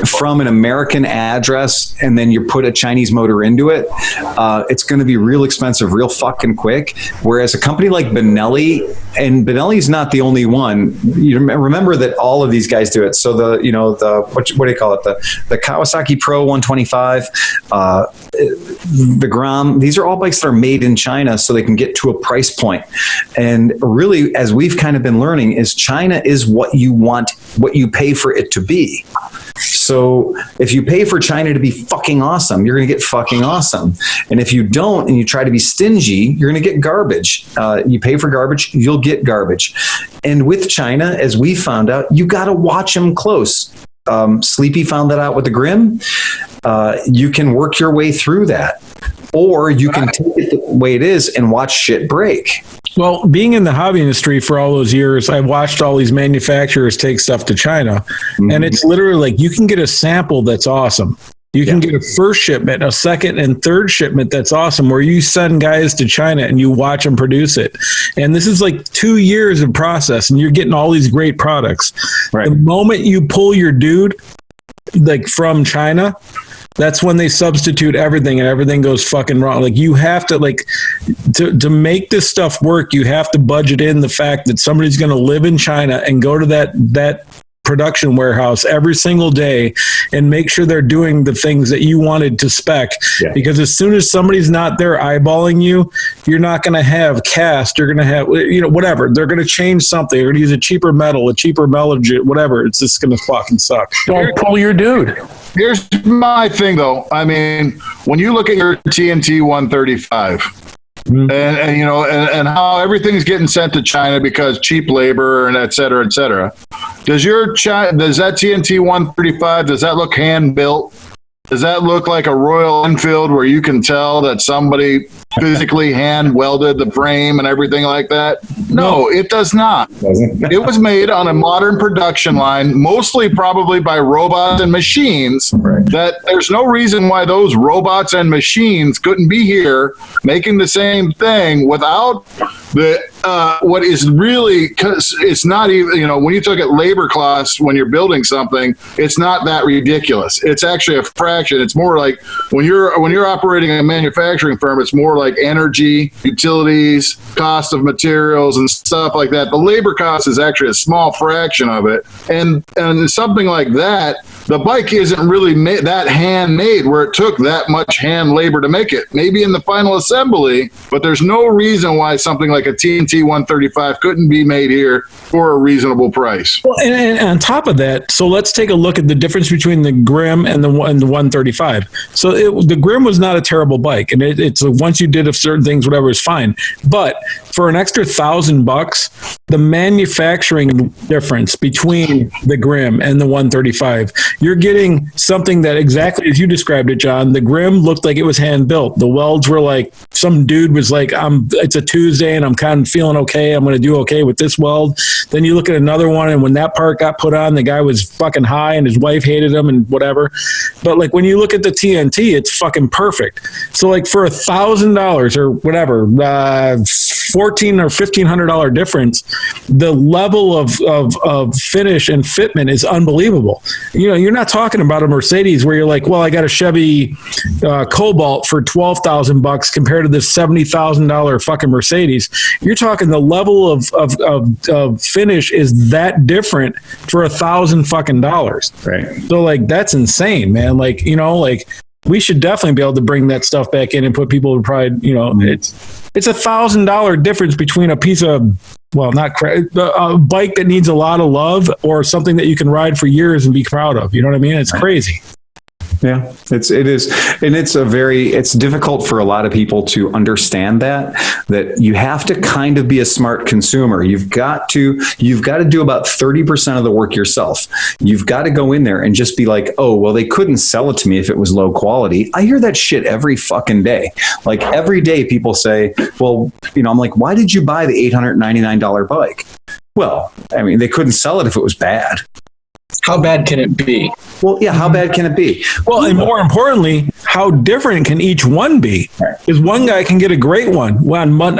from an American address and then you put a Chinese motor into it, it's going to be real expensive, real fucking quick. Whereas a company like Benelli, and Benelli's not the only one. You remember that all of these guys do it. So what do you call it? The Kawasaki Pro 125, the Grom. These are all bikes that are made in China, so they can get to a price point. And really, as we've kind of been learning, is China is what you want, what you pay for it to be. So if you pay for China to be fucking awesome, you're going to get fucking awesome. And if you don't and you try to be stingy, you're going to get garbage. You pay for garbage, you'll get garbage. And with China, as we found out, you got to watch them close. Sleepy found that out with the Grim. You can work your way through that. Or you can take it the way it is and watch shit break. Well, being in the hobby industry for all those years, I watched all these manufacturers take stuff to China. Mm-hmm. And it's literally like you can get a sample that's awesome. You can get a first shipment, a second and third shipment that's awesome, where you send guys to China and you watch them produce it. And this is like 2 years of process, and you're getting all these great products. Right. The moment you pull your dude like from China, that's when they substitute everything and everything goes fucking wrong. Like you have to to make this stuff work, you have to budget in the fact that somebody's going to live in China and go to that production warehouse every single day and make sure they're doing the things that you wanted to spec. Yeah. Because as soon as somebody's not there eyeballing you, you're not going to have cast. You're going to have, whatever. They're going to change something. They're going to use a cheaper metal, whatever. It's just going to fucking suck. Don't pull your dude. Here's my thing, though. I mean, when you look at your TNT 135, mm-hmm. and how everything's getting sent to China because cheap labor and et cetera, does that TNT 135, does that look hand built? Does that look like a Royal Enfield where you can tell that somebody physically hand welded the frame and everything like that? No, it does not. It was made on a modern production line, mostly probably by robots and machines. Right. That there's no reason why those robots and machines couldn't be here making the same thing without the what is really, because it's not even, when you look at labor costs when you're building something, it's not that ridiculous. It's actually a fraction. It's more like when you're operating a manufacturing firm, it's more like energy, utilities, cost of materials and stuff like that. The labor cost is actually a small fraction of it. And something like that, the bike isn't really that handmade where it took that much hand labor to make it. Maybe in the final assembly, but there's no reason why something like a TNT 135 couldn't be made here for a reasonable price. Well, and on top of that, so let's take a look at the difference between the Grim and the 135. So the Grim was not a terrible bike, and it's once you did of certain things, whatever is fine. But for an extra $1,000, the manufacturing difference between the Grim and the 135, you're getting something that exactly as you described it, John. The Grim looked like it was hand built. The welds were like some dude was like, it's a Tuesday and I'm kind of feeling okay. I'm going to do okay with this weld. Then you look at another one, and when that part got put on, the guy was fucking high and his wife hated him and whatever. But like when you look at the TNT, it's fucking perfect. So like for $1,000 or whatever, $1,400 or $1,500 difference, the level of finish and fitment is unbelievable. You're not talking about a Mercedes where you're like, well, I got a Chevy Cobalt for $12,000 compared to this $70,000 fucking Mercedes. You're talking the level of finish is that different for $1,000 fucking dollars. Right. So like that's insane, man. Like we should definitely be able to bring that stuff back in and put people to pride. It's $1,000 difference between a piece of a bike that needs a lot of love or something that you can ride for years and be proud of. You know what I mean? It's crazy. Yeah, it is. And it's difficult for a lot of people to understand that you have to kind of be a smart consumer. You've got to do about 30% of the work yourself. You've got to go in there and just be like, oh, well, they couldn't sell it to me if it was low quality. I hear that shit every fucking day. Like every day people say, well, I'm like, why did you buy the $899 bike? Well, I mean, they couldn't sell it if it was bad. How bad can it be? Well, yeah, how bad can it be? Well, and more importantly, how different can each one be? Because one guy can get a great one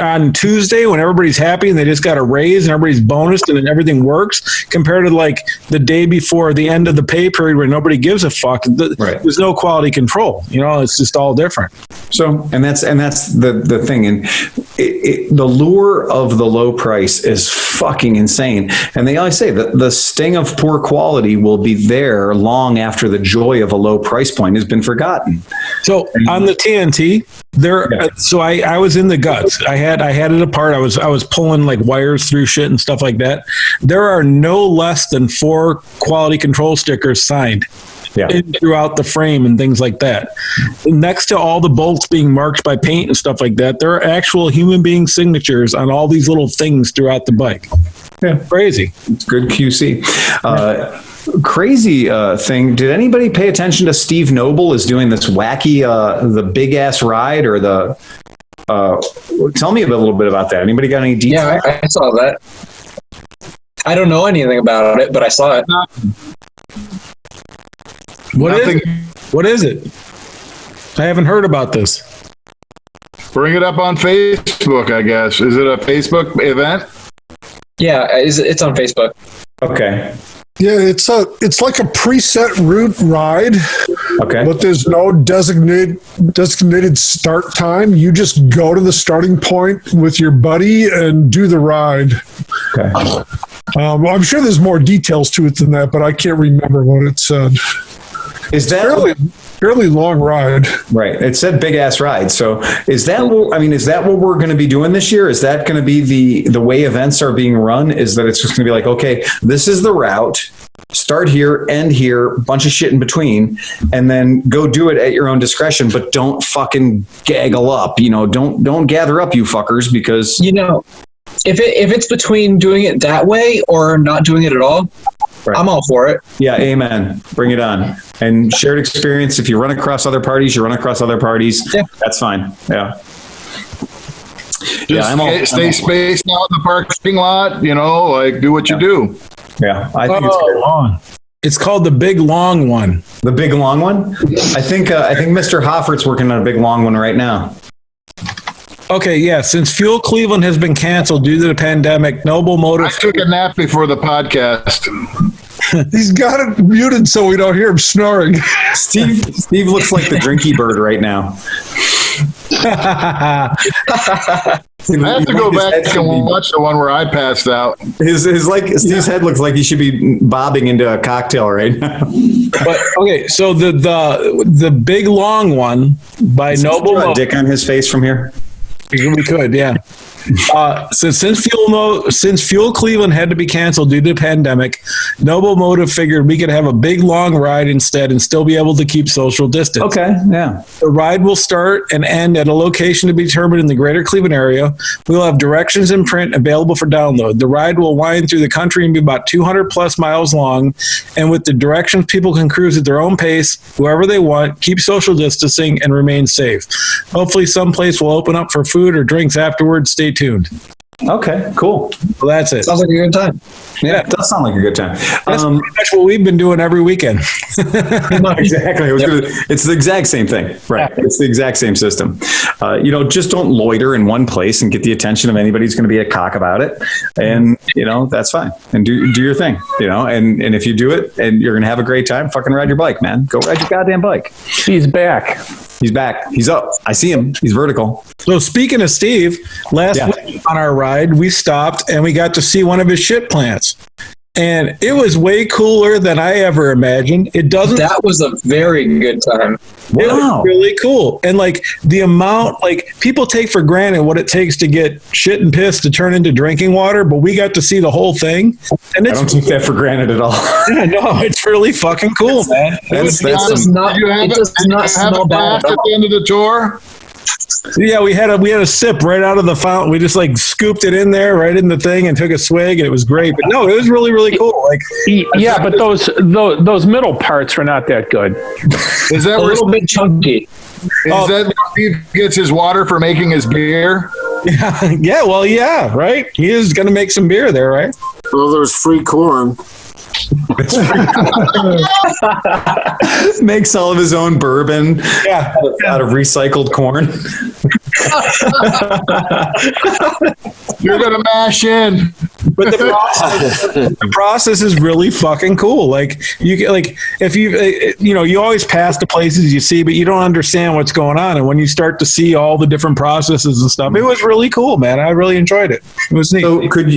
on Tuesday when everybody's happy and they just got a raise and everybody's bonused and then everything works, compared to like the day before the end of the pay period where nobody gives a fuck. There's no quality control. It's just all different. So, and that's the thing. And the lure of the low price is fucking insane. And they always say that the sting of poor quality will be there long after the joy of a low price point has been forgotten. So on the TNT, so I was in the guts. I had it apart. I was pulling like wires through shit and stuff like that. There are no less than 4 quality control stickers signed. Throughout the frame and things like that. Next to all the bolts being marked by paint and stuff like that, there are actual human being signatures on all these little things throughout the bike. Yeah, crazy. It's good QC. Crazy thing. Did anybody pay attention to Steve Noble is doing this wacky, the big ass ride or the? Tell me a little bit about that. Anybody got any details? Yeah, I saw that. I don't know anything about it, but I saw it. What is it? I haven't heard about this. Bring it up on Facebook, I guess. Is it a Facebook event? Yeah, it's on Facebook. Okay. Yeah, it's like a preset route ride. Okay. But there's no designated start time. You just go to the starting point with your buddy and do the ride. Okay. I'm sure there's more details to it than that, but I can't remember what it said. Is that fairly long ride? Right. It said big ass ride. So is that what we're going to be doing this year? Is that going to be the way events are being run? Is that it's just going to be like, okay, this is the route. Start here, end here, bunch of shit in between, and then go do it at your own discretion. But don't fucking gaggle up. Don't gather up, you fuckers, because if it's between doing it that way or not doing it at all. Right. I'm all for it. Yeah, amen. Bring it on. And shared experience. If you run across other parties, you run across other parties. Yeah. That's fine. Yeah. Stay spaced out in the parking lot. Do what you do. Yeah, I think it's good. It's called the Big Long One. The Big Long One. I think Mr. Hoffert's working on a big long one right now. Okay, yeah. Since Fuel Cleveland has been canceled due to the pandemic, Noble Moto. I took a nap before the podcast. He's got it muted so we don't hear him snoring. Steve looks like the drinky bird right now. I have to go back and watch the one where I passed out. Steve's head looks like he should be bobbing into a cocktail right now. But okay, so the Big Long One by Noble Moto. Dick on his face from here. We could, yeah. Since Fuel Cleveland had to be canceled due to the pandemic, Noble Moto figured we could have a big long ride instead and still be able to keep social distance. Okay, yeah. The ride will start and end at a location to be determined in the greater Cleveland area. We'll have directions in print available for download. The ride will wind through the country and be about 200 plus miles long. And with the directions, people can cruise at their own pace, wherever they want, keep social distancing, and remain safe. Hopefully someplace will open up for food or drinks afterwards. Stay tuned. Okay, cool. Well, that's it. Sounds like a good time. Yeah, it does sound like a good time. That's what we've been doing every weekend. Exactly. It's the exact same thing. Right. Yeah. It's the exact same system. Just don't loiter in one place and get the attention of anybody who's going to be a cock about it. And, that's fine. And do your thing, and if you do it and you're going to have a great time, fucking ride your bike, man. Go ride your goddamn bike. He's back. He's back. He's up. I see him. He's vertical. So speaking of Steve, last week on our ride, we stopped and we got to see one of his shit plants. and it was way cooler than I ever imagined. That was a very good time. It was really cool. And like the amount, like people take for granted what it takes to get shit and piss to turn into drinking water, but we got to see the whole thing. And I don't take that for granted at all. Yeah, no, it's really fucking cool, man. It does not smell bad at the end of the tour. Yeah, we had a sip right out of the fountain. We just like scooped it in there, right in the thing, and took a swig, and it was great. But no, it was really, really cool. Like, yeah, but those middle parts were not that good. Is that a little bit chunky? Is that where Steve gets his water for making his beer? Yeah, well, yeah, right. He is going to make some beer there, right? Well, there's free corn. Makes all of his own bourbon out of recycled corn. You're gonna mash in. But the process is really fucking cool. Like you get, like if you always pass the places you see, but you don't understand what's going on. And when you start to see all the different processes and stuff, it was really cool, man. I really enjoyed it. It was neat. So could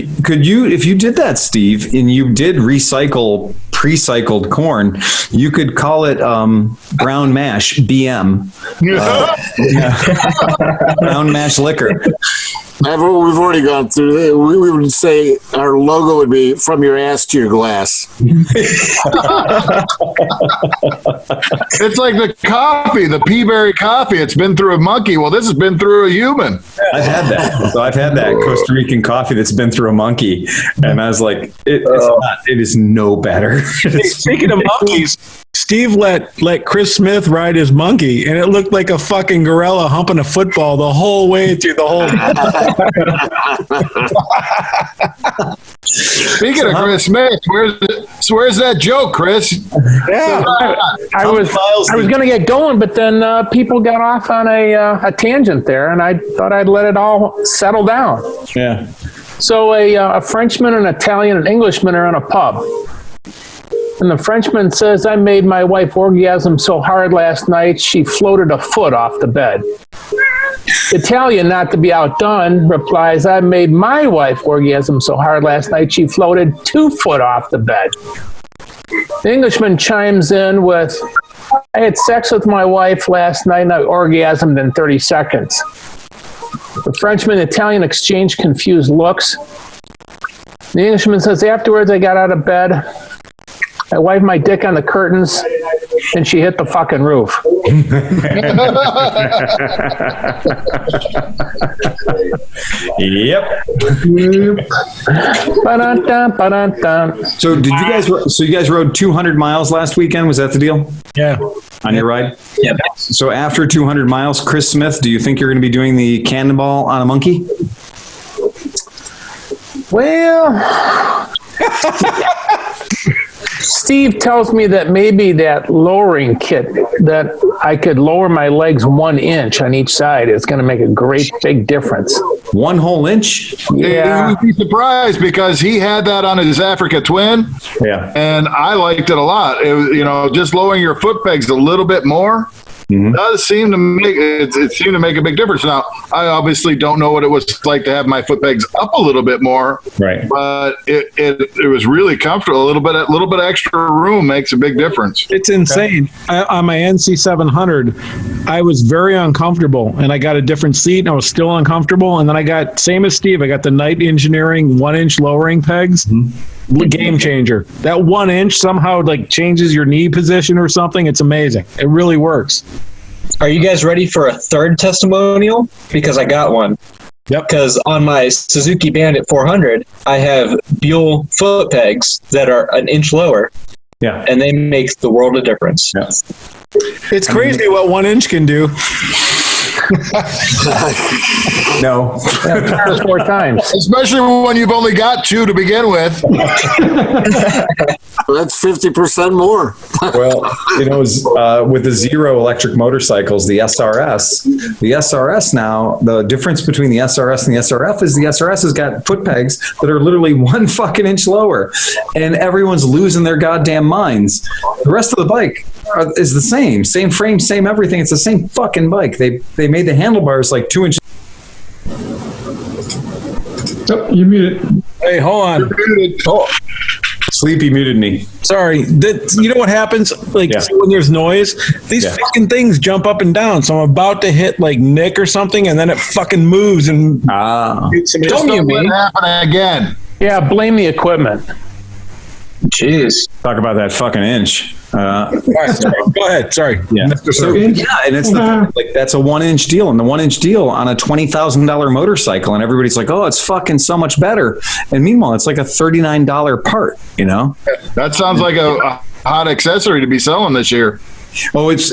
you, if you did that, Steve, and you did recycle pre-cycled corn, you could call it brown mash BM. Brown mash liquor. We've already gone through it. We would say our logo would be from your ass to your glass. It's like the coffee, the peaberry coffee. It's been through a monkey. Well, this has been through a human. I've had that. So I've had that Costa Rican coffee that's been through a monkey. And I was like, it is no better. Speaking of monkeys, Steve let Chris Smith ride his monkey, and it looked like a fucking gorilla humping a football the whole way through the whole. Speaking of Chris Smith, where's that joke, Chris? Yeah, I was going to get going, but then people got off on a tangent there, and I thought I'd let it all settle down. Yeah. So a Frenchman, an Italian, an Englishman are in a pub. And the Frenchman says, I made my wife orgasm so hard last night, she floated a foot off the bed. Italian, not to be outdone, replies, I made my wife orgasm so hard last night, she floated 2 foot off the bed. The Englishman chimes in with, I had sex with my wife last night and I orgasmed in 30 seconds. The Frenchman and Italian exchange confused looks. The Englishman says, afterwards I got out of bed, I wiped my dick on the curtains, and she hit the fucking roof. Yep. Ba-dun-dun. So you guys rode 200 miles last weekend? Was that the deal? Yeah. On your ride? Yeah. So after 200 miles, Chris Smith, do you think you're going to be doing the cannonball on a monkey? Well, Steve tells me that maybe that lowering kit, that I could lower my legs 1 inch on each side, is going to make a great big difference. 1 whole inch? Yeah. You would be surprised because he had that on his Africa Twin. Yeah. And I liked it a lot. It was, just lowering your foot pegs a little bit more. Does seem to make it seemed to make a big difference. Now, I obviously don't know what it was like to have my foot pegs up a little bit more, right? But it was really comfortable. A little bit of extra room makes a big difference. It's insane. On my NC 700, I was very uncomfortable, and I got a different seat, and I was still uncomfortable. And then I got, same as Steve, I got the Knight Engineering 1 inch lowering pegs. Game changer. That 1 inch somehow like changes your knee position or something. It's amazing. It really works. Are you guys ready for a third testimonial? Because I got one. Yep. Because on my Suzuki Bandit 400, I have Buell foot pegs that are 1 inch lower. Yeah. And they make the world of difference. Yeah. It's crazy what 1 inch can do. No. 4 times. Especially when you've only got 2 to begin with. That's 50% more. Well, with the Zero electric motorcycles, the SRS now, the difference between the SRS and the SRF is the SRS has got foot pegs that are literally 1 fucking inch lower, and everyone's losing their goddamn minds. The rest of the bike is the same frame, same everything. It's the same fucking bike. They made the handlebars like 2 inches. Oh, you're muted. Hey, hold on. Sleepy muted me. Sorry. You know what happens? Like when there's noise, these fucking things jump up and down. So I'm about to hit like Nick or something, and then it fucking moves and Don't you mean happen again? Yeah, blame the equipment. Jeez. Talk about that fucking inch. All right, go ahead. Sorry. Yeah. So, and it's that's a 1 inch deal, and the 1 inch deal on a $20,000 motorcycle, and everybody's like, "Oh, it's fucking so much better." And meanwhile, it's like a $39 part. You know, that sounds like a hot accessory to be selling this year. Oh, it's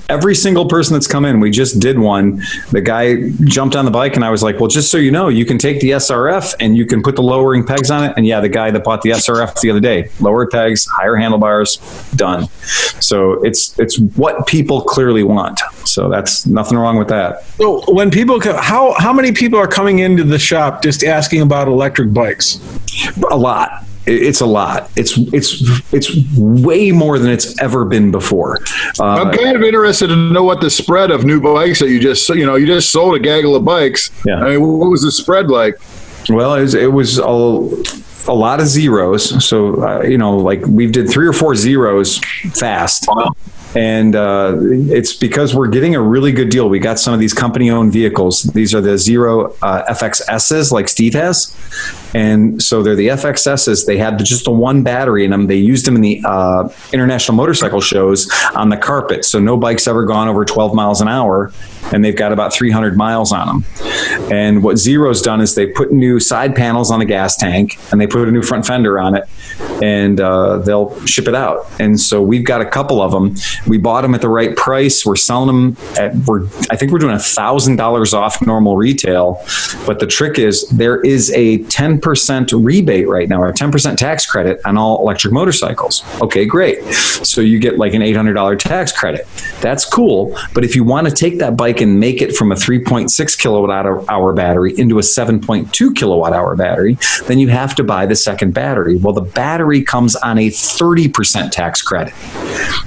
every single person that's come in. We just did one. The guy jumped on the bike, and I was like, well, just so you know, you can take the SRF and you can put the lowering pegs on it. And yeah, the guy that bought the SRF the other day, lower pegs, higher handlebars, done. So it's what people clearly want. So that's nothing wrong with that. So when people come, how many people are coming into the shop just asking about electric bikes? A lot. It's a lot. It's way more than it's ever been before. I'm kind of interested to know what the spread of new bikes that you just sold a gaggle of bikes. Yeah. I mean, what was the spread like? Well, it was a lot of zeros. So, like we did 3 or 4 zeros fast. Wow. And it's because we're getting a really good deal. We got some of these company-owned vehicles. These are the Zero FXSs like Steve has. And so they're the FXSs. They had just the one battery in them. They used them in the international motorcycle shows on the carpet. So no bike's ever gone over 12 miles an hour. And they've got about 300 miles on them. And what Zero's done is they put new side panels on the gas tank, and they put a new front fender on it, and they'll ship it out. And so we've got a couple of them. We bought them at the right price. We're selling them I think we're doing $1,000 off normal retail. But the trick is there is a 10% rebate right now, or a 10% tax credit on all electric motorcycles. Okay, great. So you get like an $800 tax credit. That's cool. But if you want to take that bike and make it from a 3.6 kilowatt hour battery into a 7.2 kilowatt hour battery, then you have to buy the second battery. Well, the battery comes on a 30% tax credit.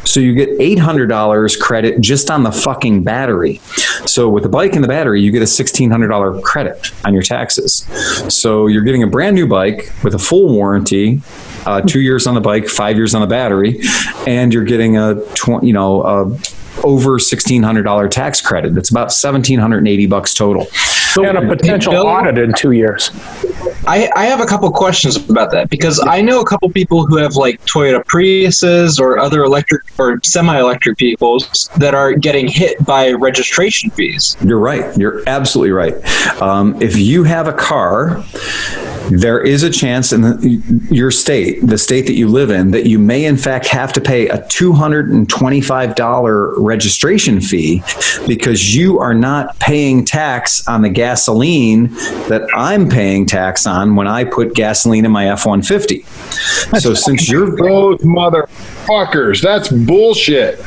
So you get $800 credit just on the fucking battery. So with the bike and the battery, you get a $1,600 credit on your taxes. So you're getting a brand new bike with a full warranty, 2 years on the bike, 5 years on the battery, and you're getting over $1,600 tax credit. That's about $1,780 total. And a potential audit in 2 years. I have a couple questions about that, because I know a couple people who have like Toyota Priuses or other electric or semi-electric vehicles that are getting hit by registration fees. You're right. You're absolutely right. If you have a car, there is a chance in your state, the state that you live in, that you may in fact have to pay a $225 registration fee because you are not paying tax on the gasoline that I'm paying tax on when I put gasoline in my F-150. So since you're those motherfuckers, that's bullshit.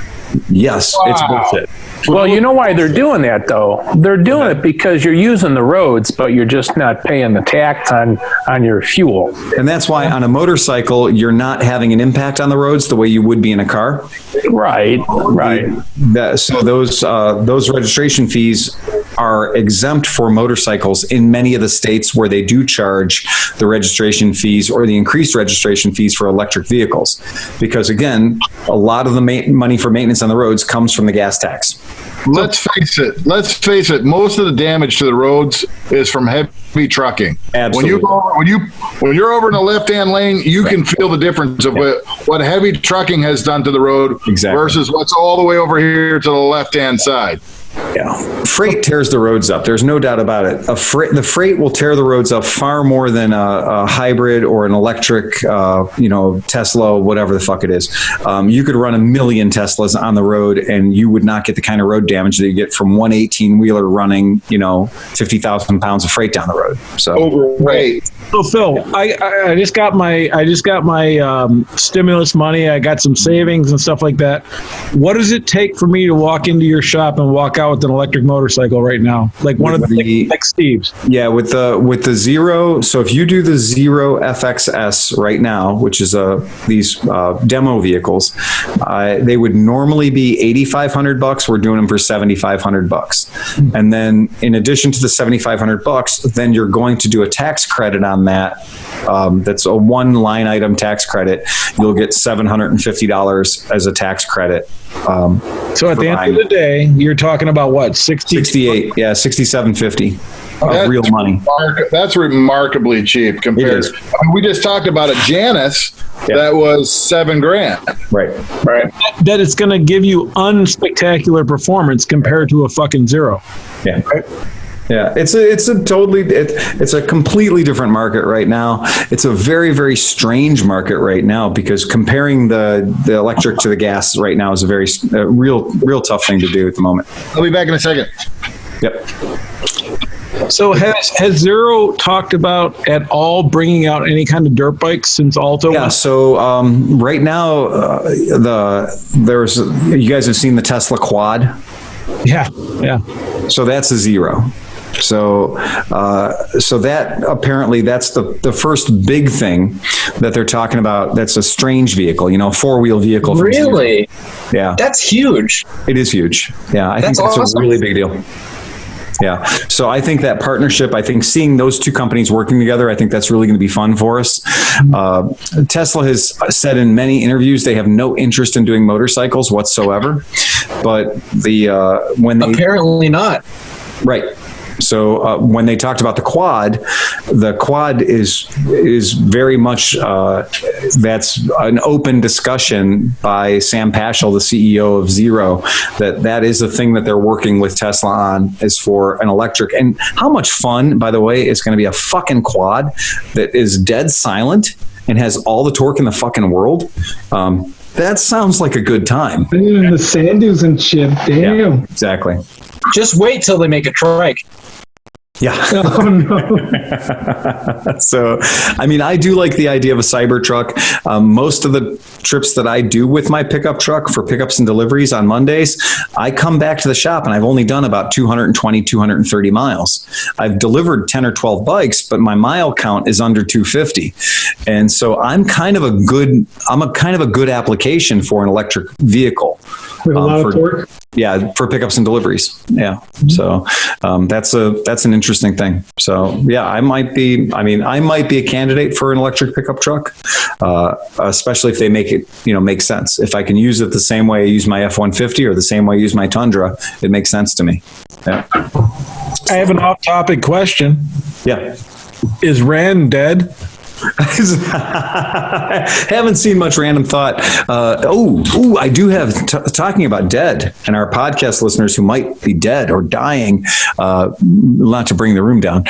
Yes, It's bullshit. Well, you know why they're doing that, though? They're doing it because you're using the roads, but you're just not paying the tax on your fuel. And that's why on a motorcycle, you're not having an impact on the roads the way you would be in a car. Right. So those registration fees are exempt for motorcycles in many of the states where they do charge the registration fees or the increased registration fees for electric vehicles. Because again, a lot of the money for maintenance on the roads comes from the gas tax. Let's face it. Most of the damage to the roads is from heavy trucking. Absolutely. When you're over in the left-hand lane, you can feel the difference of what heavy trucking has done to the road versus what's all the way over here to the left-hand side. Yeah. Freight tears the roads up. There's no doubt about it. The freight will tear the roads up far more than a hybrid or an electric, Tesla, whatever the fuck it is. You could run 1 million Teslas on the road and you would not get the kind of road damage that you get from one 18-wheeler running, 50,000 pounds of freight down the road. So, right. So Phil, I just got my stimulus money. I got some savings and stuff like that. What does it take for me to walk into your shop and walk out out with an electric motorcycle right now? Like one of the like Steve's. Yeah, with the Zero. So if you do the Zero FXS right now, which is these demo vehicles, they would normally be $8,500. We're doing them for $7,500. And then in addition to the $7,500, then you're going to do a tax credit on that. That's a one line item tax credit. You'll get $750 as a tax credit. So at the end of the day, you're talking about what, 68? Yeah, $67.50 real money. That's remarkably cheap compared. We just talked about a Janus that was $7,000. Right. That it's going to give you unspectacular performance compared to a fucking Zero. Yeah. Right? Yeah, it's a completely different market right now. It's a very, very strange market right now because comparing the electric to the gas right now is a very real tough thing to do at the moment. I'll be back in a second. Yep. So has Zero talked about at all bringing out any kind of dirt bikes since Alto? Yeah. So right now, you guys have seen the Tesla Quad. Yeah. So that's a Zero. So that apparently that's the first big thing that they're talking about. That's a strange vehicle, a 4-wheel vehicle. Really? Yeah. That's huge. It is huge. Yeah. I think that's awesome. A really big deal. Yeah. So I think that partnership, seeing those two companies working together, I think that's really going to be fun for us. Tesla has said in many interviews they have no interest in doing motorcycles whatsoever. But apparently not. Right. So when they talked about the quad is very much that's an open discussion by Sam Paschal, the CEO of Zero, that is the thing that they're working with Tesla on is for an electric. And how much fun, by the way, is going to be a fucking quad that is dead silent and has all the torque in the fucking world. That sounds like a good time. Even the sand dunes and shit. Damn. Yeah, exactly. Just wait till they make a trike. Yeah. Oh, no. So, I do like the idea of a Cybertruck. Most of the trips that I do with my pickup truck for pickups and deliveries on Mondays, I come back to the shop and I've only done about 220, 230 miles. I've delivered 10 or 12 bikes, but my mile count is under 250. And so I'm kind of a good application for an electric vehicle. With a lot of torque? Yeah, for pickups and deliveries. Yeah. So that's an interesting thing. So yeah, I might be a candidate for an electric pickup truck, especially if they make it, make sense. If I can use it the same way I use my F-150 or the same way I use my Tundra, it makes sense to me. Yeah. I have an off-topic question. Yeah. Is Rand dead? Haven't seen much random thought. I do have talking about dead and our podcast listeners who might be dead or dying. Not to bring the room down.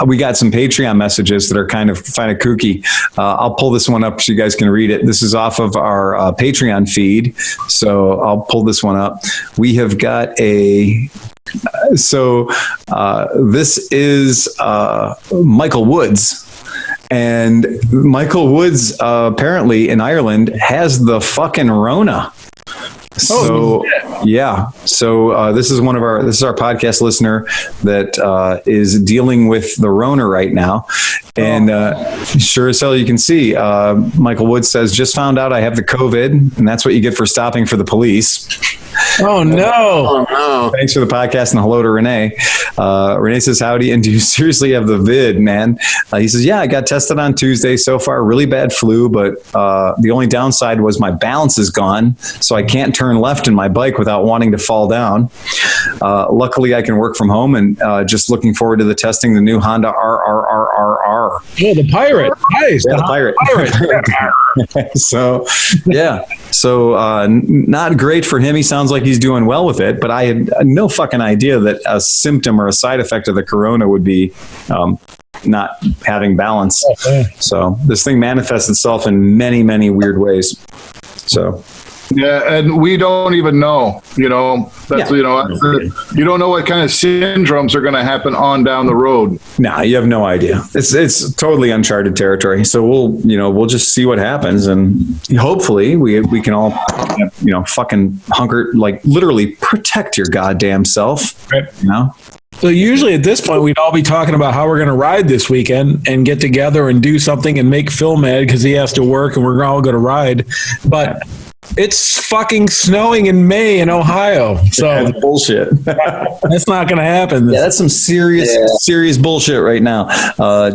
We got some Patreon messages that are kind of kooky. I'll pull this one up so you guys can read it. This is off of our Patreon feed, so I'll pull this one up. We have got this is Michael Woods. And Michael Woods apparently in Ireland has the fucking Rona. So yeah. So this is our podcast listener that is dealing with the Rona right now. And sure as hell you can see, Michael Woods says, just found out I have the COVID, and that's what you get for stopping for the police. Oh no. Oh no. Thanks for the podcast and hello to Renee. Renee says, howdy, and do you seriously have the vid, man? He says, yeah, I got tested on Tuesday. So far, really bad flu, but the only downside was my balance is gone, so I can't turn left in my bike without wanting to fall down. Luckily, I can work from home, and just looking forward to the testing the new Honda RRRRR. Yeah, the Pirate. Nice. Yeah, the Pirate. So, yeah. So, not great for him. He sounds like he's doing well with it, but I had no fucking idea that a symptom or a side effect of the corona would be not having balance. So this thing manifests itself in many, many weird ways. So Yeah, and we don't even know, you don't know what kind of syndromes are going to happen on down the road. Nah, you have no idea. It's totally uncharted territory. So we'll just see what happens, and hopefully we can all, fucking hunker, like literally protect your goddamn self. Right. So usually at this point, we'd all be talking about how we're going to ride this weekend and get together and do something and make Phil mad because he has to work and we're all going to ride. But it's fucking snowing in May in Ohio. So that's bullshit. That's not going to happen. Yeah, that's some serious bullshit right now.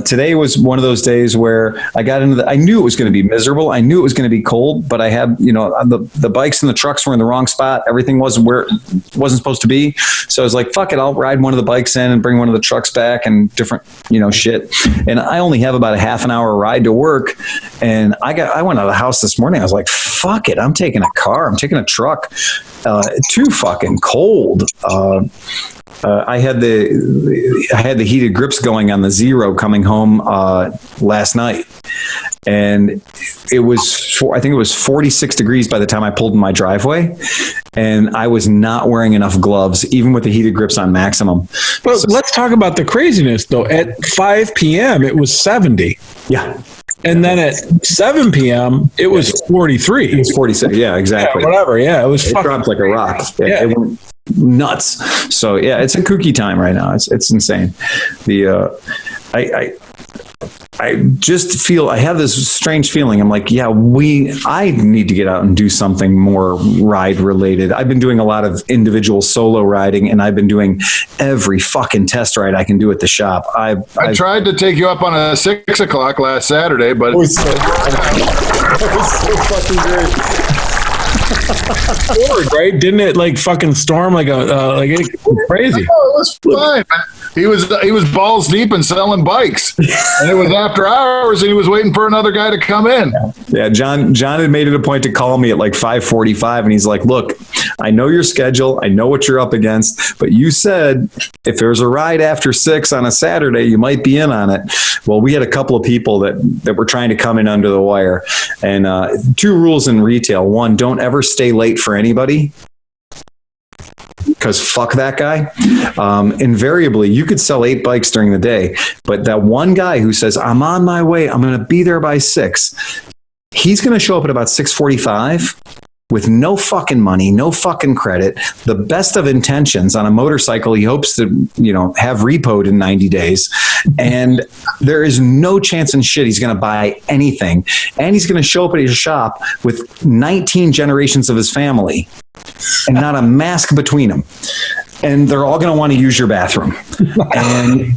Today was one of those days where I got into I knew it was going to be miserable. I knew it was going to be cold, but I had, the bikes and the trucks were in the wrong spot. Everything wasn't where it wasn't supposed to be. So I was like, fuck it. I'll ride one of the bikes in and bring one of the trucks back and different, shit. And I only have about a half an hour ride to work. And I went out of the house this morning. I was like, fuck it. I'm taking a car. I'm taking a truck. Too fucking cold. I had the heated grips going on the Zero coming home last night, and it was I think it was 46 degrees by the time I pulled in my driveway, and I was not wearing enough gloves, even with the heated grips on maximum. But let's talk about the craziness though. At 5 p.m. it was 70. Yeah. And then at 7 p.m., it was 43. It was 46. Yeah, exactly. Yeah, whatever. Yeah, it dropped like a rock. It went nuts. So yeah, it's a kooky time right now. It's insane. I just feel I have this strange feeling. I'm like, I need to get out and do something more ride related. I've been doing a lot of individual solo riding, and I've been doing every fucking test ride I can do at the shop. I tried to take you up on a 6 o'clock last Saturday, but it was so fucking great. Right? Didn't it like fucking storm like it was crazy? No, it was fine. He was balls deep in selling bikes, and it was after hours, and he was waiting for another guy to come in. Yeah, John had made it a point to call me at like 5:45, and he's like, "Look, I know your schedule, I know what you're up against, but you said if there's a ride after 6 on a Saturday, you might be in on it." Well, we had a couple of people that were trying to come in under the wire, and 2 rules in retail: 1, don't ever stay late for anybody, because fuck that guy. Invariably, you could sell 8 bikes during the day, but that one guy who says, I'm on my way, I'm going to be there by 6, he's going to show up at about 6:45 with no fucking money, no fucking credit, the best of intentions on a motorcycle he hopes to, have repoed in 90 days. And there is no chance in shit he's going to buy anything. And he's going to show up at your shop with 19 generations of his family and not a mask between them. And they're all going to want to use your bathroom. And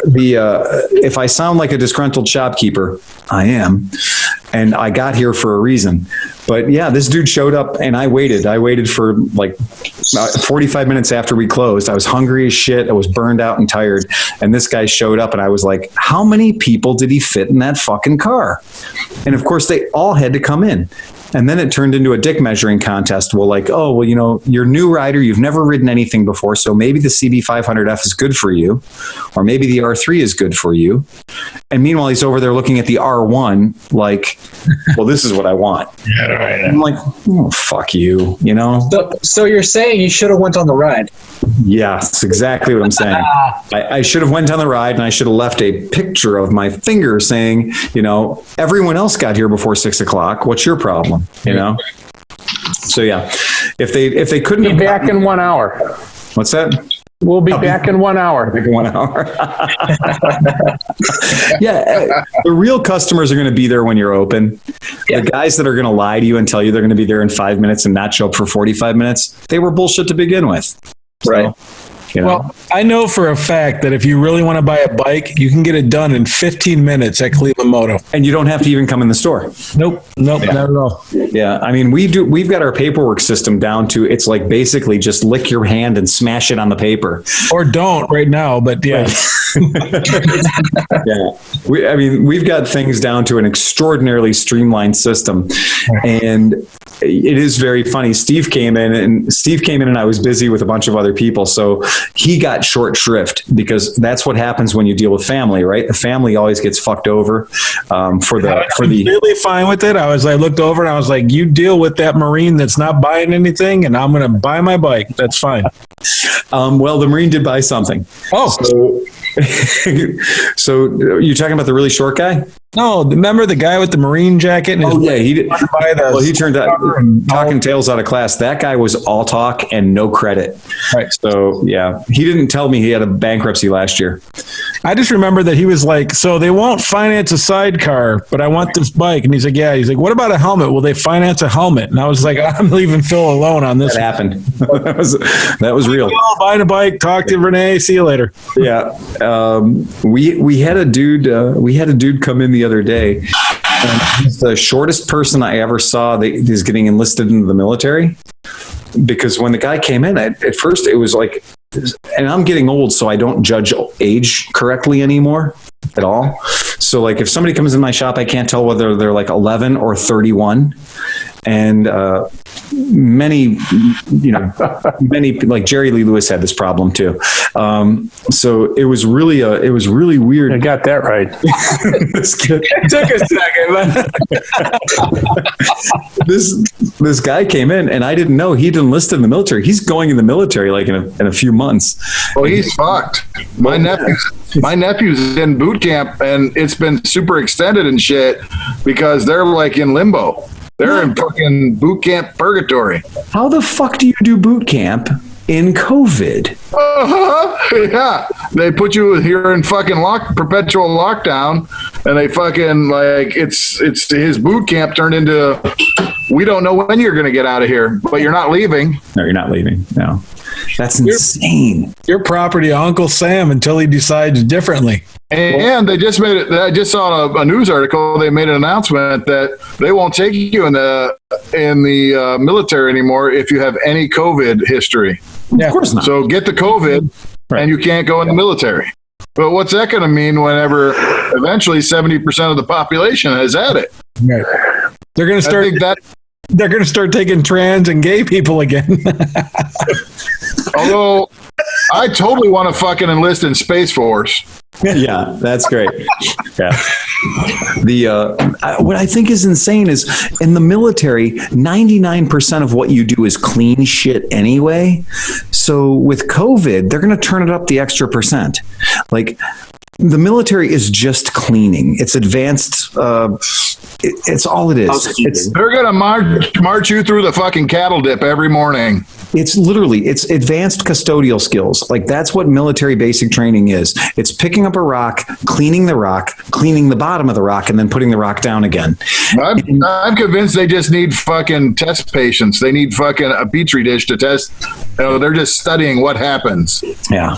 if I sound like a disgruntled shopkeeper, I am. And I got here for a reason. But yeah, this dude showed up and I waited. I waited for like 45 minutes after we closed. I was hungry as shit. I was burned out and tired. And this guy showed up and I was like, how many people did he fit in that fucking car? And of course, they all had to come in. And then it turned into a dick measuring contest. Well, like, oh, well, you're a new rider. You've never ridden anything before. So maybe the CB500F is good for you. Or maybe the R3 is good for you. And meanwhile, he's over there looking at the R1 like, well, this is what I want. Yeah, right. I'm like, oh, fuck you, So you're saying you should have went on the ride? Yeah, that's exactly what I'm saying. I should have went on the ride and I should have left a picture of my finger saying, everyone else got here before 6 o'clock. What's your problem? So yeah, if they couldn't be back in 1 hour. What's that? We'll be back in 1 hour. Back in 1 hour. Yeah, the real customers are going to be there when you're open. Yeah. The guys that are going to lie to you and tell you they're going to be there in 5 minutes and not show up for 45 minutes, they were bullshit to begin with. Right. Well, I know for a fact that if you really want to buy a bike, you can get it done in 15 minutes at Cleveland Moto. And you don't have to even come in the store. Nope, not at all. Yeah, I mean, we've got our paperwork system down to, it's like basically just lick your hand and smash it on the paper. Or don't right now, but yeah. Yeah. We've got things down to an extraordinarily streamlined system. And it is very funny. Steve came in and I was busy with a bunch of other people. So he got short shrift because that's what happens when you deal with family, right? The family always gets fucked over for the. Completely fine with it. I looked over and I was like, you deal with that Marine that's not buying anything, and I'm going to buy my bike. That's fine. Well, the Marine did buy something. Oh, so you're talking about the really short guy? No, remember the guy with the Marine jacket? And he did. Well, he turned out talking tails out of class. That guy was all talk and no credit. Right. So yeah, he didn't tell me he had a bankruptcy last year. I just remember that he was like, so they won't finance a sidecar, but I want this bike. And he's like, yeah. He's like, what about a helmet? Will they finance a helmet? And I was like, I'm leaving Phil alone on this. That happened. that was real. Buying a bike, talk to Renee, see you later. Yeah. We had a dude come in the other day. And he's the shortest person I ever saw that is getting enlisted into the military. Because when the guy came in, at first it was like, and I'm getting old, so I don't judge age correctly anymore at all. So like if somebody comes in my shop, I can't tell whether they're like 11 or 31. And many like Jerry Lee Lewis had this problem too. So it was really weird. You got that right. It took a second. This guy came in and I didn't know he'd enlisted in the military. He's going in the military like in a few months. Well, he's fucked. My nephew's in boot camp and it's been super extended and shit because they're like in limbo. They're in fucking boot camp purgatory. How the fuck do you do boot camp in COVID? Yeah. They put you here in fucking perpetual lockdown, and they fucking like it's his boot camp turned into we don't know when you're going to get out of here, but you're not leaving. No, you're not leaving. No. That's insane. Your property, Uncle Sam, until he decides differently. And they just made it. I just saw a news article. They made an announcement that they won't take you in the military anymore if you have any COVID history. Yeah, of course not. So get the COVID, and you can't go in the military. But what's that going to mean whenever eventually 70% of the population has had it? Right. They're going to start. They're going to start taking trans and gay people again. Although I totally want to fucking enlist in Space Force. Yeah, that's great. Yeah. What I think is insane is in the military, 99% of what you do is clean shit anyway. So with COVID, they're going to turn it up the extra percent. Like the military is just cleaning. It's advanced. It's all it is. They're going to march you through the fucking cattle dip every morning. It's advanced custodial skills. Like that's what military basic training is. It's picking up a rock, cleaning the bottom of the rock, and then putting the rock down again. I'm convinced they just need fucking test patients. They need fucking a petri dish to test. They're just studying what happens. Yeah.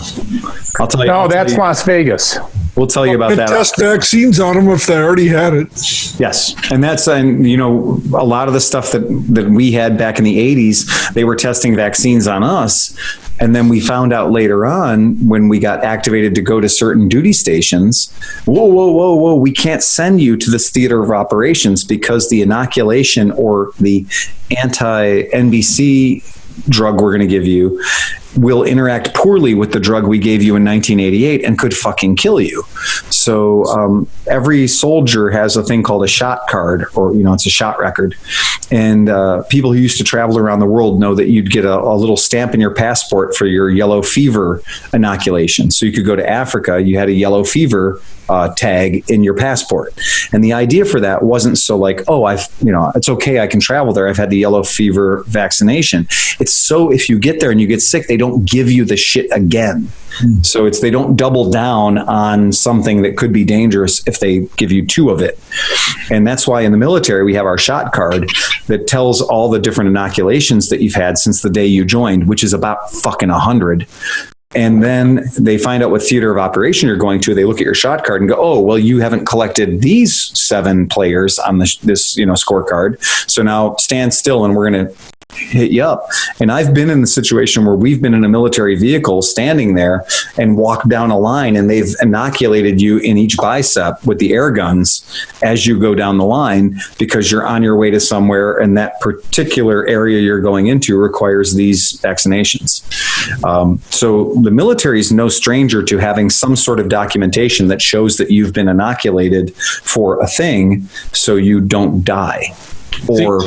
I'll tell you. No, that's Las Vegas. We'll tell you about that. Test vaccines on them if they already had it. Yes. And a lot of the stuff that we had back in the 80s, they were testing vaccines on us. And then we found out later on when we got activated to go to certain duty stations, whoa, we can't send you to this theater of operations because the inoculation or the anti-NBC drug we're going to give you will interact poorly with the drug we gave you in 1988 and could fucking kill you. So every soldier has a thing called a shot card, or it's a shot record. And people who used to travel around the world know that you'd get a little stamp in your passport for your yellow fever inoculation. So you could go to Africa, you had a yellow fever tag in your passport. And the idea for that wasn't so like, it's okay, I can travel there, I've had the yellow fever vaccination. It's so if you get there and you get sick, they don't give you the shit again. So they don't double down on something that could be dangerous if they give you 2 of it. And that's why in the military, we have our shot card that tells all the different inoculations that you've had since the day you joined, which is about fucking 100. And then they find out what theater of operation you're going to. They look at your shot card and go, oh, well, you haven't collected these 7 players on this scorecard. So now stand still and we're going to hit you up. And I've been in the situation where we've been in a military vehicle standing there and walked down a line and they've inoculated you in each bicep with the air guns as you go down the line because you're on your way to somewhere and that particular area you're going into requires these vaccinations. So the military is no stranger to having some sort of documentation that shows that you've been inoculated for a thing, so you don't die or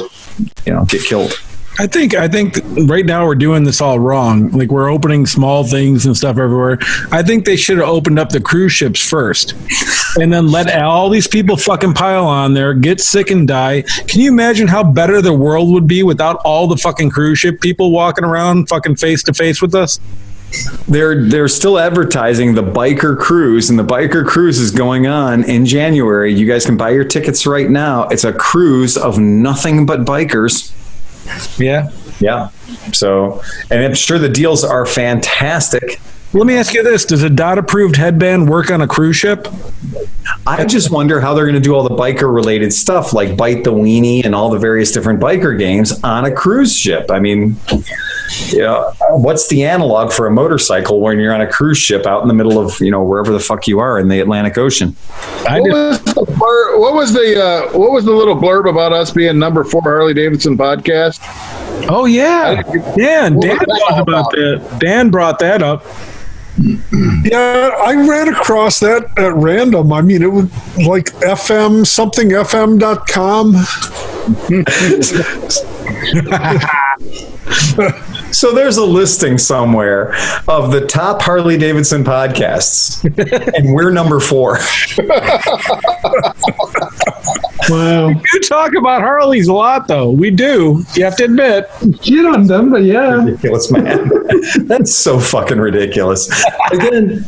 get killed. I think right now we're doing this all wrong. Like, we're opening small things and stuff everywhere. I think they should have opened up the cruise ships first and then let all these people fucking pile on there, get sick and die. Can you imagine how better the world would be without all the fucking cruise ship people walking around fucking face to face with us? They're still advertising the biker cruise, and the biker cruise is going on in January. You guys can buy your tickets right now. It's a cruise of nothing but bikers. Yeah. So, and I'm sure the deals are fantastic. Let me ask you this. Does a DOT-approved headband work on a cruise ship? I just wonder how they're going to do all the biker-related stuff, like Bite the Weenie and all the various different biker games on a cruise ship. I mean, what's the analog for a motorcycle when you're on a cruise ship out in the middle of, wherever the fuck you are in the Atlantic Ocean? What was the little blurb about us being number 4 Harley Davidson podcast? Oh, yeah. Yeah, and Dan knows about that. Dan brought that up. Yeah, I ran across that at random. I mean, it was like fm.com. So there's a listing somewhere of the top Harley Davidson podcasts, and we're number 4. Wow. We do talk about Harleys a lot, though. We do. You have to admit. Shit on them, but yeah. Ridiculous, man. That's so fucking ridiculous. Again,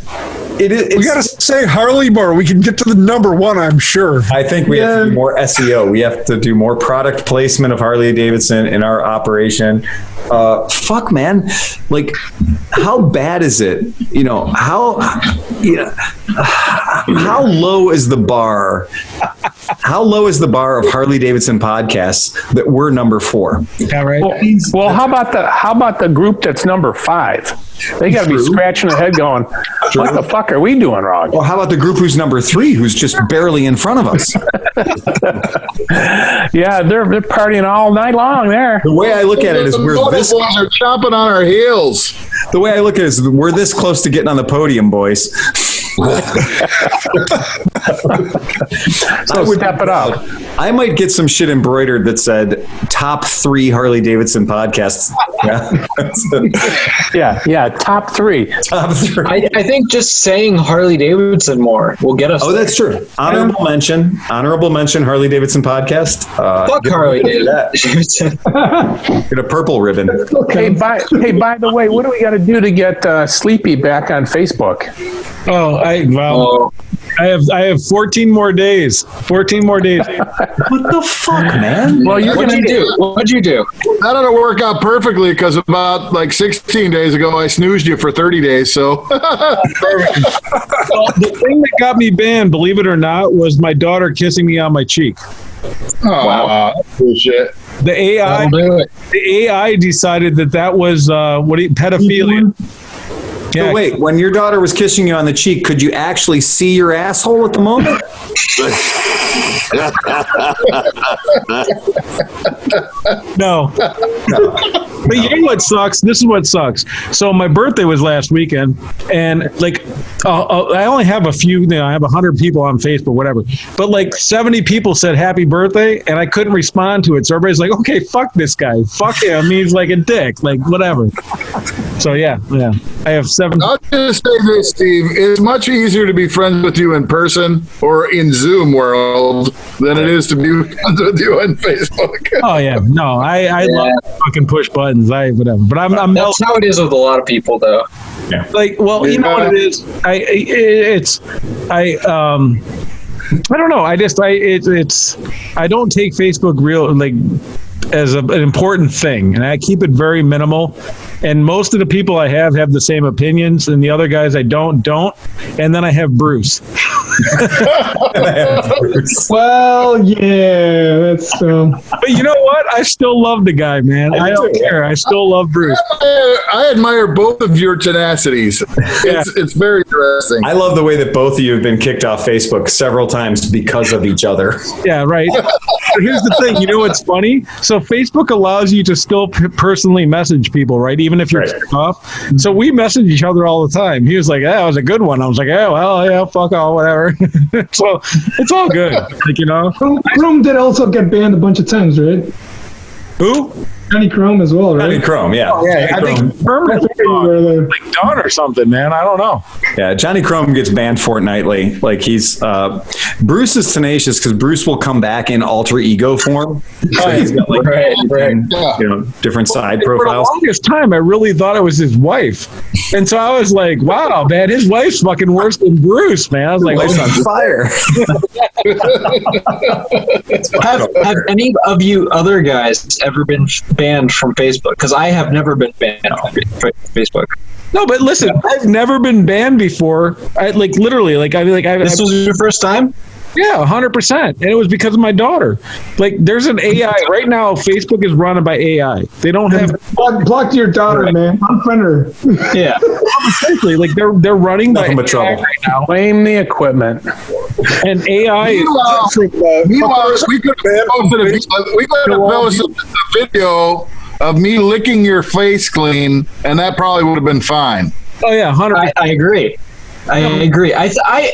we got to say Harley more. We can get to the number 1, I'm sure. I think we have to do more SEO. We have to do more product placement of Harley Davidson in our operation. Fuck, man. Like, how bad is it? How low is the bar? How low is the bar of Harley Davidson podcasts that we're number 4? Yeah, right. Well, how about the group that's number 5? They got to be scratching their head going, what the fuck are we doing wrong? Well, how about the group who's number 3, who's just barely in front of us? Yeah, they're partying all night long there. The way I look at it is we're this boys are chomping on our heels. The way I look at it is we're this close to getting on the podium, boys. So step it up. I might get some shit embroidered that said top 3 Harley Davidson podcasts. Yeah, top 3. Top 3. I think just saying Harley Davidson more will get us. Oh, that's true. Honorable mention, Harley Davidson podcast. Fuck Harley Davidson. Get a purple ribbon. Hey, by the way, what do we got to do to get Sleepy back on Facebook? Oh, I have 14 more days. 14 more days. What the fuck, man? Well, what'd you do? What'd you do? That didn't work out perfectly because about 16 days ago, I snoozed you for 30 days. So Well, the thing that got me banned, believe it or not, was my daughter kissing me on my cheek. wow, bullshit. The AI decided that was pedophilia. So wait, when your daughter was kissing you on the cheek, could you actually see your asshole at the moment? No. But you know what sucks? This is what sucks. So my birthday was last weekend, and I only have a few. I have 100 people on Facebook, whatever. But 70 people said happy birthday, and I couldn't respond to it. So everybody's like, "Okay, fuck this guy. Fuck him. He's like a dick. Whatever." So yeah. I have 7. I'll just say this, Steve. It's much easier to be friends with you in person or in Zoom world than it is to be friends with you on Facebook. Oh yeah, no, I love fucking push buttons. Whatever, but I'm That's how it is with a lot of people, though. Yeah. you know what it is. I don't know. I don't take Facebook as an important thing, and I keep it very minimal. And most of the people I have the same opinions, and the other guys I don't. And then I have Bruce. Well, yeah, that's. But you know what? I still love the guy, man. I don't care. I still love Bruce. I admire both of your tenacities. It's very interesting. I love the way that both of you have been kicked off Facebook several times because of each other. Yeah, right. But here's the thing. You know what's funny? So Facebook allows you to still personally message people, right? even if you're Right. ticked off. So we message each other all the time. He was like, "Yeah, that was a good one." I was like, "Yeah, well, yeah, fuck all, whatever." So it's all good, like, you know. Chrome did also get banned a bunch of times, right? Who? Johnny Chrome as well, right? Johnny Chrome, yeah. I think permanently like done or something, man. I don't know. Yeah, Johnny Chrome gets banned fortnightly. Like he's Bruce is tenacious because Bruce will come back in alter ego form. So he's got like different side For the profiles. longest time, I really thought it was his wife, and so I was like, "Wow, man, his wife's fucking worse than Bruce, man." I was like, Life's on fire. Have any of you other guys ever been banned from Facebook? Because I have never been banned from Facebook. "No, but listen, I've never been banned before. I literally, This was your first time? Yeah, 100%. And it was because of my daughter. Like, there's an AI right now. Facebook is run by AI. They don't have Block your daughter, man. Unfriend her. Yeah. essentially like they're running by Nothing but AI trouble. right now. Blame the equipment. And AI is Meanwhile, we could have posted a video of me licking your face clean, and that probably would have been fine. oh yeah, 100%. I agree. I agree.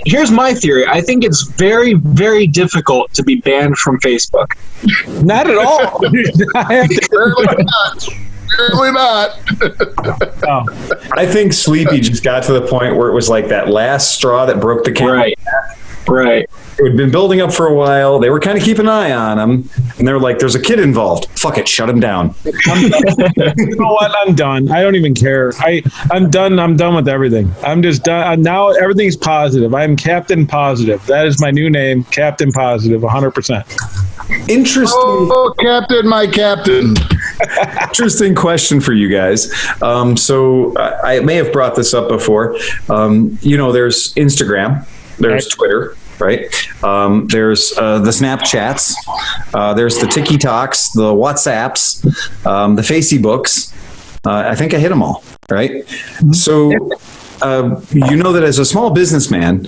Here's my theory. I think it's very, very difficult to be banned from Facebook. Not at all. I have to- Certainly not. Certainly not. oh. I think Sleepy just got to the point where it was like that last straw that broke the camel. Right. Right. It had been building up for a while. They were kind of keeping an eye on him, and they were like, "There's a kid involved. Fuck it, shut him down." You know what? I'm done. I don't even care. I'm done. I'm done with everything. I'm just done. Now everything's positive. I'm Captain Positive. That is my new name, Captain Positive, 100%. Interesting. Oh, Captain, my Captain. Interesting question for you guys. So I may have brought this up before. There's Instagram, there's Twitter, right? There's the Snapchats, there's the TikToks, the WhatsApps, the Facebooks. I think I hit them all, right? So that as a small businessman,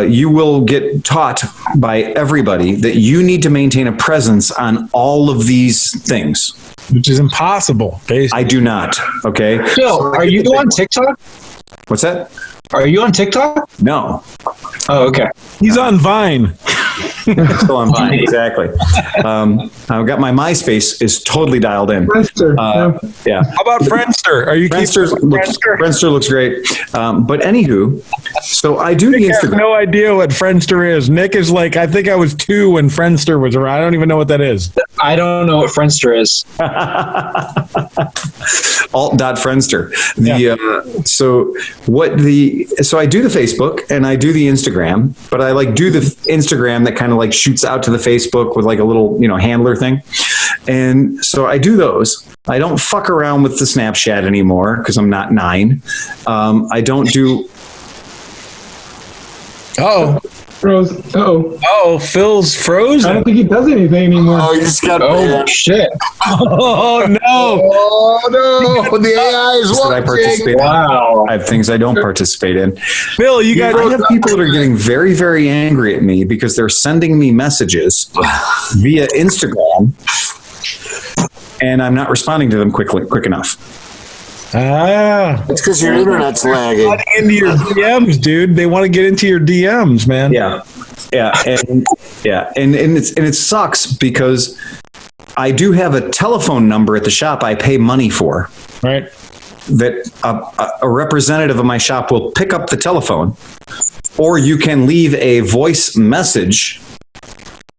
you will get taught by everybody that you need to maintain a presence on all of these things. Which is impossible, basically. I do not. Okay. Phil, are you on TikTok? What's that? Are you on TikTok? No. Oh, okay. He's on Vine. Still on Vine. Exactly. I've got my MySpace is totally dialed in. Friendster, Yeah. How about Friendster? Are you keeping Friendster looks great. But anywho, so I do the I have Instagram. no idea what Friendster is. Nick is like, I think I was 2 when Friendster was around. I don't even know what that is. I don't know what Friendster is. Alt.Friendster. So I do the Facebook and I do the Instagram, but I do the Instagram that kind of shoots out to the Facebook with a little, handler thing. And so I do those. I don't fuck around with the Snapchat anymore because I'm not 9. I don't do. Oh. Froze. Uh-oh. Oh, Phil's I frozen. don't think he does anything anymore. Oh, you just got Shit. Oh, no. Oh, no. The AI is That I participate in. Wow. I have things I don't participate in. Phil, you got I have people that are getting very, very angry at me because they're sending me messages via Instagram, and I'm not responding to them quick enough. It's because your internet's lagging. into your DMs, dude. They want to get into your DMs, man. Yeah, and it sucks because I do have a telephone number at the shop I pay money for. Right. That a representative of my shop will pick up the telephone, or you can leave a voice message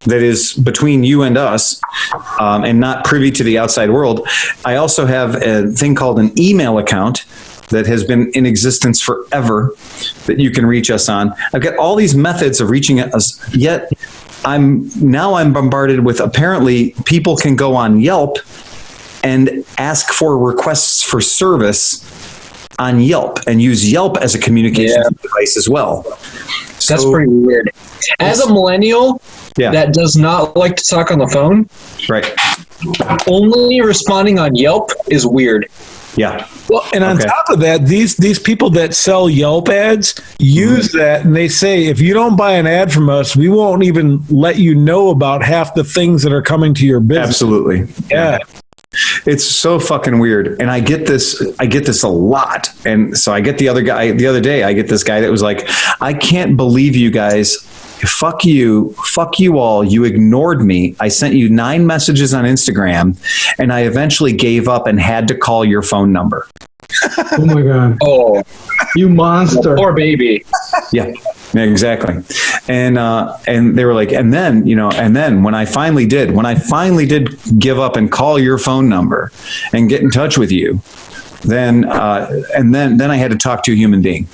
that is between you and us and not privy to the outside world. I also have a thing called an email account that has been in existence forever that you can reach us on. I've got all these methods of reaching us, yet I'm bombarded with apparently people can go on Yelp and ask for requests for service on Yelp and use Yelp as a communication device as well. That's pretty weird. As a millennial that does not like to talk on the phone, right? Only responding on Yelp is weird. Yeah. Well, and on top of that, these people that sell Yelp ads use that, and they say, if you don't buy an ad from us, we won't even let you know about half the things that are coming to your business. Absolutely. Yeah. It's so fucking weird. And I get this a lot. And so I get the other day, I get this guy that was like, I can't believe you guys. Fuck you all. You ignored me. I sent you 9 messages on Instagram and I eventually gave up and had to call your phone number. Oh my God. Oh, you monster. Poor baby. Yeah, exactly. And they were like, and then when I finally did give up and call your phone number and get in touch with you, then I had to talk to a human being.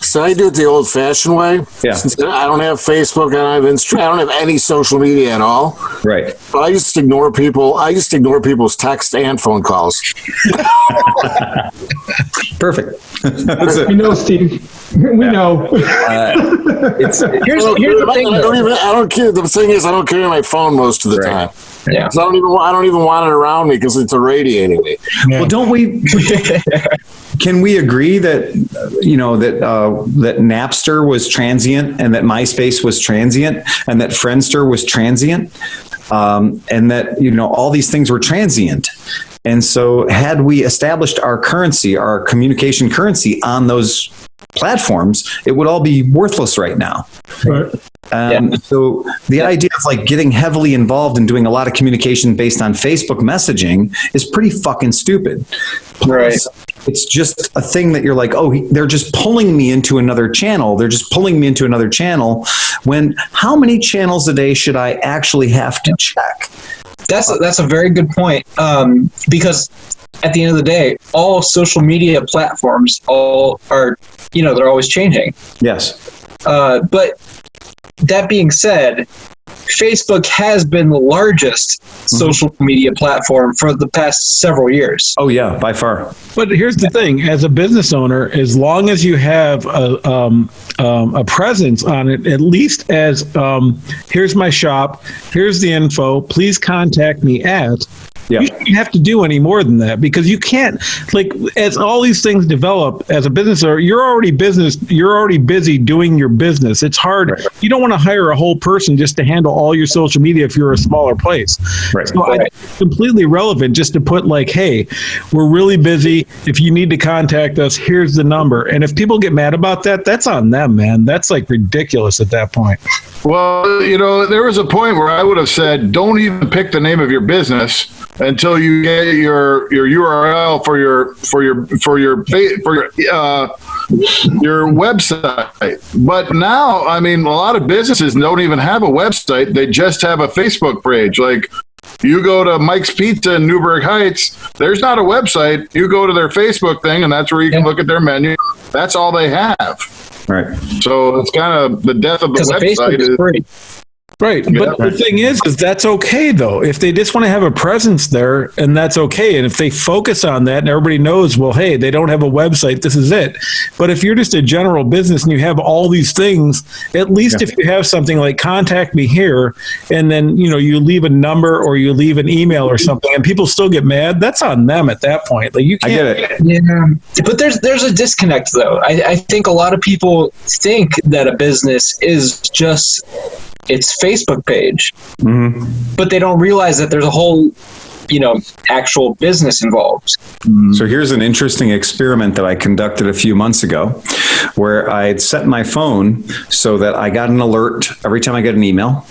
So I do it the old-fashioned way. Yeah. Since I don't have Facebook, I don't have Instagram, I don't have any social media at all. Right. But I just ignore people. I just ignore people's text and phone calls. Perfect. We know, Steve. We know. Here's the thing. I don't care. The thing is, I don't carry my phone most of the time. Yeah. I don't even want it around me because it's irradiating me. Yeah. Well, don't we? Can we agree that that Napster was transient, and that MySpace was transient, and that Friendster was transient, and that all these things were transient? And so, had we established our currency, our communication currency on those platforms, it would all be worthless right now. Right. So the idea of like getting heavily involved in doing a lot of communication based on Facebook messaging is pretty fucking stupid. Right. It's just a thing that you're like, oh, they're just pulling me into another channel. They're just pulling me into another channel. When how many channels a day should I actually have to check? That's a very good point. Because at the end of the day, all social media platforms are they're always changing. Yes. But that being said, Facebook has been the largest social media platform for the past several years. Oh yeah, by far. But here's the thing: as a business owner, as long as you have a presence on it, at least as here's my shop, here's the info, please contact me at. Yeah. You shouldn't have to do any more than that, because you can't, like, as all these things develop as a business owner, you're already busy doing your business. It's hard. Right. You don't want to hire a whole person just to handle all your social media if you're a smaller place. Right. So it's completely relevant just to put like, hey, we're really busy. If you need to contact us, here's the number. And if people get mad about that, that's on them, man. That's like ridiculous at that point. Well, there was a point where I would have said, don't even pick the name of your business until you get your URL for your website. But now, I mean, a lot of businesses don't even have a website. They just have a Facebook page. Like, you go to Mike's Pizza in Newburgh Heights, there's not a website. You go to their Facebook thing, and that's where you can look at their menu. That's all they have. Right. So it's kind of the death of the website. Is free. Right. But the thing is that's okay, though. If they just want to have a presence there, and that's okay. And if they focus on that and everybody knows, well, hey, they don't have a website, this is it. But if you're just a general business and you have all these things, at least if you have something like contact me here, and then, you leave a number or you leave an email or something, and people still get mad, that's on them at that point. Like, you can't. I get it. Yeah. But there's a disconnect, though. I think a lot of people think that a business is just its Facebook page, but they don't realize that there's a whole, actual business involved. So here's an interesting experiment that I conducted a few months ago, where I had set my phone so that I got an alert every time I get an email,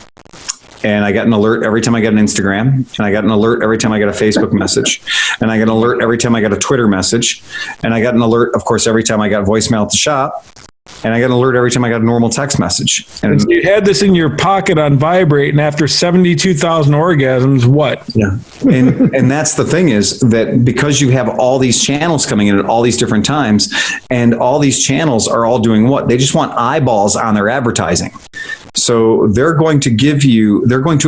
and I got an alert every time I get an Instagram, and I got an alert every time I get a Facebook message, and I got an alert every time I got a Twitter message, and I got an alert, of course, every time I got voicemail at the shop. And I got an alert every time I got a normal text message. And so you had this in your pocket on vibrate, and after 72,000 orgasms, what? Yeah. And that's the thing, is that because you have all these channels coming in at all these different times, and all these channels are all doing what? They just want eyeballs on their advertising. So they're going to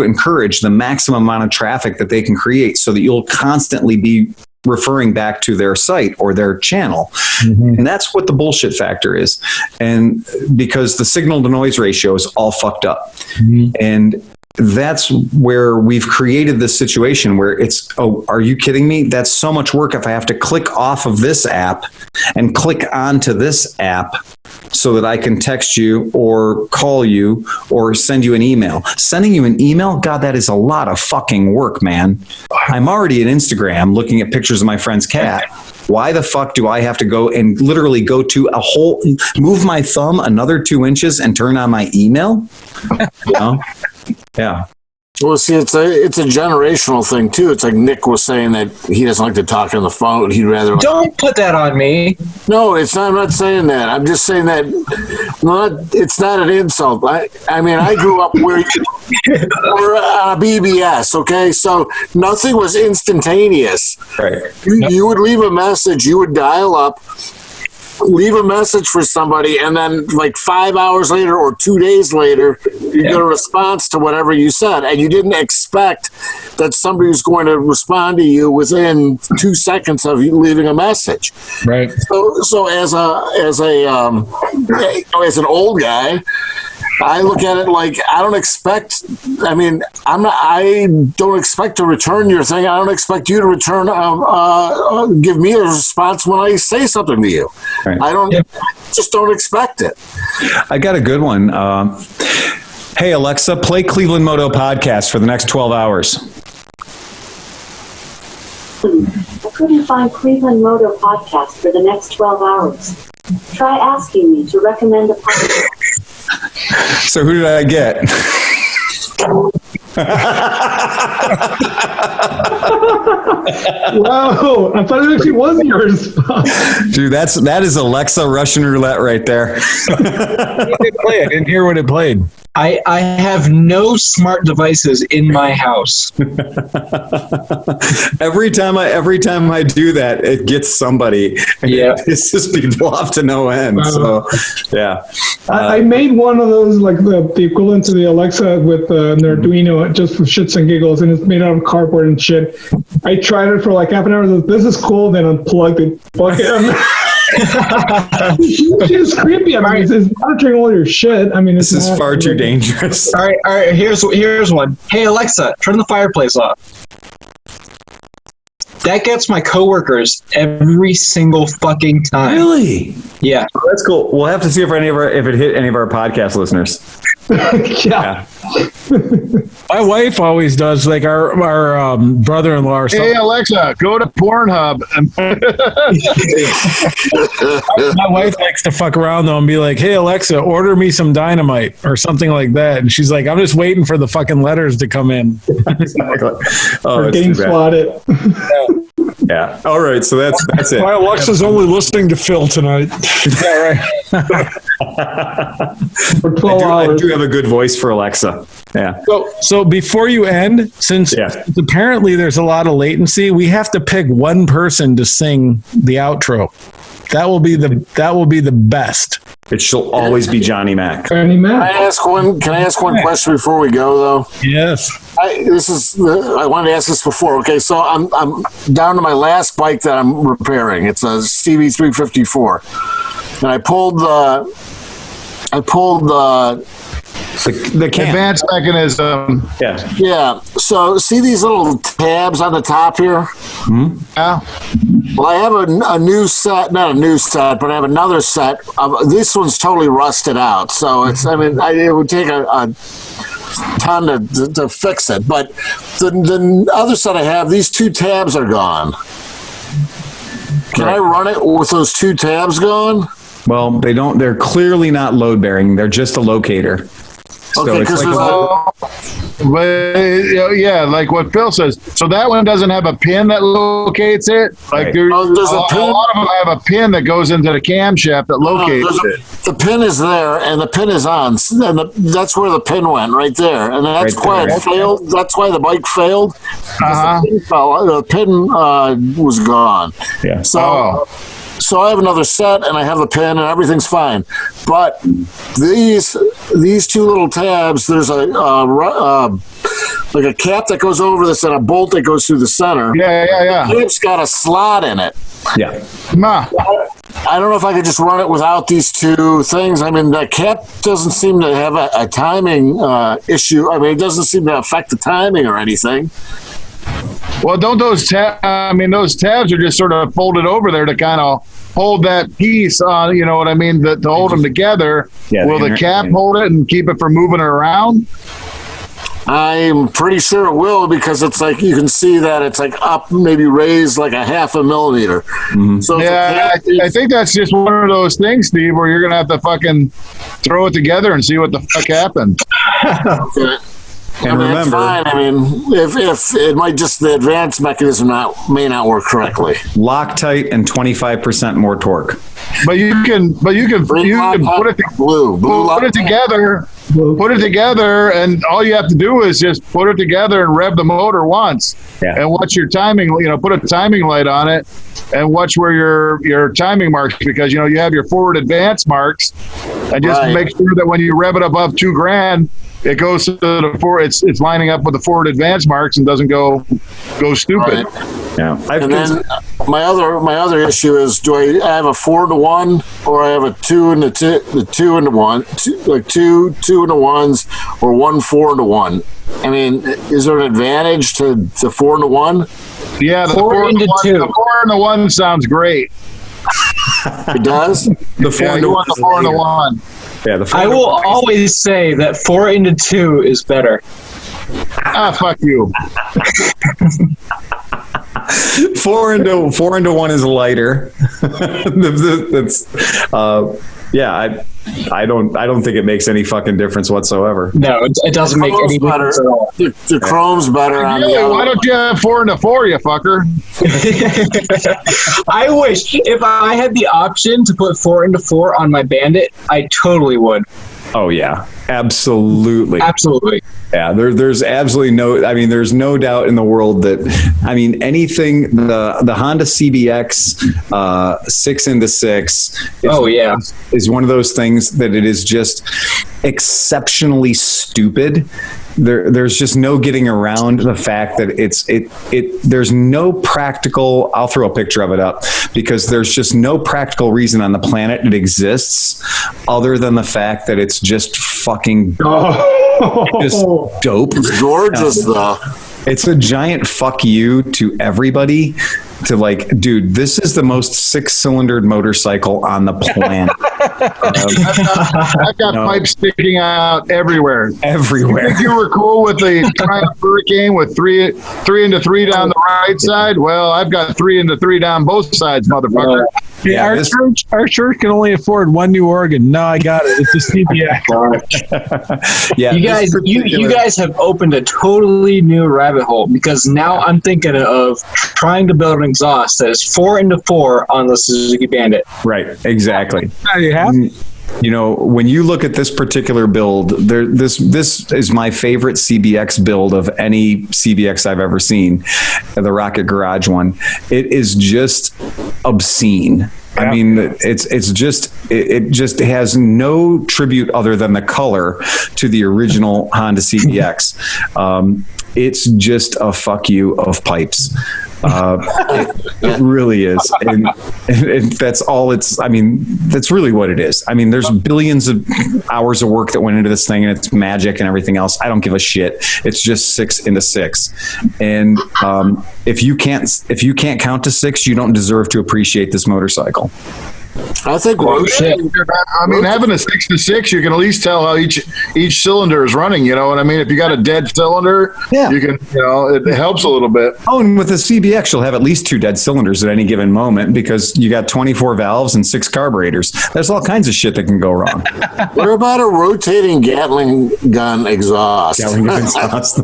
encourage the maximum amount of traffic that they can create, so that you'll constantly be referring back to their site or their channel. And that's what the bullshit factor is. And because the signal to noise ratio is all fucked up. And that's where we've created this situation where it's, oh, are you kidding me? That's so much work if I have to click off of this app and click onto this app so that I can text you or call you or send you an email. Sending you an email, God, that is a lot of fucking work, man. I'm already at Instagram looking at pictures of my friend's cat. Why the fuck do I have to go and literally go to move my thumb another 2 inches and turn on my email? You know? Yeah. Well, see, it's a generational thing too. It's like Nick was saying that he doesn't like to talk on the phone. He'd rather. Don't put that on me. No, it's not. I'm not saying that. I'm just saying that. It's not an insult. I mean, I grew up where we're on a BBS. Okay, so nothing was instantaneous. Right. You would leave a message. You would dial up. Leave a message for somebody, and then like 5 hours later or 2 days later, you get a response to whatever you said, and you didn't expect that somebody was going to respond to you within 2 seconds of you leaving a message. Right. So as an old guy, I look at it like I don't expect to return your thing. I don't expect you to return, give me a response when I say something to you. Right. Just don't expect it. I got a good one. Hey, Alexa, play Cleveland Moto podcast for the next 12 hours. I couldn't find Cleveland Moto podcast for the next 12 hours. Try asking me to recommend a podcast. So who did I get? Wow, I thought it actually was yours. Dude, that is Alexa Russian roulette right there. I didn't hear what it played. I have no smart devices in my house. Every time I do that, it gets somebody. Yeah. It pisses people off to no end. So, yeah. I made one of those, like the equivalent to the Alexa with an Arduino, just for shits and giggles, and it's made out of cardboard and shit. I tried it for like half an hour. This is cool. Then unplugged it. Fuck it. It's creepy. I mean, it's monitoring all your shit. I mean, this is far too dangerous. All right. Here's one. Hey, Alexa, turn the fireplace off. That gets my coworkers every single fucking time. Really? Yeah. Oh, that's cool. We'll have to see if it hit any of our podcast listeners. Yeah. My wife always does, like our brother-in-law or something. Hey, Alexa, go to Pornhub. My wife likes to fuck around though and be like, hey, Alexa, order me some dynamite or something like that. And she's like, I'm just waiting for the fucking letters to come in. Exactly. Oh, getting swatted. Yeah. All right. So that's it. My Alexa's only listening to Phil tonight. Yeah, right. For 12 I hours. do have a good voice for Alexa. Yeah. So before you end, since apparently there's a lot of latency, we have to pick one person to sing the outro. That will be the best. It shall always be Johnny Mac. Johnny Mac. Can I ask one question before we go though? Yes. I wanted to ask this before. Okay, so I'm down to my last bike that I'm repairing. It's a CV354, and I pulled the cam. Advanced mechanism. Yeah. Yeah. So see these little tabs on the top here? Hmm? Yeah. Well, I have a new set, not a new set, but I have another set. This one's totally rusted out. So it would take a ton to fix it. But the other set I have, these two tabs are gone. Can I run it with those two tabs gone? Well, they're clearly not load bearing. They're just a locator. Okay, So it's But like what Phil says. So that one doesn't have a pin that locates it. Like Right. there's a a lot of them have a pin that goes into the camshaft that locates it. The pin is there, and the pin is on, and Uh-huh. that's where the pin went, right there, and that's why it failed. That's why the bike failed. The pin was gone. Yeah. So I have another set, and I have the pin, and everything's fine. But these two little tabs, there's a like a cap that goes over this and a bolt that goes through the center. Yeah. The cap's got a slot in it. Yeah. I don't know if I could just run it without these two things. I mean, the cap doesn't seem to have a timing issue. I mean, it doesn't seem to affect the timing or anything. Well, don't those tabs? I mean, those tabs are just sort of folded over there to kind of hold that piece on. You know what I mean? To hold them together. Yeah, will the cap hold it and keep it from moving it around? I'm pretty sure it will, because it's like you can see that it's like up, maybe raised like a half a millimeter. Mm-hmm. So yeah, I think that's just one of those things, Steve, where you're gonna have to fucking throw it together and see what the fuck happens. Okay. And remember, fine. I mean, if it might just, the advanced mechanism may not work correctly. Loctite and 25% more torque. But you can put it together, and all you have to do is just put it together and rev the motor once, and watch your timing. You know, put a timing light on it, and watch where your timing marks, because you know you have your forward advance marks, and just make sure that when you rev it above $2,000, it goes to the it's lining up with the forward advance marks and doesn't go stupid. Right. Yeah. And then my other issue is, do I have a 4-to-1 or I have a 2 and the 2 and the 1, like two and the 1s, or 1 4-to-1? I mean, is there an advantage to the 4 and the 1? Yeah, the 4 and the 2. The 4 and the 1 sounds great. It does? The 4 and the 1. The 4 and the 1. Yeah, I will always say that 4 into 2 is better. Fuck you. 4 into 1 is lighter. That's I don't think it makes any fucking difference whatsoever. No, it doesn't make any difference at all. The chrome's better on the other. Why don't you have 4 into 4, you fucker? I wish, if I had the option to put 4 into 4 on my Bandit, I totally would. Oh yeah, absolutely. Absolutely. Yeah, there's absolutely there's no doubt in the world that, anything, the Honda CBX 6 into 6 is one of those things that it is just exceptionally stupid. There's just no getting around the fact that there's no practical, I'll throw a picture of it up, because there's just no practical reason on the planet it exists other than the fact that it's just fucking just dope. It's gorgeous though. It's a giant fuck you to everybody, to like, dude, this is the most 6-cylindered motorcycle on the planet. I've got pipes sticking out everywhere. Everywhere. You think you were cool with the Triumph Hurricane with 3 into 3 down the right side? Well, I've got 3 into 3 down both sides, motherfucker. Our church can only afford one new organ. No, I got it. It's a CBX. Yeah, you guys have opened a totally new rabbit hole, because now I'm thinking of trying to build an exhaust that is 4 into 4 on the Suzuki Bandit. Right, exactly. You have? You know, when you look at this particular build, this is my favorite CBX build of any CBX I've ever seen, the Rocket Garage one. It is just obscene. Yeah. I mean, it just has no tribute other than the color to the original Honda CBX. It's just a fuck you of pipes. It really is, and that's all. That's really what it is. I mean, there's billions of hours of work that went into this thing, and it's magic and everything else. I don't give a shit. It's just 6 into 6, and if you can't count to 6, you don't deserve to appreciate this motorcycle. I think having a 6 to 6, you can at least tell how each cylinder is running. You know what I mean? If you got a dead cylinder, you can, it helps a little bit. Oh, and with the CBX, you'll have at least 2 dead cylinders at any given moment, because you got 24 valves and 6 carburetors. There's all kinds of shit that can go wrong. What about a rotating Gatling gun exhaust? Gatling gun exhaust.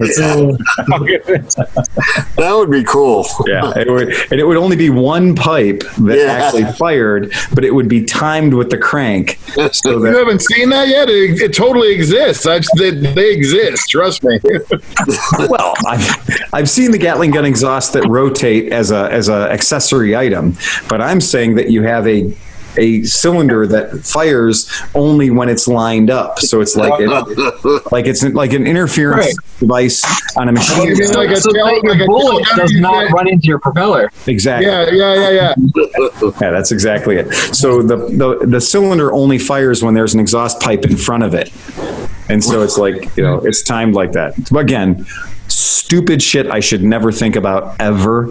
That would be cool. Yeah, it would only be one pipe that actually fired, but it would be timed with the crank. So you haven't seen that yet? It totally exists. They exist. Trust me. Well, I've seen the Gatling gun exhaust that rotate as a accessory item, but I'm saying that you have a a cylinder that fires only when it's lined up. So it's like it's like an interference device on a machine. Like a bullet does not run into your propeller. Exactly. Yeah. Yeah, that's exactly it. So the cylinder only fires when there's an exhaust pipe in front of it. And so it's like, it's timed like that. Again, stupid shit I should never think about ever,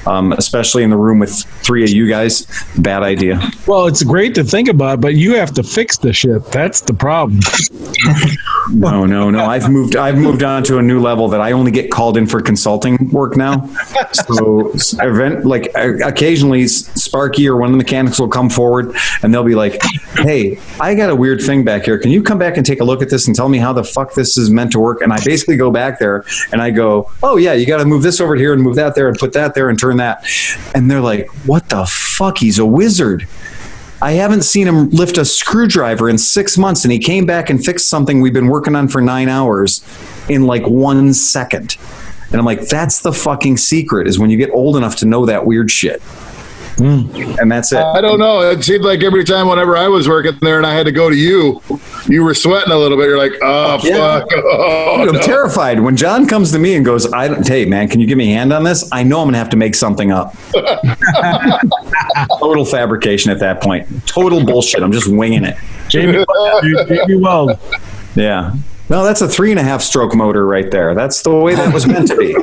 especially in the room with three of you guys. Bad idea. Well, it's great to think about, but you have to fix the shit. That's the problem. No. I've moved on to a new level that I only get called in for consulting work now. So occasionally Sparky or one of the mechanics will come forward and they'll be like, "Hey, I got a weird thing back here. Can you come back and take a look at this and tell me how the fuck this is meant to work?" And I basically go back there and I go, "Oh yeah, you got to move this over here and move that there and put that there and turn that." And they're like, "What the fuck? He's a wizard. I haven't seen him lift a screwdriver in 6 months, and he came back and fixed something we've been working on for 9 hours in like 1 second." And I'm like, that's the fucking secret, is when you get old enough to know that weird shit. And that's it. I don't know. It seemed like every time whenever I was working there and I had to go to you were sweating a little bit. You're like, "Oh, fuck." Oh, Dude, I'm terrified. When John comes to me and goes, "Hey, man, can you give me a hand on this?" I know I'm going to have to make something up. Total fabrication at that point. Total bullshit. I'm just winging it. Jamie Weld. Yeah. No, that's a 3.5 stroke motor right there. That's the way that was meant to be.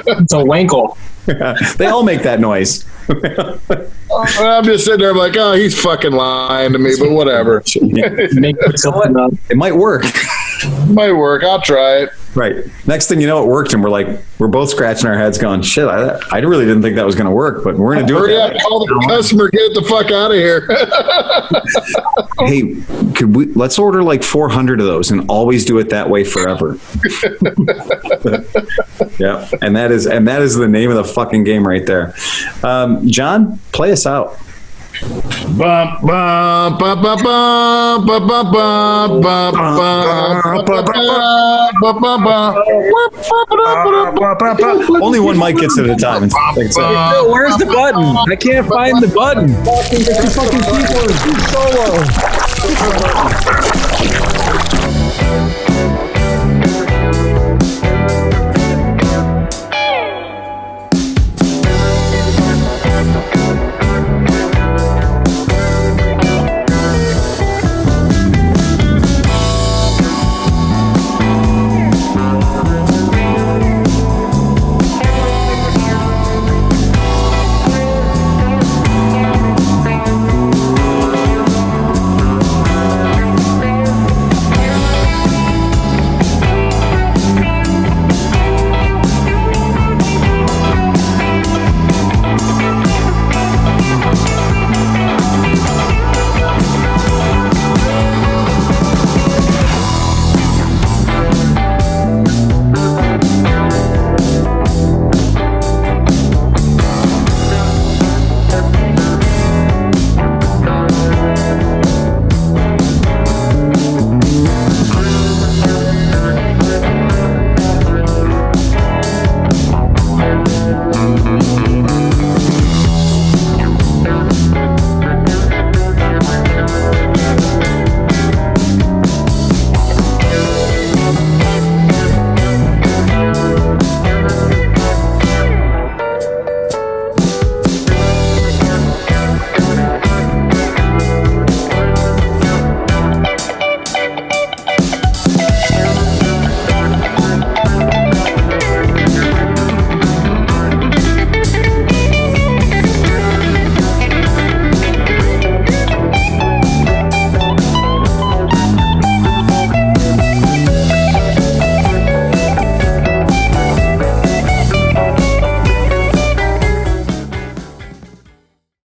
It's a wankle. They all make that noise. I'm just sitting there. I'm like, "Oh, he's fucking lying to me," but whatever. It might work. Might work. I'll try it. Right. Next thing you know, it worked, and we're both scratching our heads going, "Shit, I really didn't think that was going to work, but we're going to do Hurry it." up, call the customer, get the fuck out of here. Hey, let's order like 400 of those and always do it that way forever. Yeah, and that is the name of the fucking game right there. John, play us out. Bum, bum, bum, bum, bum, bum, bum, bum, bum, bum, bum, bum. Only one mic gets it at a time. Where's the button? I can't find the button. Fucking keyboard. Solo.